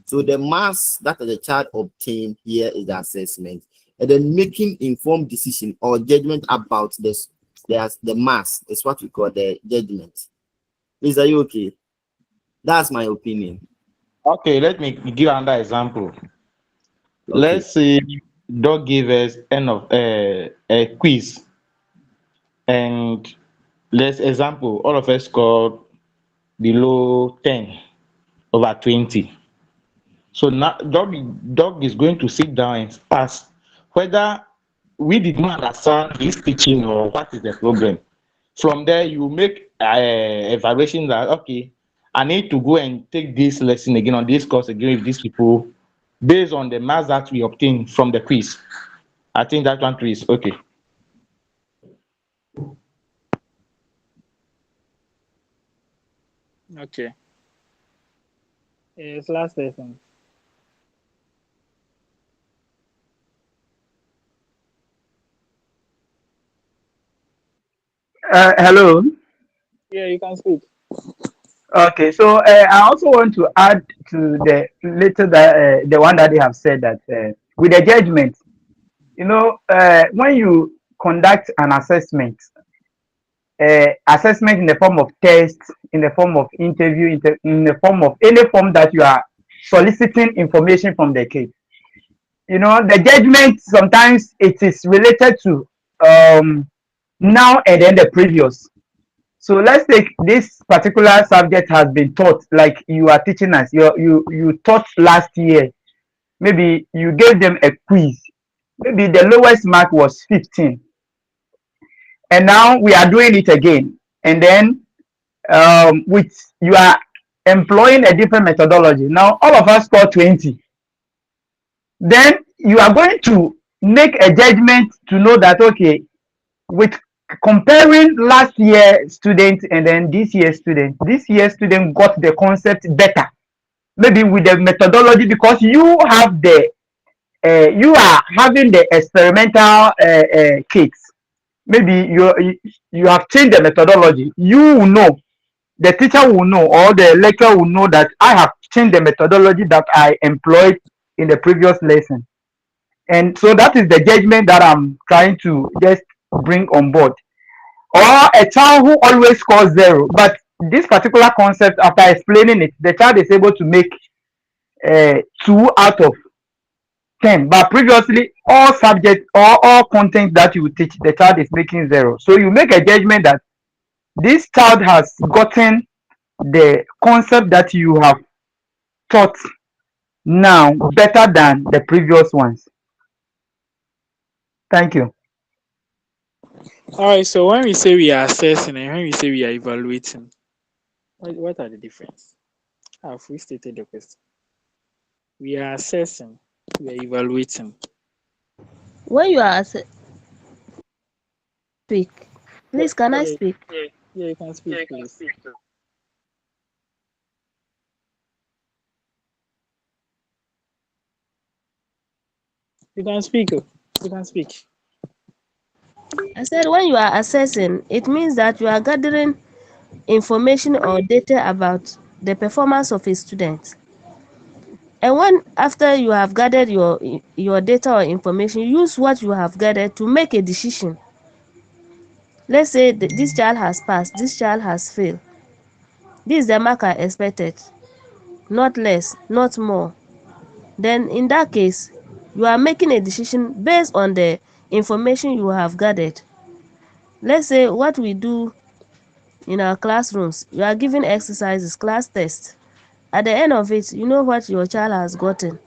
So the marks that the child obtained here is the assessment, and then making informed decision or judgment about this. There's the marks is what we call the judgment. Please, are you okay? That's my opinion. Okay, let me give another example. Okay. Let's say Doc gave us a quiz, and let's example all of us scored below 10 over 20. So now Doc is going to sit down and ask whether we did not understand his teaching or what is the problem. From there, you make a evaluation that, okay, I need to go and take this lesson again on this course again with these people based on the marks that we obtain from the quiz. I think that one too is okay. Okay. Yes, last person. Hello. Yeah, you can speak. Okay, so I also want to add to the later that the one that they have said that with the judgment, when you conduct an assessment, assessment in the form of test, in the form of interview, in the form of any form that you are soliciting information from the kid. The judgment sometimes it is related to now and then the previous. So let's take this particular subject has been taught, like you are teaching us. You taught last year. Maybe you gave them a quiz. Maybe the lowest mark was 15, and now we are doing it again. And then with you are employing a different methodology. Now all of us score 20. Then you are going to make a judgment to know that, okay, with comparing last year student and then this year student got the concept better, maybe with the methodology, because you have the you are having the experimental kits. Maybe you have changed the methodology. You will know, the teacher will know, or the lecturer will know that I have changed the methodology that I employed in the previous lesson. And so that is the judgment that I'm trying to just bring on board. Or a child who always scores 0, but this particular concept, after explaining it, the child is able to make 2 out of 10. But previously, all subjects or all content that you teach, the child is making 0. So you make a judgment that this child has gotten the concept that you have taught now better than the previous ones. Thank you. All right. So when we say we are assessing and when we say we are evaluating, what are the difference? Have we stated the question? We are assessing. We are evaluating. When you are speak, please, can I Yeah, speak? yeah, you can speak, please. You can speak. You can speak. I said when you are assessing, it means that you are gathering information or data about the performance of a student. And when after you have gathered your data or information, use what you have gathered to make a decision. Let's say this child has passed, this child has failed. This is the mark I expected, not less, not more. Then in that case, you are making a decision based on the information you have gathered. Let's say what we do in our classrooms, you are giving exercises, class tests. At the end of it, you know what your child has gotten.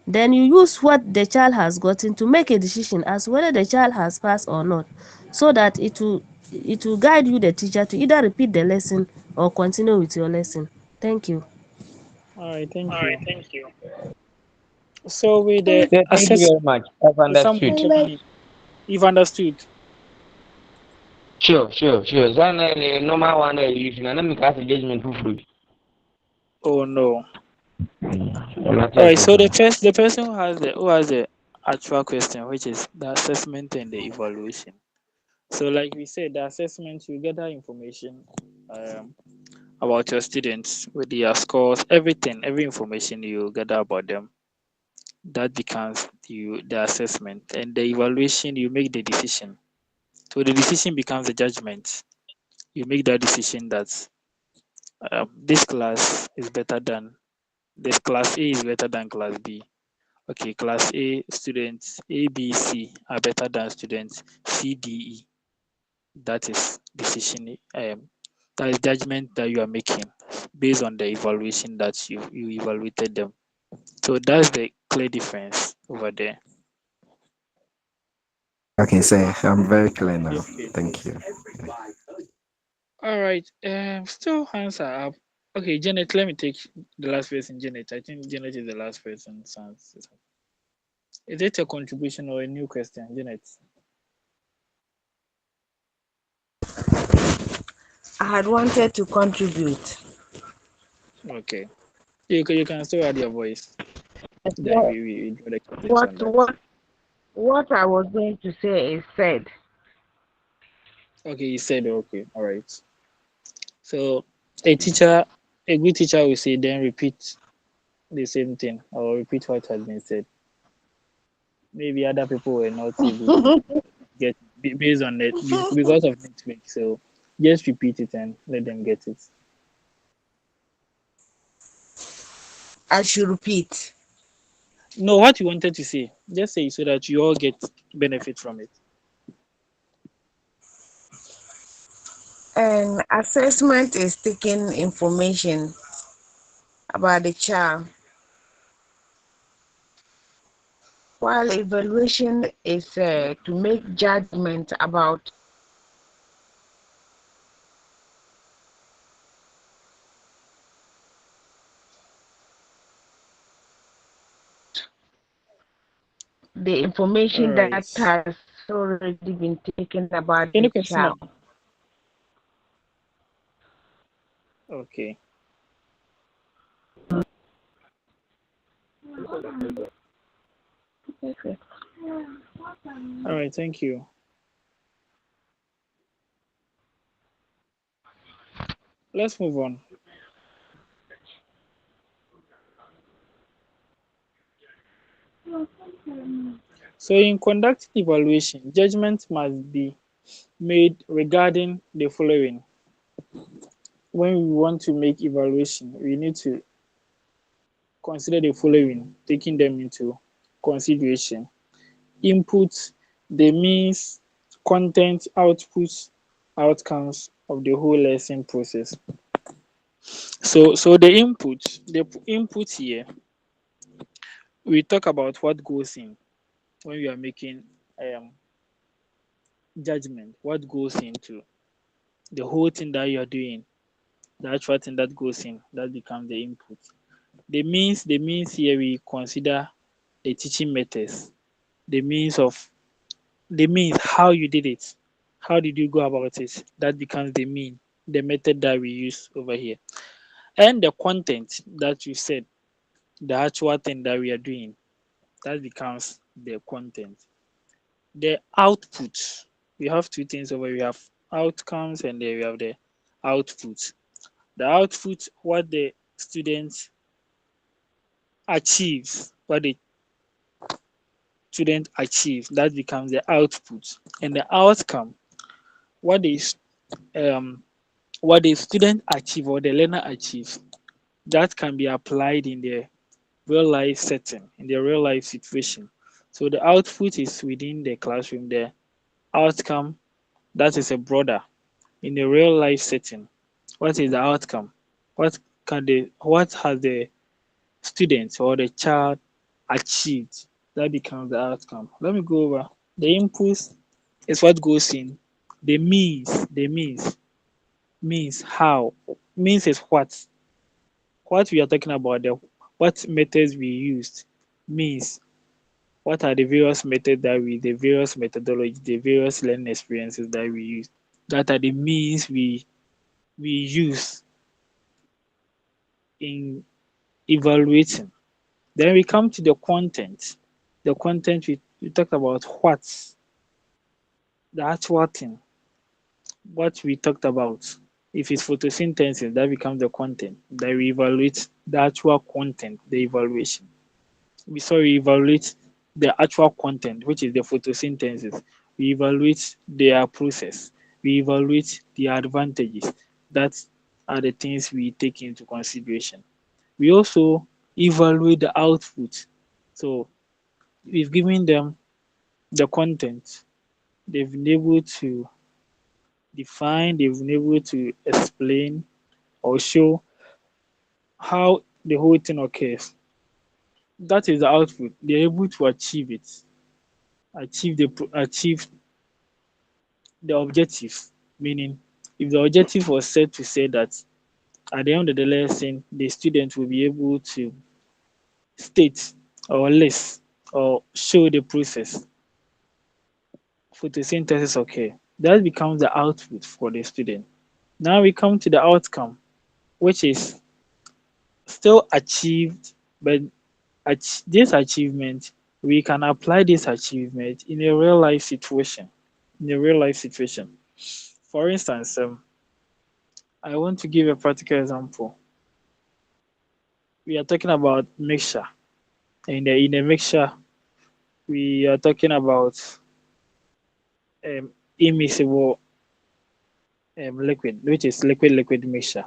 Then you use what the child has gotten to make a decision as whether the child has passed or not, so that it will guide you, the teacher, to either repeat the lesson or continue with your lesson. Thank you. All right, thank you. So with the Yeah, thank you assess, very much. I've some understood. you've understood. Sure. Then the normal one you should not make a judgment too free. Oh no. Not All yet, right. So sir. the person who has the actual question, which is the assessment and the evaluation. So like we said, the assessment, you gather information um, about your students with their scores, everything, every information you gather about them. That becomes the assessment, and the evaluation, you make the decision. So the decision becomes the judgment. You make that decision that this class is better than this class A is better than class B. Okay, class A students A, B, C are better than students C, D, E. That is decision. That is judgment that you are making based on the evaluation that you evaluated them. So that's the clear difference over there. Okay, so I'm very clear now. Okay. Thank you. All right. Still hands are up. Okay, Janet. Let me take the last person. Janet. I think Janet is the last person. Is it a contribution or a new question, Janet? I had wanted to contribute. Okay. You can still add your voice. Then What we draw the curtains what on that. what what I was going to say is said. Okay, you said okay. All right. So a good teacher will say, then repeat the same thing or repeat what has been said. Maybe other people were not able to get based on it because of network. So just repeat it and let them get it. I should repeat. No, what you wanted to say, just say so that you all get benefit from it. An assessment is taking information about the child, while evaluation is to make judgment about the All information that right. has already been taken about Any the question now? child. Okay. All right. Thank you. Let's move on. So in conducting evaluation, judgment must be made regarding the following. When we want to make evaluation, we need to consider the following, taking them into consideration. Input, the means, content, outputs, outcomes of the whole lesson process. So the input here, we talk about what goes in when we are making um, judgment, what goes into the whole thing that you are doing, the actual thing that goes in, that becomes the input. The means here, we consider the teaching methods, the means of the means how you did it, how did you go about it, that becomes the mean, the method that we use over here. And the content that you said, the actual thing that we are doing, that becomes the content. The output, we have two things over here. We have outcomes and then we have the output. The output, what the student achieves, what the student achieves, that becomes the output. And the outcome, what the um what the student achieve or the learner achieves, that can be applied in the real life setting, in the real life situation. So the output is within the classroom, the outcome, that is a broader in the real life setting. What is the outcome? What has the student or the child achieved? That becomes the outcome. Let me go over. The input is what goes in. The means how. Means is what we are talking about, the what methods we used. Means what are the various methods that the various methodologies, the various learning experiences that we use. That are the means we use in evaluating. Then we come to the content. The content, we talked about what's the actual thing, what we talked about. If it's photosynthesis, that becomes the content. Then we evaluate the actual content, the evaluation. We evaluate the actual content, which is the photosynthesis. We evaluate their process. We evaluate the advantages. That are the things we take into consideration. We also evaluate the output. So we've given them the content. They've been able to define, they've been able to explain or show how the whole thing occurs. That is the output. They're able to achieve it, achieve the objective. Meaning, if the objective was set to say that at the end of the lesson, the student will be able to state or list or show the process photosynthesis occur. That becomes the output for the student. Now we come to the outcome, which is still achieved, but this achievement, we can apply this achievement in a real life situation. In a real life situation. For instance, I want to give a practical example. We are talking about mixture. In a mixture, we are talking about immiscible liquid, which is liquid mixture.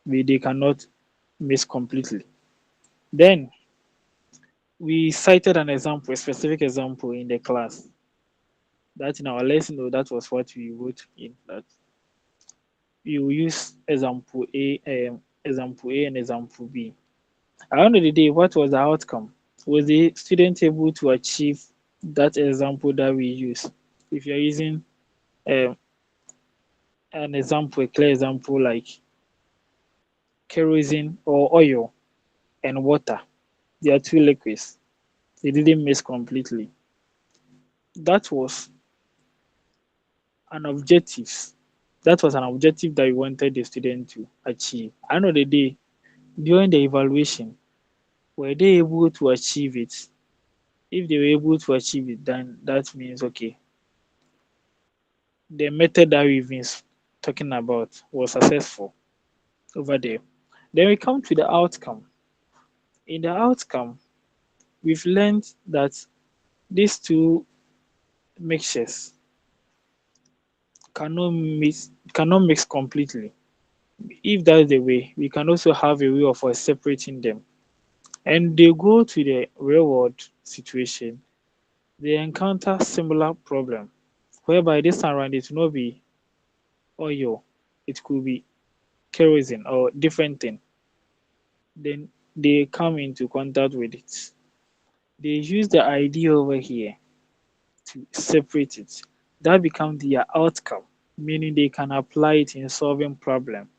They cannot mix completely. Then we cited an example, a specific example in the class. That in our lesson, though, that was what we wrote in that you use example A and example B. At the end of the day, what was the outcome? Was the student able to achieve that example that we use? If you're using um, an example, a clear example like kerosene or oil and water, they are two liquids. They didn't mix completely. That was an objective. That was an objective that we wanted the student to achieve. At the end of the day, during the evaluation, were they able to achieve it? If they were able to achieve it, then that means okay, the method that we've been talking about was successful over there. Then we come to the outcome. In the outcome, we've learned that these two mixtures cannot mix completely. If that's the way, we can also have a way of separating them. And they go to the real world situation, they encounter similar problem, whereby this time around it will not be oil, it could be kerosene or different thing. Then they come into contact with it. They use the idea over here to separate it. That becomes their outcome, meaning they can apply it in solving problem,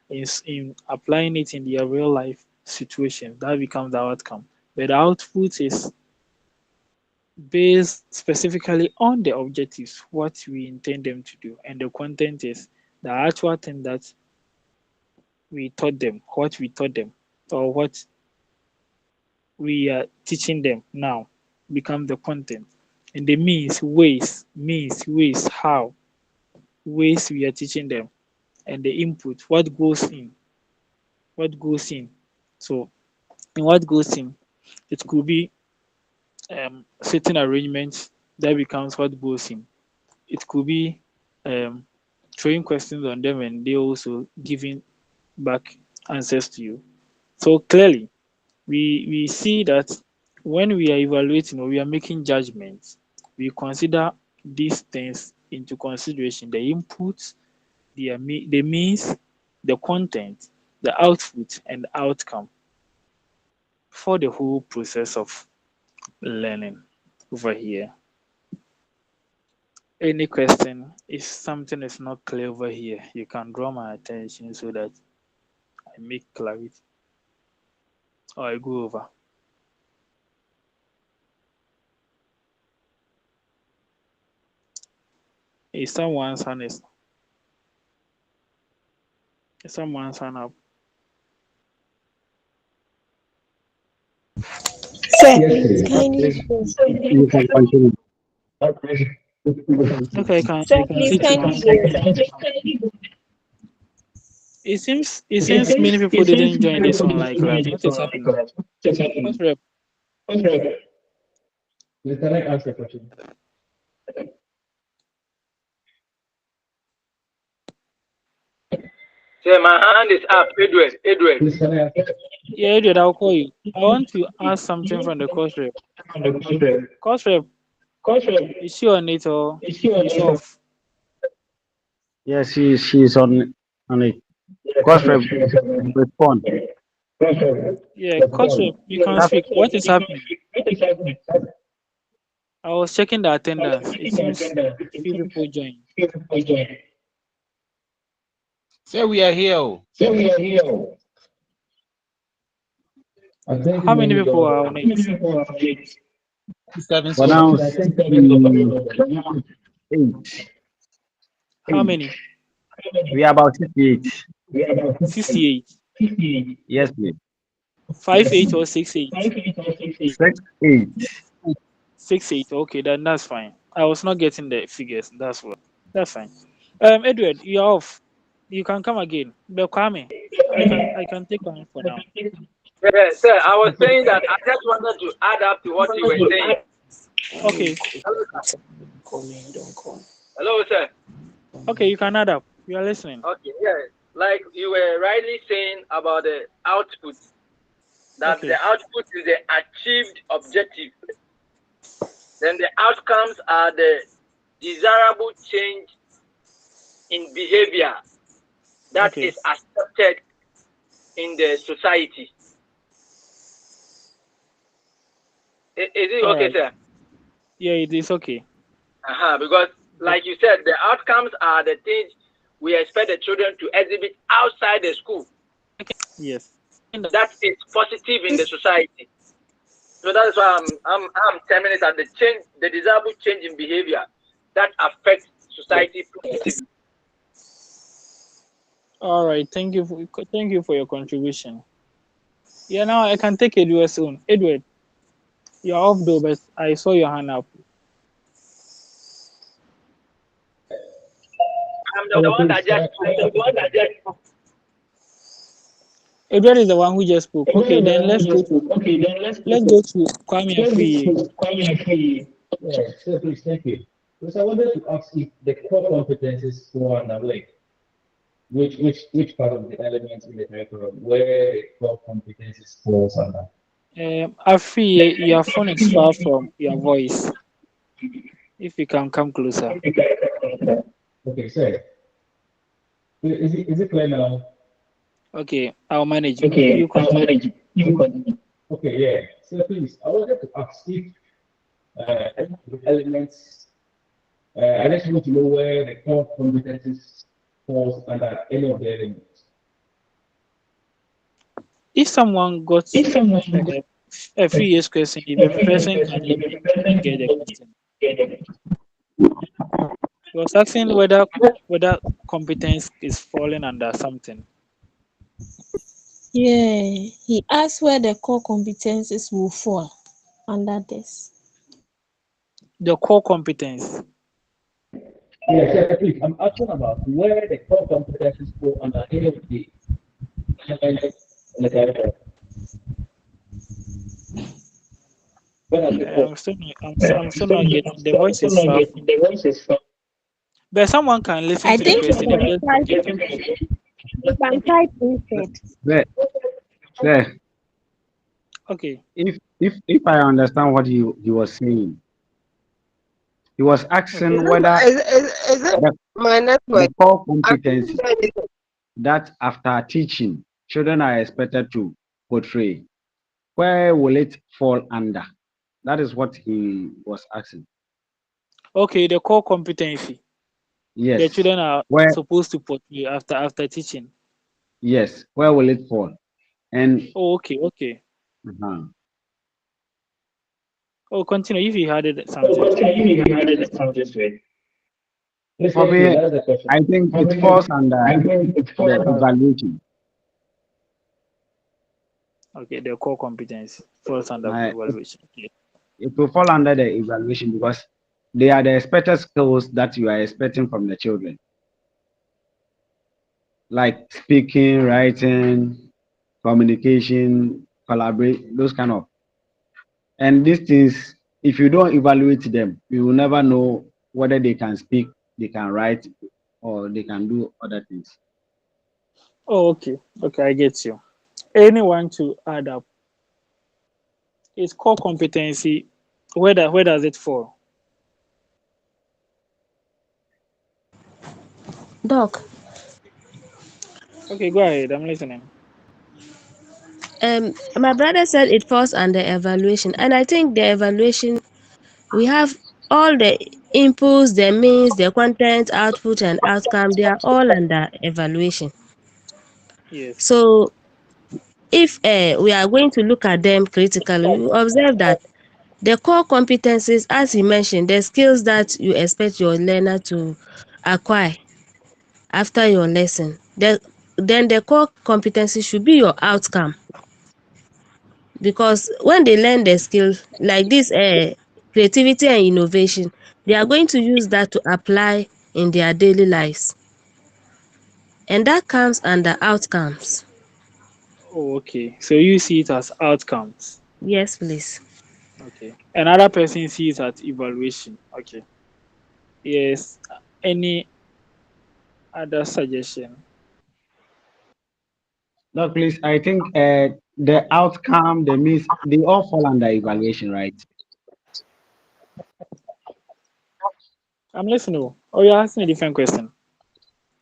in applying it in their real life situation. That becomes the outcome. But the output is based specifically on the objectives, what we intend them to do, and the content is the actual thing that we taught them, what we taught them, or what we are teaching them now become the content. And the means, how, ways we are teaching them, and the input, what goes in. what goes in. So in what goes in, it could be certain arrangements that becomes what goes in. It could be um, throwing questions on them and they also giving back answers to you. So clearly, we see that when we are evaluating or we are making judgments, we consider these things into consideration: the inputs, the means, the content, the output, and the outcome for the whole process of learning over here. Any question? If something is not clear over here, you can draw my attention so that I make clarity or I go over. Is someone's hand up? Sir, Yes, please please. kindly You can continue. Okay, sir, I can please see two kindly hands. go over. It seems many people didn't join this online class. What is happening? What's rep? Please, can I ask a question? Say, my hand is up, Edward. Edward. Please, can I ask? Yeah, Edward, I'll call you. I want to ask something from the course rep. Course rep, is she on it or is off? Yes, she's on it. Course respond. Yeah, course rep, you can That's speak. What is happening? I was checking the attendance. It seems few people joined. Say we are here. I think How many we people got are on it? 7 for so now far. 68. How many? We are about 68. 68. Yes, please. 58 or 68? 68. 68. Okay, then that's fine. I was not getting the figures. That's fine. Edward, you're off. You can come again. But Kwame, I can take on for now. Yeah, sir, I was saying that I just wanted to add up to what you were saying. Okay. Hello, sir. Okay, you can add up. You are listening. Okay, yeah. Like you were rightly saying about the output, that Okay. the output is the achieved objective. Then the outcomes are the desirable change in behavior that Okay. is accepted in the society. Is it All okay, right. sir? Yeah, it is okay. Because, like you said, the outcomes are the things we expect the children to exhibit outside the school. Yes. That is positive in the society. So that's why I'm terming it as the desirable change in behavior that affects society positively. All right. Thank you for your contribution. Yeah, now I can take Edward's own. Edward, you're off though, but I saw your hand up. I'm the one that just Edward is the one who just spoke. Okay, then let's go to Kwame and Free. Yeah, so please, thank you. Because I wanted to ask if the core competencies fall under like which part of the elements in the curriculum where the core competencies falls under. Afri, your phone is far from your voice. If you can come closer. Okay, so is it clear now? Okay, I'll manage. You continue. Okay, yeah. So please, I wanted to ask if the elements. I just want to know where the core competencies falls under any of the elements. If someone got a 3 years question, if a person can let me get the question. He was asking whether competence is falling under something. Yeah, he asked where the core competencies will fall under this. The core competence. Yes, yeah, please. I'm asking about where the core competencies fall under any of the elements in the curriculum? I'm still not getting the voice is far from. But someone can listen I to the think question and just get it. you can type instead. Sir, Okay. if I understand what he was saying, he was asking Okay. whether Is it my the network? core competency that after teaching children are expected to portray, where will it fall under? That is what he was asking. Okay, the core competency the Yes. children are Where supposed to portray after teaching. yes, where will it fall? And Oh, okay. uh-huh. Oh, continue if you had something to it. For me, That's the question. I think it falls under the evaluation. Okay, the core competency falls under evaluation. Okay. It will fall under the evaluation because they are the expected skills that you are expecting from the children, like speaking, writing, communication, collaborate, those kind of. And these things, if you don't evaluate them, you will never know whether they can speak, they can write, or they can do other things. Oh, okay. Okay, I get you. Anyone to add up? Is core competency where does it fall? Doc, Okay, go ahead. I'm listening. my brother said it falls under evaluation, and I think the evaluation we have all the inputs, the means, the content, output, and outcome. They are all under evaluation. Yes. So if we are going to look at them critically, we will observe that the core competencies, as he mentioned, the skills that you expect your learner to acquire after your lesson, then the core competency should be your outcome. Because when they learn the skill like this, creativity and innovation, they are going to use that to apply in their daily lives. And that comes under outcomes. Oh, okay. So you see it as outcomes. Yes, please. Okay. Another person sees it as evaluation. Okay. Yes. Any other suggestion? No, please, I think the outcome, the means, they all fall under evaluation, right? I'm listening. Oh, you're asking a different question.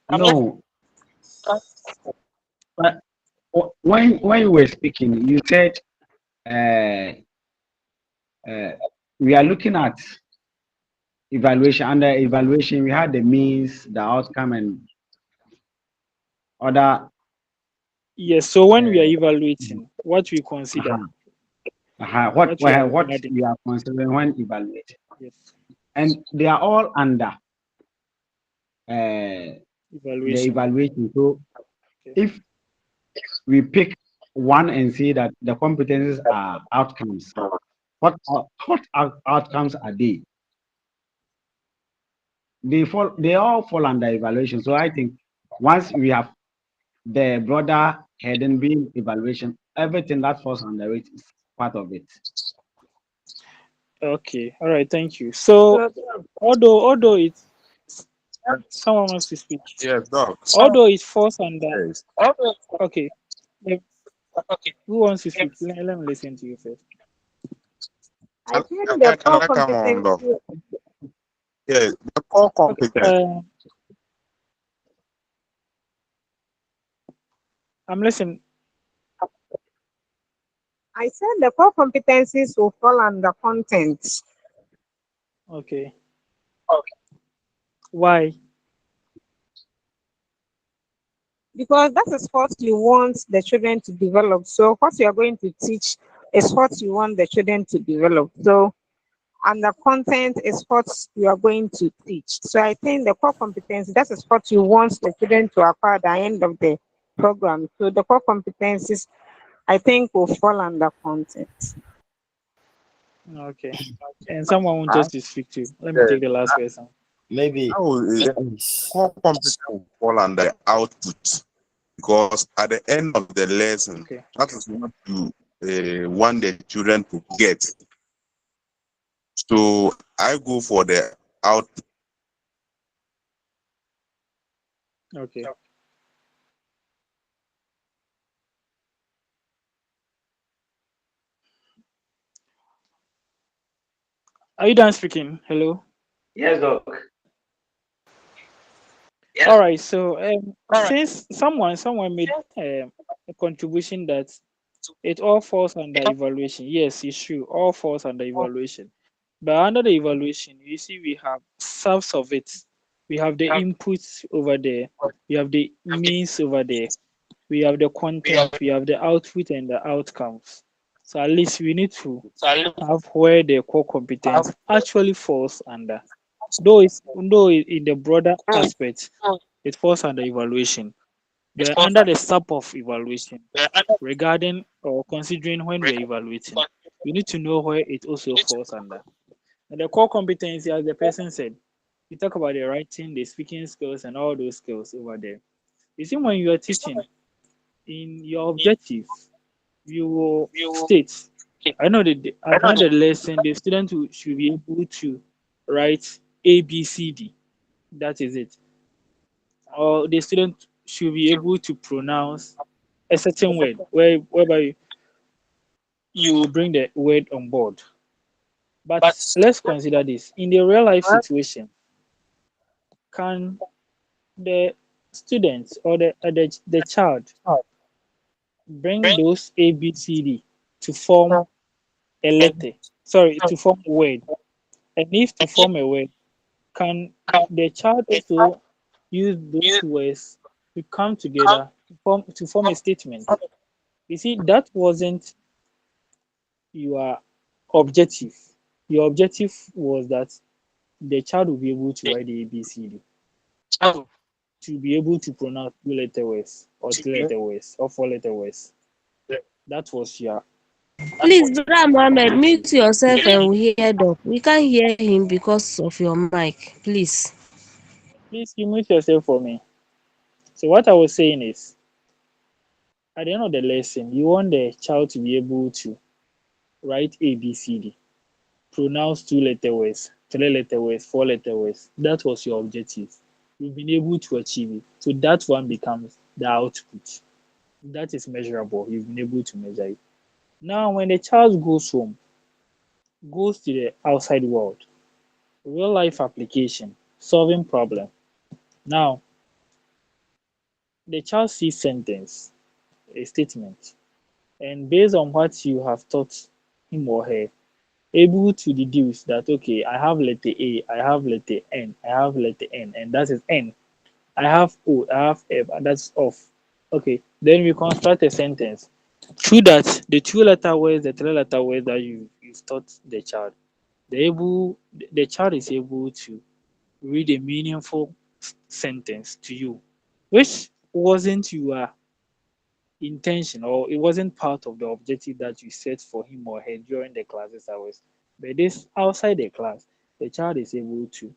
No, but when you were speaking, you said uh, we are looking at evaluation. Under evaluation, we had the means, the outcome, and other. Yes. So when we are Uh, evaluating, what we consider, uh-huh, what what we are what regarding. we are considering when evaluating, Yes. and they are all under the Evaluation. evaluation. So Okay. if we pick one and see that the competencies are outcomes, outcomes are they? They all fall under evaluation. So I think once we have the broader heading being evaluation, everything that falls under it is part of it. Okay. All right. Thank you. So although it's someone wants to speak, Yes, Doc. although it falls under. Yes. Okay. Let- Who wants to speak? Let me listen to you first. I think the Can core I come on, Doc? competency. Yes, the core Okay. competence. I'm listening. I said the core competencies will fall under content Okay. Why? because that is what you want the children to develop. So what you are going to teach is what you want the children to develop. So and the content is what you are going to teach. So I think the core competency, that is what you want the children to acquire at the end of the program. So the core competencies, I think, will fall under content. Okay. And someone wants Huh? us to speak to. Let me Yes. take the last person. Maybe How will core competence fall under output? because at the end of the lesson, Okay. that is what you want the children to get. So I go for the out. Okay. Are you done speaking? Hello. Yes, Doc. All right. So since someone made a contribution that it all falls under evaluation. Yes, it's true. All falls under evaluation. But under the evaluation, you see we have subs of it. We have the inputs over there. We have the means over there. We have the content. We have the output and the outcomes. So at least we need to have where the core competence actually falls under. Though in the broader aspect, it falls under evaluation. But under the sub of evaluation, regarding or considering when we're evaluating, we need to know where it also falls under. And the core competency, as the person said, you talk about the writing, the speaking skills, and all those skills over there. You see, when you are teaching, in your objective, you will state, I know that at the end of the lesson, the student should be able to write A, B, C, D. That is it. Or the student should be able to pronounce a certain word whereby you bring the word on board. But let's consider this. In the real life situation, can the student or the child bring those A, B, C, D to form a letter? Sorry, to form a word. And if to form a word, can the child also use those words to come together to form a statement? You see, that wasn't your objective. Your objective was that the child will be able to write the ABCD, to be able to pronounce two letter words or three letter words or four letter words. That was your. Please, Brother Mohammed, mute yourself and we hear Doc. We can't hear him because of your mic. Please. Please, you mute yourself for me. So what I was saying is, at the end of the lesson, you want the child to be able to write ABCD, pronounce two letter words, three letter words, four letter words. That was your objective. You've been able to achieve it. So that one becomes the output. That is measurable. You've been able to measure it. Now, when the child goes home, goes to the outside world, real life application, solving problem. Now, the child sees sentence, a statement, and based on what you have taught him or her, able to deduce that okay, I have letter A, I have letter N, I have letter N, and that is N. I have O, I have F, and that's off. Okay, then we construct a sentence. Through that, the two letter words, the three letter words that you've taught the child, the child is able to read a meaningful sentence to you, which wasn't your intention or it wasn't part of the objective that you set for him or her during the classes hours. But this outside the class, the child is able to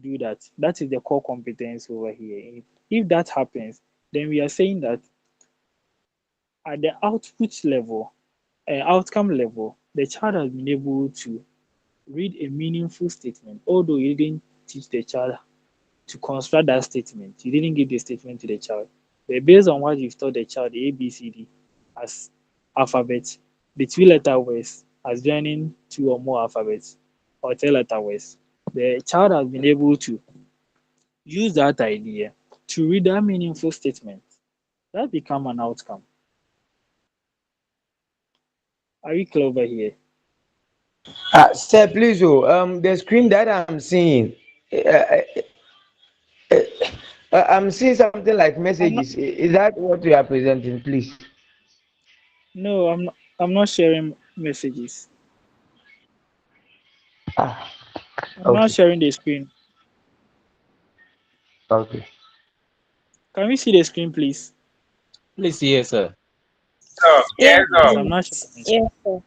do that. That is the core competence over here. If that happens, then we are saying that at the output level, outcome level, the child has been able to read a meaningful statement, although you didn't teach the child to construct that statement. You didn't give the statement to the child. But based on what you've taught the child, the ABCD as alphabet, the two letter words as joining two or more alphabets or three letter words, the child has been able to use that idea to read that meaningful statement. That become an outcome. Are you clear over here? Sir, please, the screen that I'm seeing, uh, I'm seeing something like I'm not. messages. Is that what you are presenting, please? No, I'm not. I'm not sharing messages. Ah, I'm not okay, sharing the screen. okay. Can we see the screen, please? Please, yes, sir. Yes, Yes, I'm not sharing please. my screen. Yes, sir.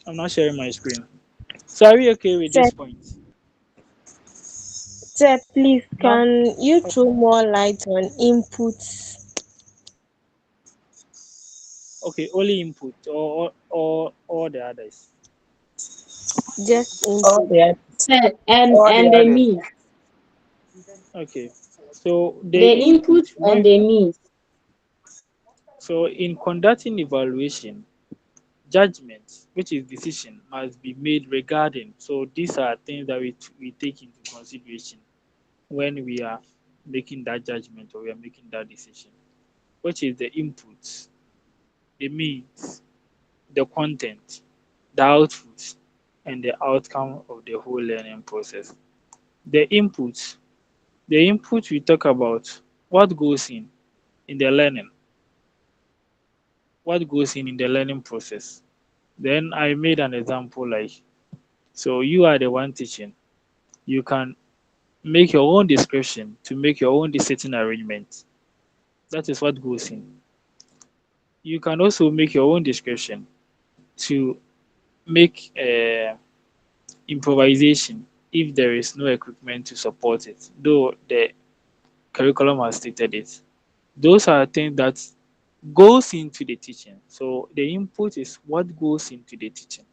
I'm not sharing my screen. So are we okay with Sir, this point? sir, please, Now, can you throw more light on inputs Okay, only input or the others. Just All input. the others. All the And the others. means, Okay, so the the input input and the means. so in conducting evaluation, judgment, which is decision, must be made regarding. So these are things that we take into consideration when we are making that judgment or we are making that decision, which is the inputs, the means, the content, the output, and the outcome of the whole learning process. The inputs, the input we talk about what goes in the learning, what goes in the learning process. Then I made an example like, so you are the one teaching. You can make your own description to make your own seating arrangement. That is what goes in. You can also make your own description to make improvisation if there is no equipment to support it, though the curriculum has stated it. Those are things that goes into the teaching. So the input is what goes into the teaching.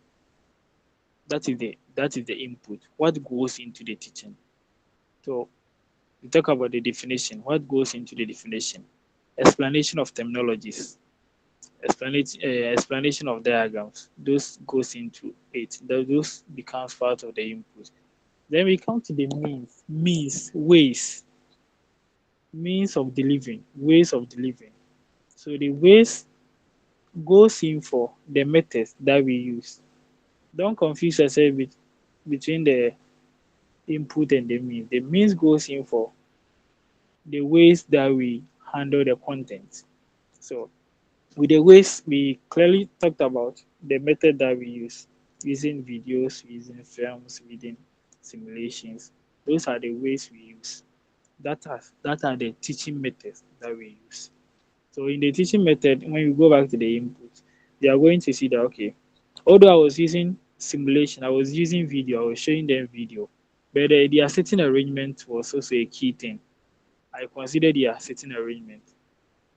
That is the input. What goes into the teaching. So we talk about the definition. What goes into the definition? Explanation of terminologies, explanation of diagrams. Those goes into it. Those becomes part of the input. Then we come to the means of delivering, ways of delivering. So the ways goes in for the methods that we use. Don't confuse yourself between the input and the means. The means goes in for the ways that we handle the content. So with the ways we clearly talked about the method that we use, using videos, using films, using simulations. Those are the ways we use. That are the teaching methods that we use. So in the teaching method, when you go back to the input, you are going to see that okay, although I was using simulation, I was using video, I was showing them video, but their setting arrangement was also a key thing. I consider their setting arrangement.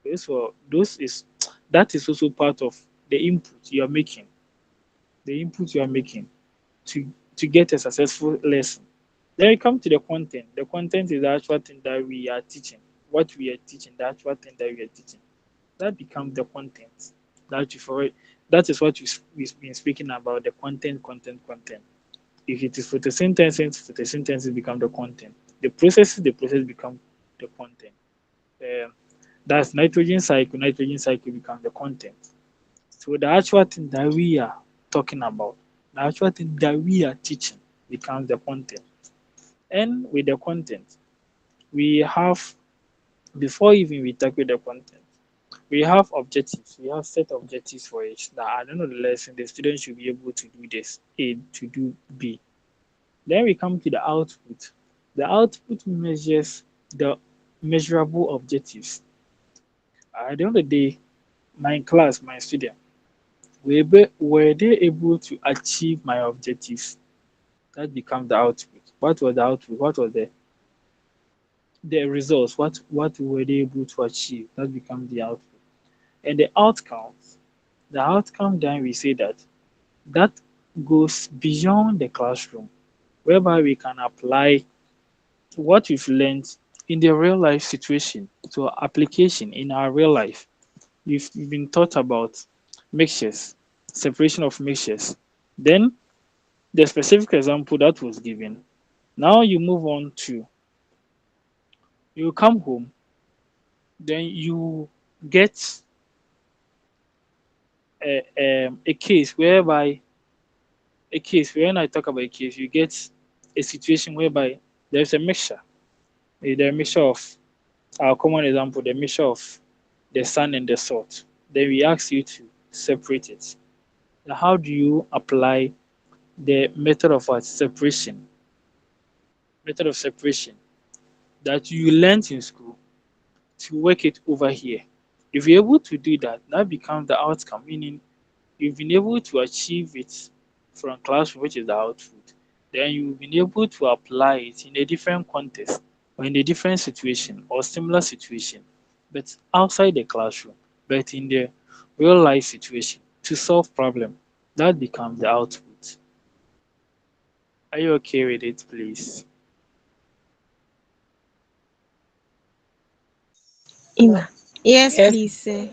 Those is that is also part of the input you are making. The input you are making to to get a successful lesson. Then we come to the content. The content is the actual thing that we are teaching. What we are teaching, the actual thing that we are teaching. That becomes the content. That you for that is what we've been speaking about, the content. If it is photosynthesis become the content. The process become the content. Um, that's nitrogen cycle become the content. So the actual thing that we are talking about, the actual thing that we are teaching becomes the content. And with the content, we have, before even we tackle the content, we have objectives. We have set objectives for it that at the end of the lesson, the student should be able to do this, A, to do B. Then we come to the output. The output measures the measurable objectives. At the end of the day, my class, my student, were they able to achieve my objectives? That becomes the output. What was the output? What was the results? What were they able to achieve? That becomes the output. And the outcome then we say that goes beyond the classroom, whereby we can apply what we've learned in the real life situation to application in our real life. We've been taught about mixtures, separation of mixtures. Then the specific example that was given. Now you move on to, you come home, then you get a case whereby when I talk about a case, you get a situation whereby there's a mixture, the mixture of our common example, the mixture of the sand and the salt. Then we ask you to separate it. Now, how do you apply the method of separation, method of separation that you learned in school to work it over here? If you're able to do that, that becomes the outcome, meaning you've been able to achieve it from classroom, which is the output. Then you've been able to apply it in a different context or in a different situation or similar situation, but outside the classroom, but in the real life situation to solve problem. That becomes the output. Are you okay with it, please? Ima. Yes, Yes. please, sir.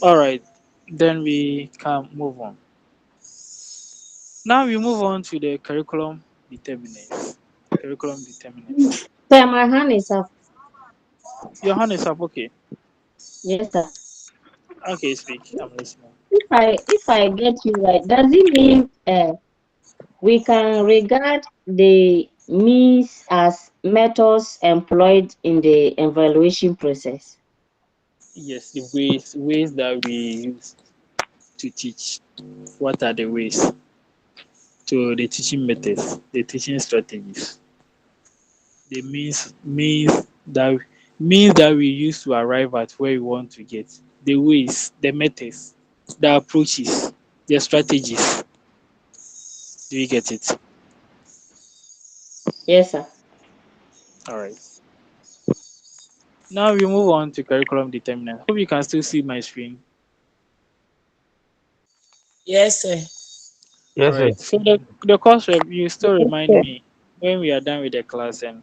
All right, then we can move on. Now we move on to the curriculum determinants. Curriculum determinants. Sir, my hand is up. Your hand is up, okay. Yes, sir. Okay, speak. I'm listening. If I get you right, does it mean we can regard the means as methods employed in the evaluation process? Yes, the ways that we use to teach. What are the ways? To the teaching methods, the teaching strategies, the that means that we use to arrive at where we want to get, the ways, the methods, the approaches, the strategies. Do you get it? Yes, sir. All right. Now we move on to curriculum determinant. Hope you can still see my screen. Yes, sir. All Yes, sir. right. So the course you still remind Yes, me when we are done with the class, and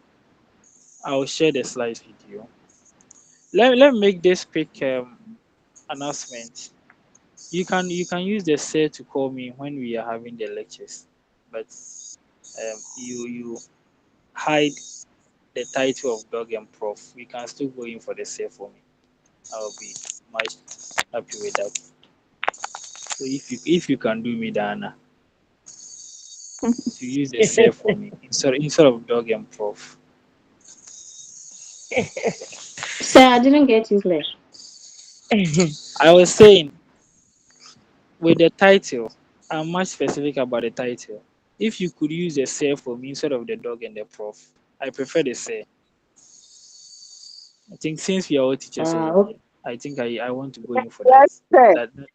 I'll share the slides with you. Let me make this quick announcement. You can use the sir to call me when we are having the lectures, but you hide the title of dog and prof. You can still go in for the sir for me. I'll be much happy with that. So if you can do me the honor to use the sir for me instead of dog and prof. Sir, I didn't get you clear. I was saying with the title, I'm much specific about the title. If you could use the sir for me instead of the dog and the prof, I prefer the sir. I think since we are all teachers over Okay. here, I think I want to go in for that. Yes, sir. That that,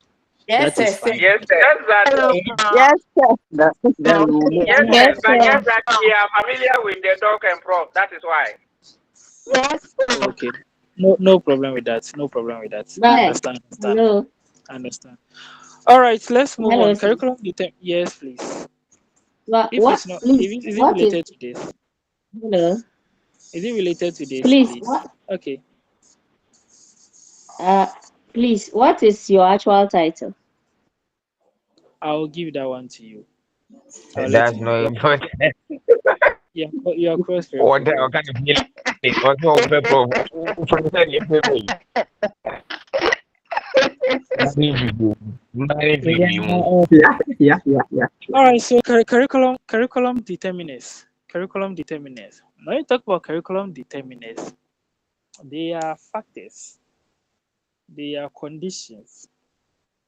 Yes, that is sir. fine. Yes, sir. Just that. Hello, Yes, sir. Then we will move Yes, on. sir. yes, But sir. just that we are familiar with the dog and prof. That is why. Yes, sir. Okay. No problem with that. No problem with that. But Understand. hello, Understand. All right, let's move hello, on. sir. Curriculum yes, please. But If what, it's not, if please, is it what is, related to this? hello, Is it related to this, please, please? what, Okay, uh, please, what is your actual title? I'll give that one to you. I'll let That's you know. no important. Yeah, you're cross What referred. kind of feeling? What's no prof? Yeah. All right, so curriculum determinants. Curriculum determinants. When you talk about curriculum determinants, they are factors, they are conditions,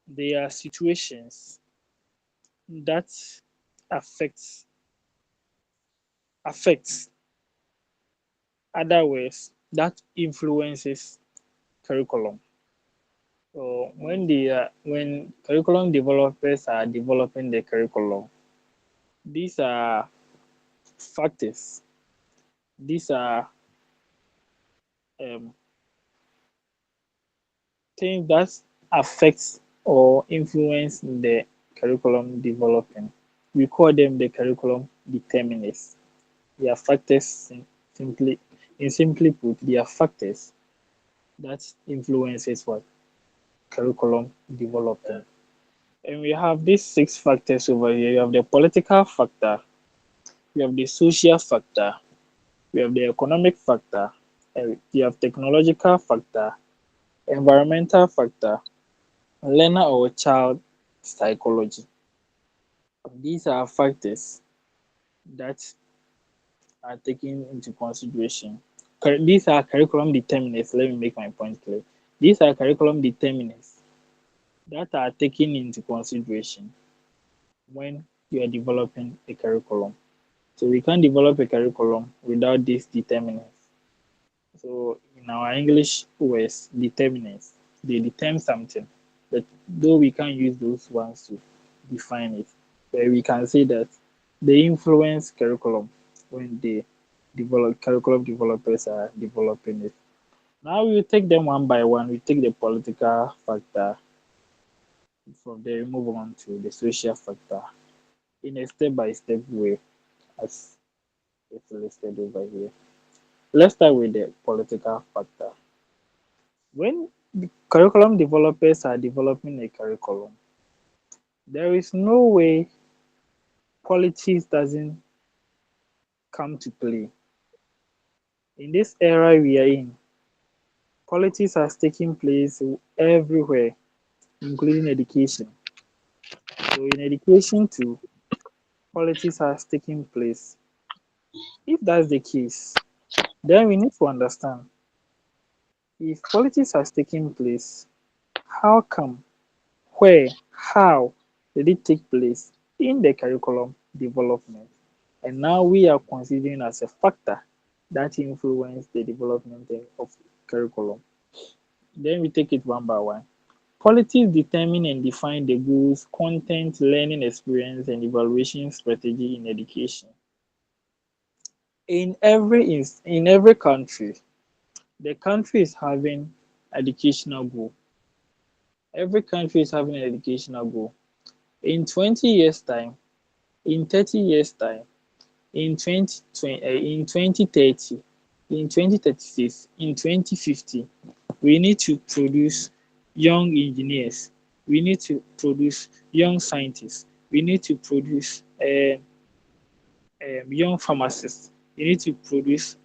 they are situations that affects affects other ways that influences curriculum. So when curriculum developers are developing the curriculum, these are factors. These are um, things that affects or influence the curriculum developing. We call them the curriculum determinants. They are factors simply simply put, they are factors that influences what curriculum developing. And we have these six factors over here. You have the political factor, we have the social factor, we have the economic factor, and you have technological factor, environmental factor, learner or child psychology. These are factors that are taken into consideration. These are curriculum determinants. Let me make my point clear. These are curriculum determinants that are taken into consideration when you are developing a curriculum. So we can't develop a curriculum without these determinants. So in our English words, determinants, they determine something. But though we can't use those ones to define it, but we can say that they influence curriculum when the curriculum developers are developing it. Now we take them one by one. We take the political factor, From there, we move on to the social factor in a step-by-step way, as it's listed over here. Let's start with the political factor. When the curriculum developers are developing a curriculum, there is no way politics doesn't come to play. In this era we are in, politics has taken place everywhere, including education. So in education too, politics has taken place. If that's the case, then we need to understand, if politics has taken place, how come, where, how did it take place in the curriculum development? And now we are considering as a factor that influence the development of curriculum. Then we take it one by one. Politics determine and define the goals, content, learning experience, and evaluation strategy in education. In every country, the country is having educational goal. Every country is having an educational goal. In 20 years' time, in 30 years' time, in 2030, in 2036, in 2050, we need to produce young engineers. We need to produce young scientists. We need to produce young pharmacists. We need to produce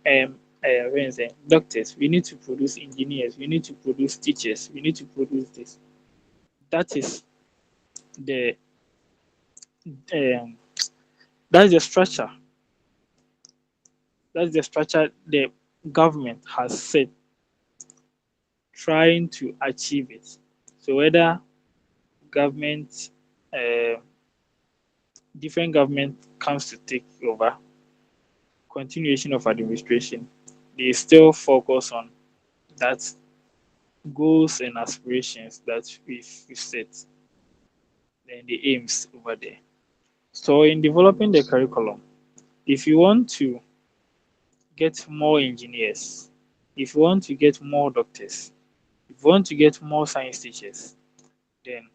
doctors. We need to produce engineers. We need to produce teachers. We need to produce this. That is the um, that's the structure. That's the structure the government has set, trying to achieve it. So whether government, uh, different government comes to take over, continuation of administration, they still focus on that goals and aspirations that we've set and the aims over there. So in developing the curriculum, if you want to get more engineers, if you want to get more doctors, if you want to get more science teachers, then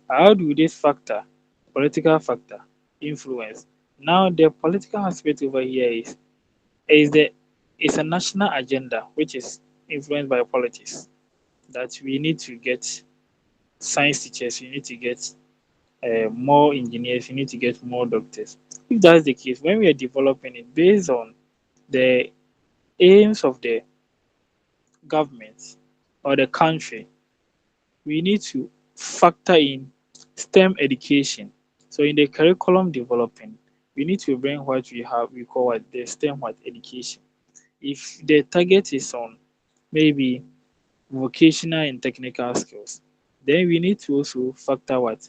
how do this factor, political factor, influence? Now the political aspect over here is the is a national agenda which is influenced by politics, that we need to get science teachers, we need to get more engineers, we need to get more doctors. If that's the case, when we are developing it based on the aims of the government or the country, we need to factor in STEM education. So in the curriculum developing, we need to bring what we call what the STEM what education. If the target is on maybe vocational and technical skills, then we need to also factor what,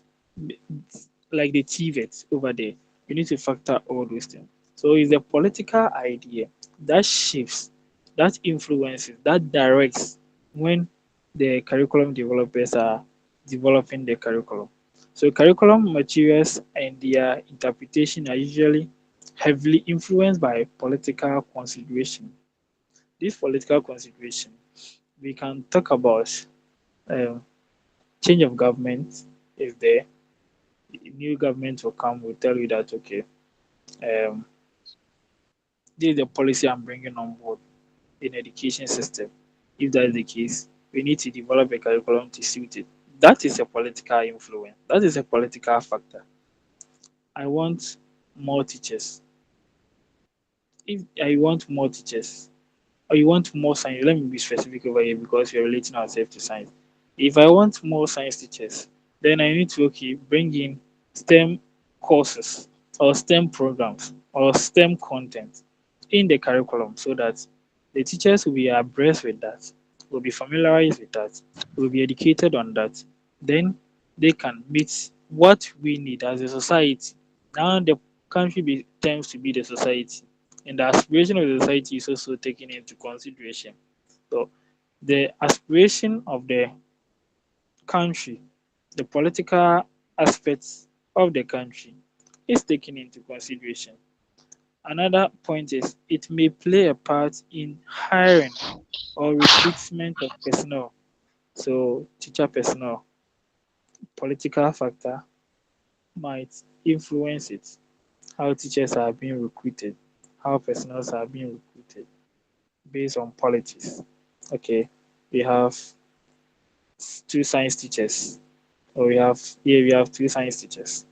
like the TVET over there. We need to factor all those things. So it's a political idea that shapes, that influences, that directs when the curriculum developers are developing the curriculum. So curriculum materials and their interpretation are usually heavily influenced by political consideration. This political consideration, we can talk about um, change of government. If the new government will come, will tell you that okay, um, this is the policy I'm bringing on board in education system. If that is the case, we need to develop a curriculum to suit it. That is a political influence. That is a political factor. I want more teachers. If I want more teachers, or you want more science, let me be specific over here because we're relating ourselves to science. If I want more science teachers, then I need to okay bring in STEM courses or STEM programs or STEM content in the curriculum so that the teachers will be abreast with that, will be familiarized with that, will be educated on that. Then they can meet what we need as a society. Now the country tends to be the society, and the aspiration of the society is also taken into consideration. So the aspiration of the country, the political aspects of the country is taken into consideration. Another point is it may play a part in hiring or recruitment of personnel, so teacher personnel. political factor might influence it. How teachers are being recruited, how personnel are being recruited based on politics. Okay, we have two science teachers, or we have two science teachers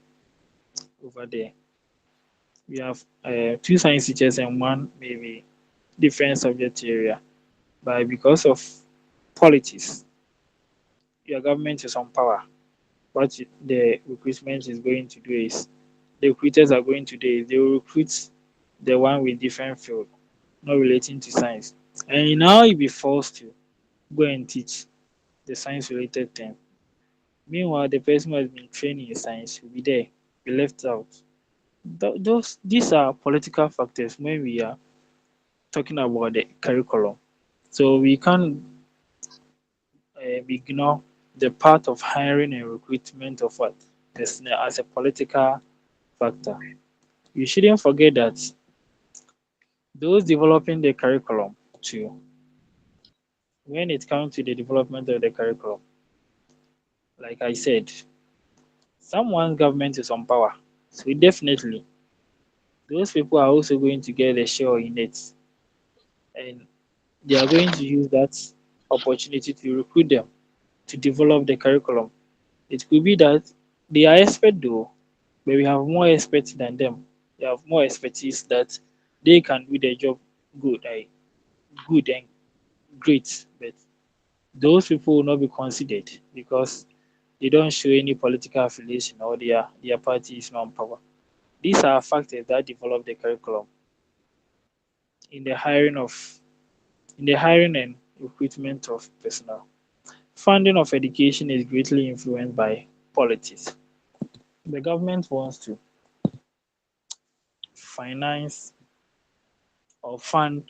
over there. We have two science teachers and one maybe different subject area. But because of politics, your government is on power. What the recruitment is going to do is the recruiters are going to do is they will recruit the one with different field, not relating to science. And now you'll be forced to go and teach the science related thing. Meanwhile, the person who has been training in science will be there, be left out. These are political factors when we are talking about the curriculum. So we can't ignore the part of hiring and recruitment of what personnel as a political factor. You shouldn't forget that those developing the curriculum too, when it comes to the development of the curriculum, like I said, someone's government is on power. So definitely those people are also going to get a share in it. And they are going to use that opportunity to recruit them to develop the curriculum. It could be that they are expert though, but we have more experts than them. They have more expertise that they can do their job good, good and great. But those people will not be considered because they don't show any political affiliation or their party is not in power. These are factors that develop the curriculum in the hiring of in the hiring and recruitment of personnel. Funding of education is greatly influenced by politics. The government wants to finance or fund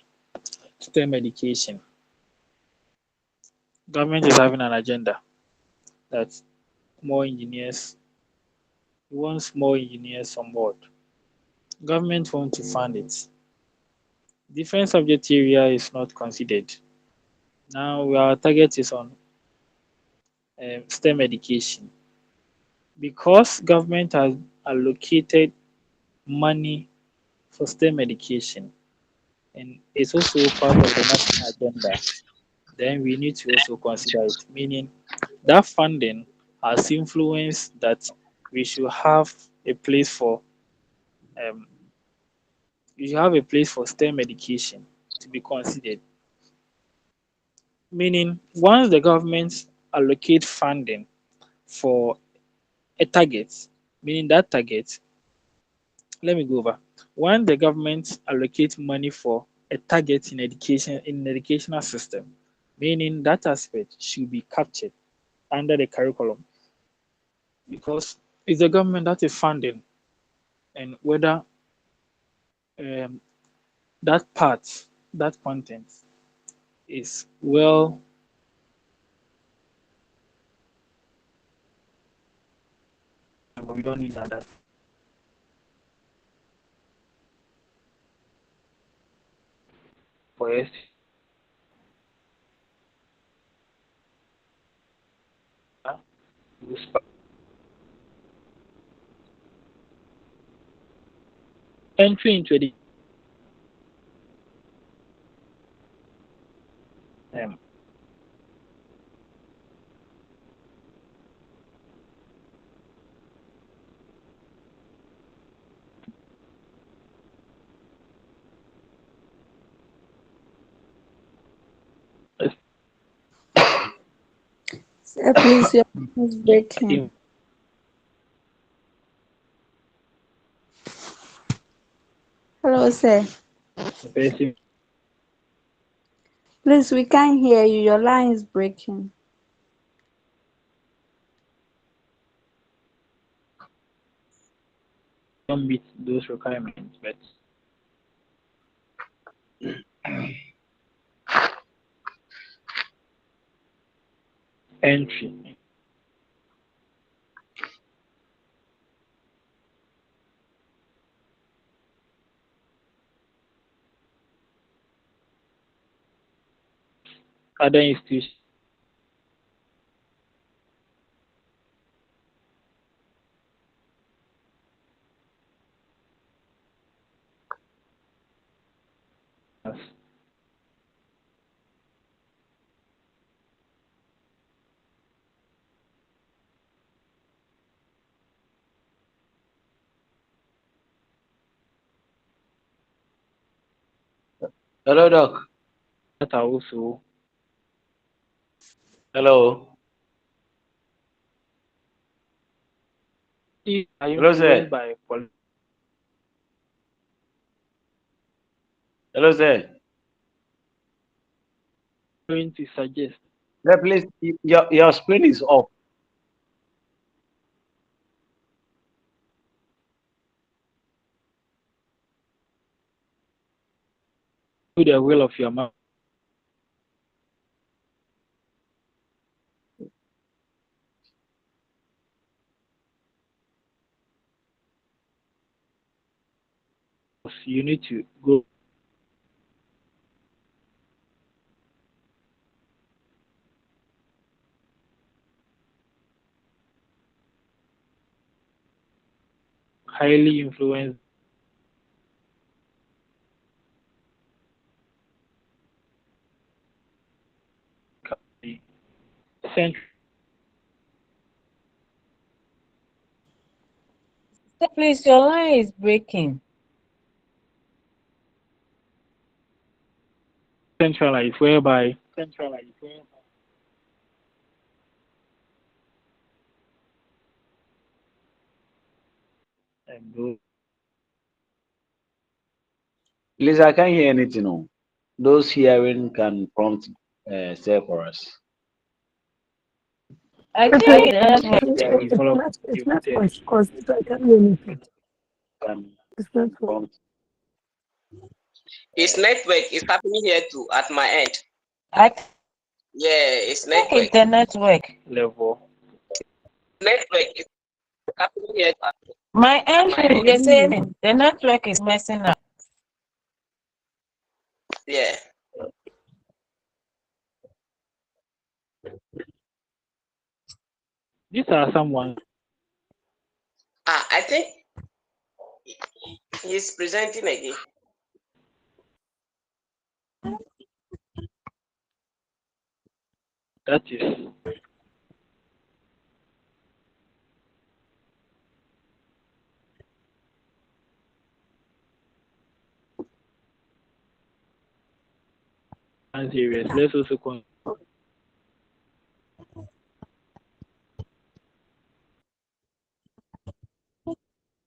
STEM education. Government is having an agenda that more engineers wants more engineers on board. Government wants to fund it. Different subject area is not considered. Now our target is on STEM education because government has allocated money for STEM education and it's also part of the national agenda. Then we need to also consider it, meaning that funding has influenced that we should have a place for um, we should have a place for STEM education to be considered. Meaning, once the government allocate funding for a target, meaning that target, let me go over. When the government allocates money for a target in education in the educational system, meaning that aspect should be captured under the curriculum because it's the government that is funding and whether um, that part, that content is well, but we don't need that for us. Entry into the um, Sir, please, your line is breaking. Hello, sir. Please, we can't hear you. Your line is breaking. don't meet those requirements, but entry. Other institutions Hello, Doc. That are also Hello. are Hello, sir. influenced by Hello, sir. going to suggest Yeah, please, your screen is off. to the will of your mouth. You need to go highly influenced central Please, your line is breaking. centralized, whereby those Please, I can't hear anything. No. Those hearing can prompt say for us. I It's, think it's, that's that what it's, can it's, develop it's limited network because I can't hear anything. Can It's network. prompt. It's network. It's happening here too at my end. I Yeah, it's think network. it's the network. level. Network is happening here. My end My is the same. The network is messing up. Yeah. These are someone I think he's presenting again. that is serious. Let's also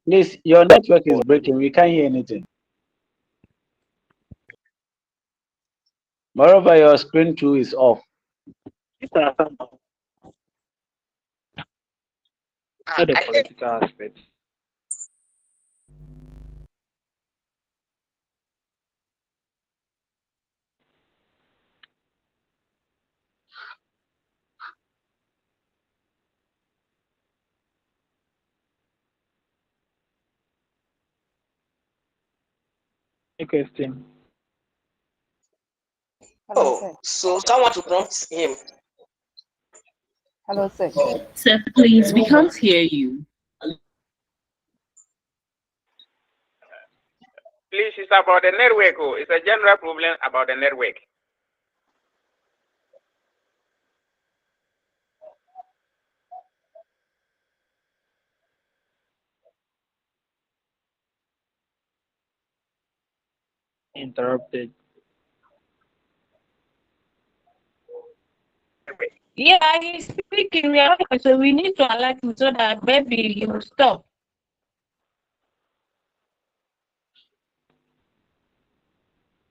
Please, your network is breaking. We can't hear anything. Moreover, your screen too is off. these are someone the I think political aspect. Any question? Hello, sir. So someone to prompt him. Hello, sir. Sir, please, we can't hear you. Please, it's about the network. Oh, it's a general problem about the network. Interrupted. Yeah, he's speaking. We are so we need to alert him so that maybe he will stop.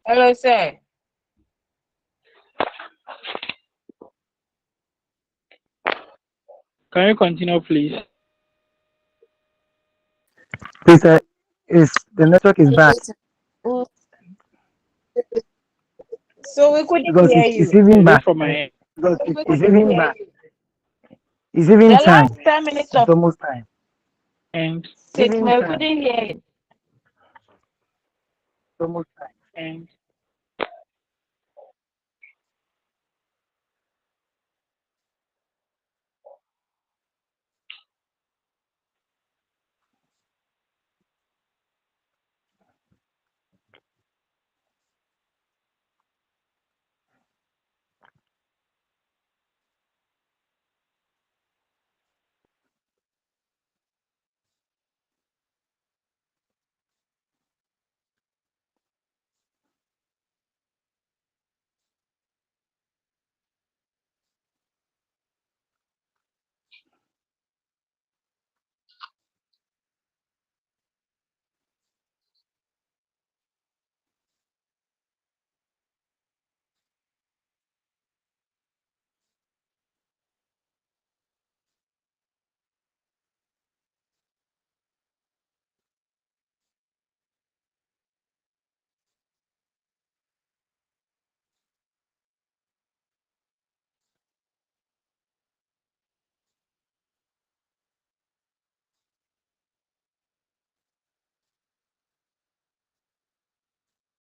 Hello, sir. Can you continue, please? Please, the network is bad So we couldn't because hear it's you. even Is bad. it from my end? Because We it's couldn't even hear bad. you. It's even The time. last 10 minutes It's of almost time. And It's it, even we time. couldn't hear it. It's almost time. and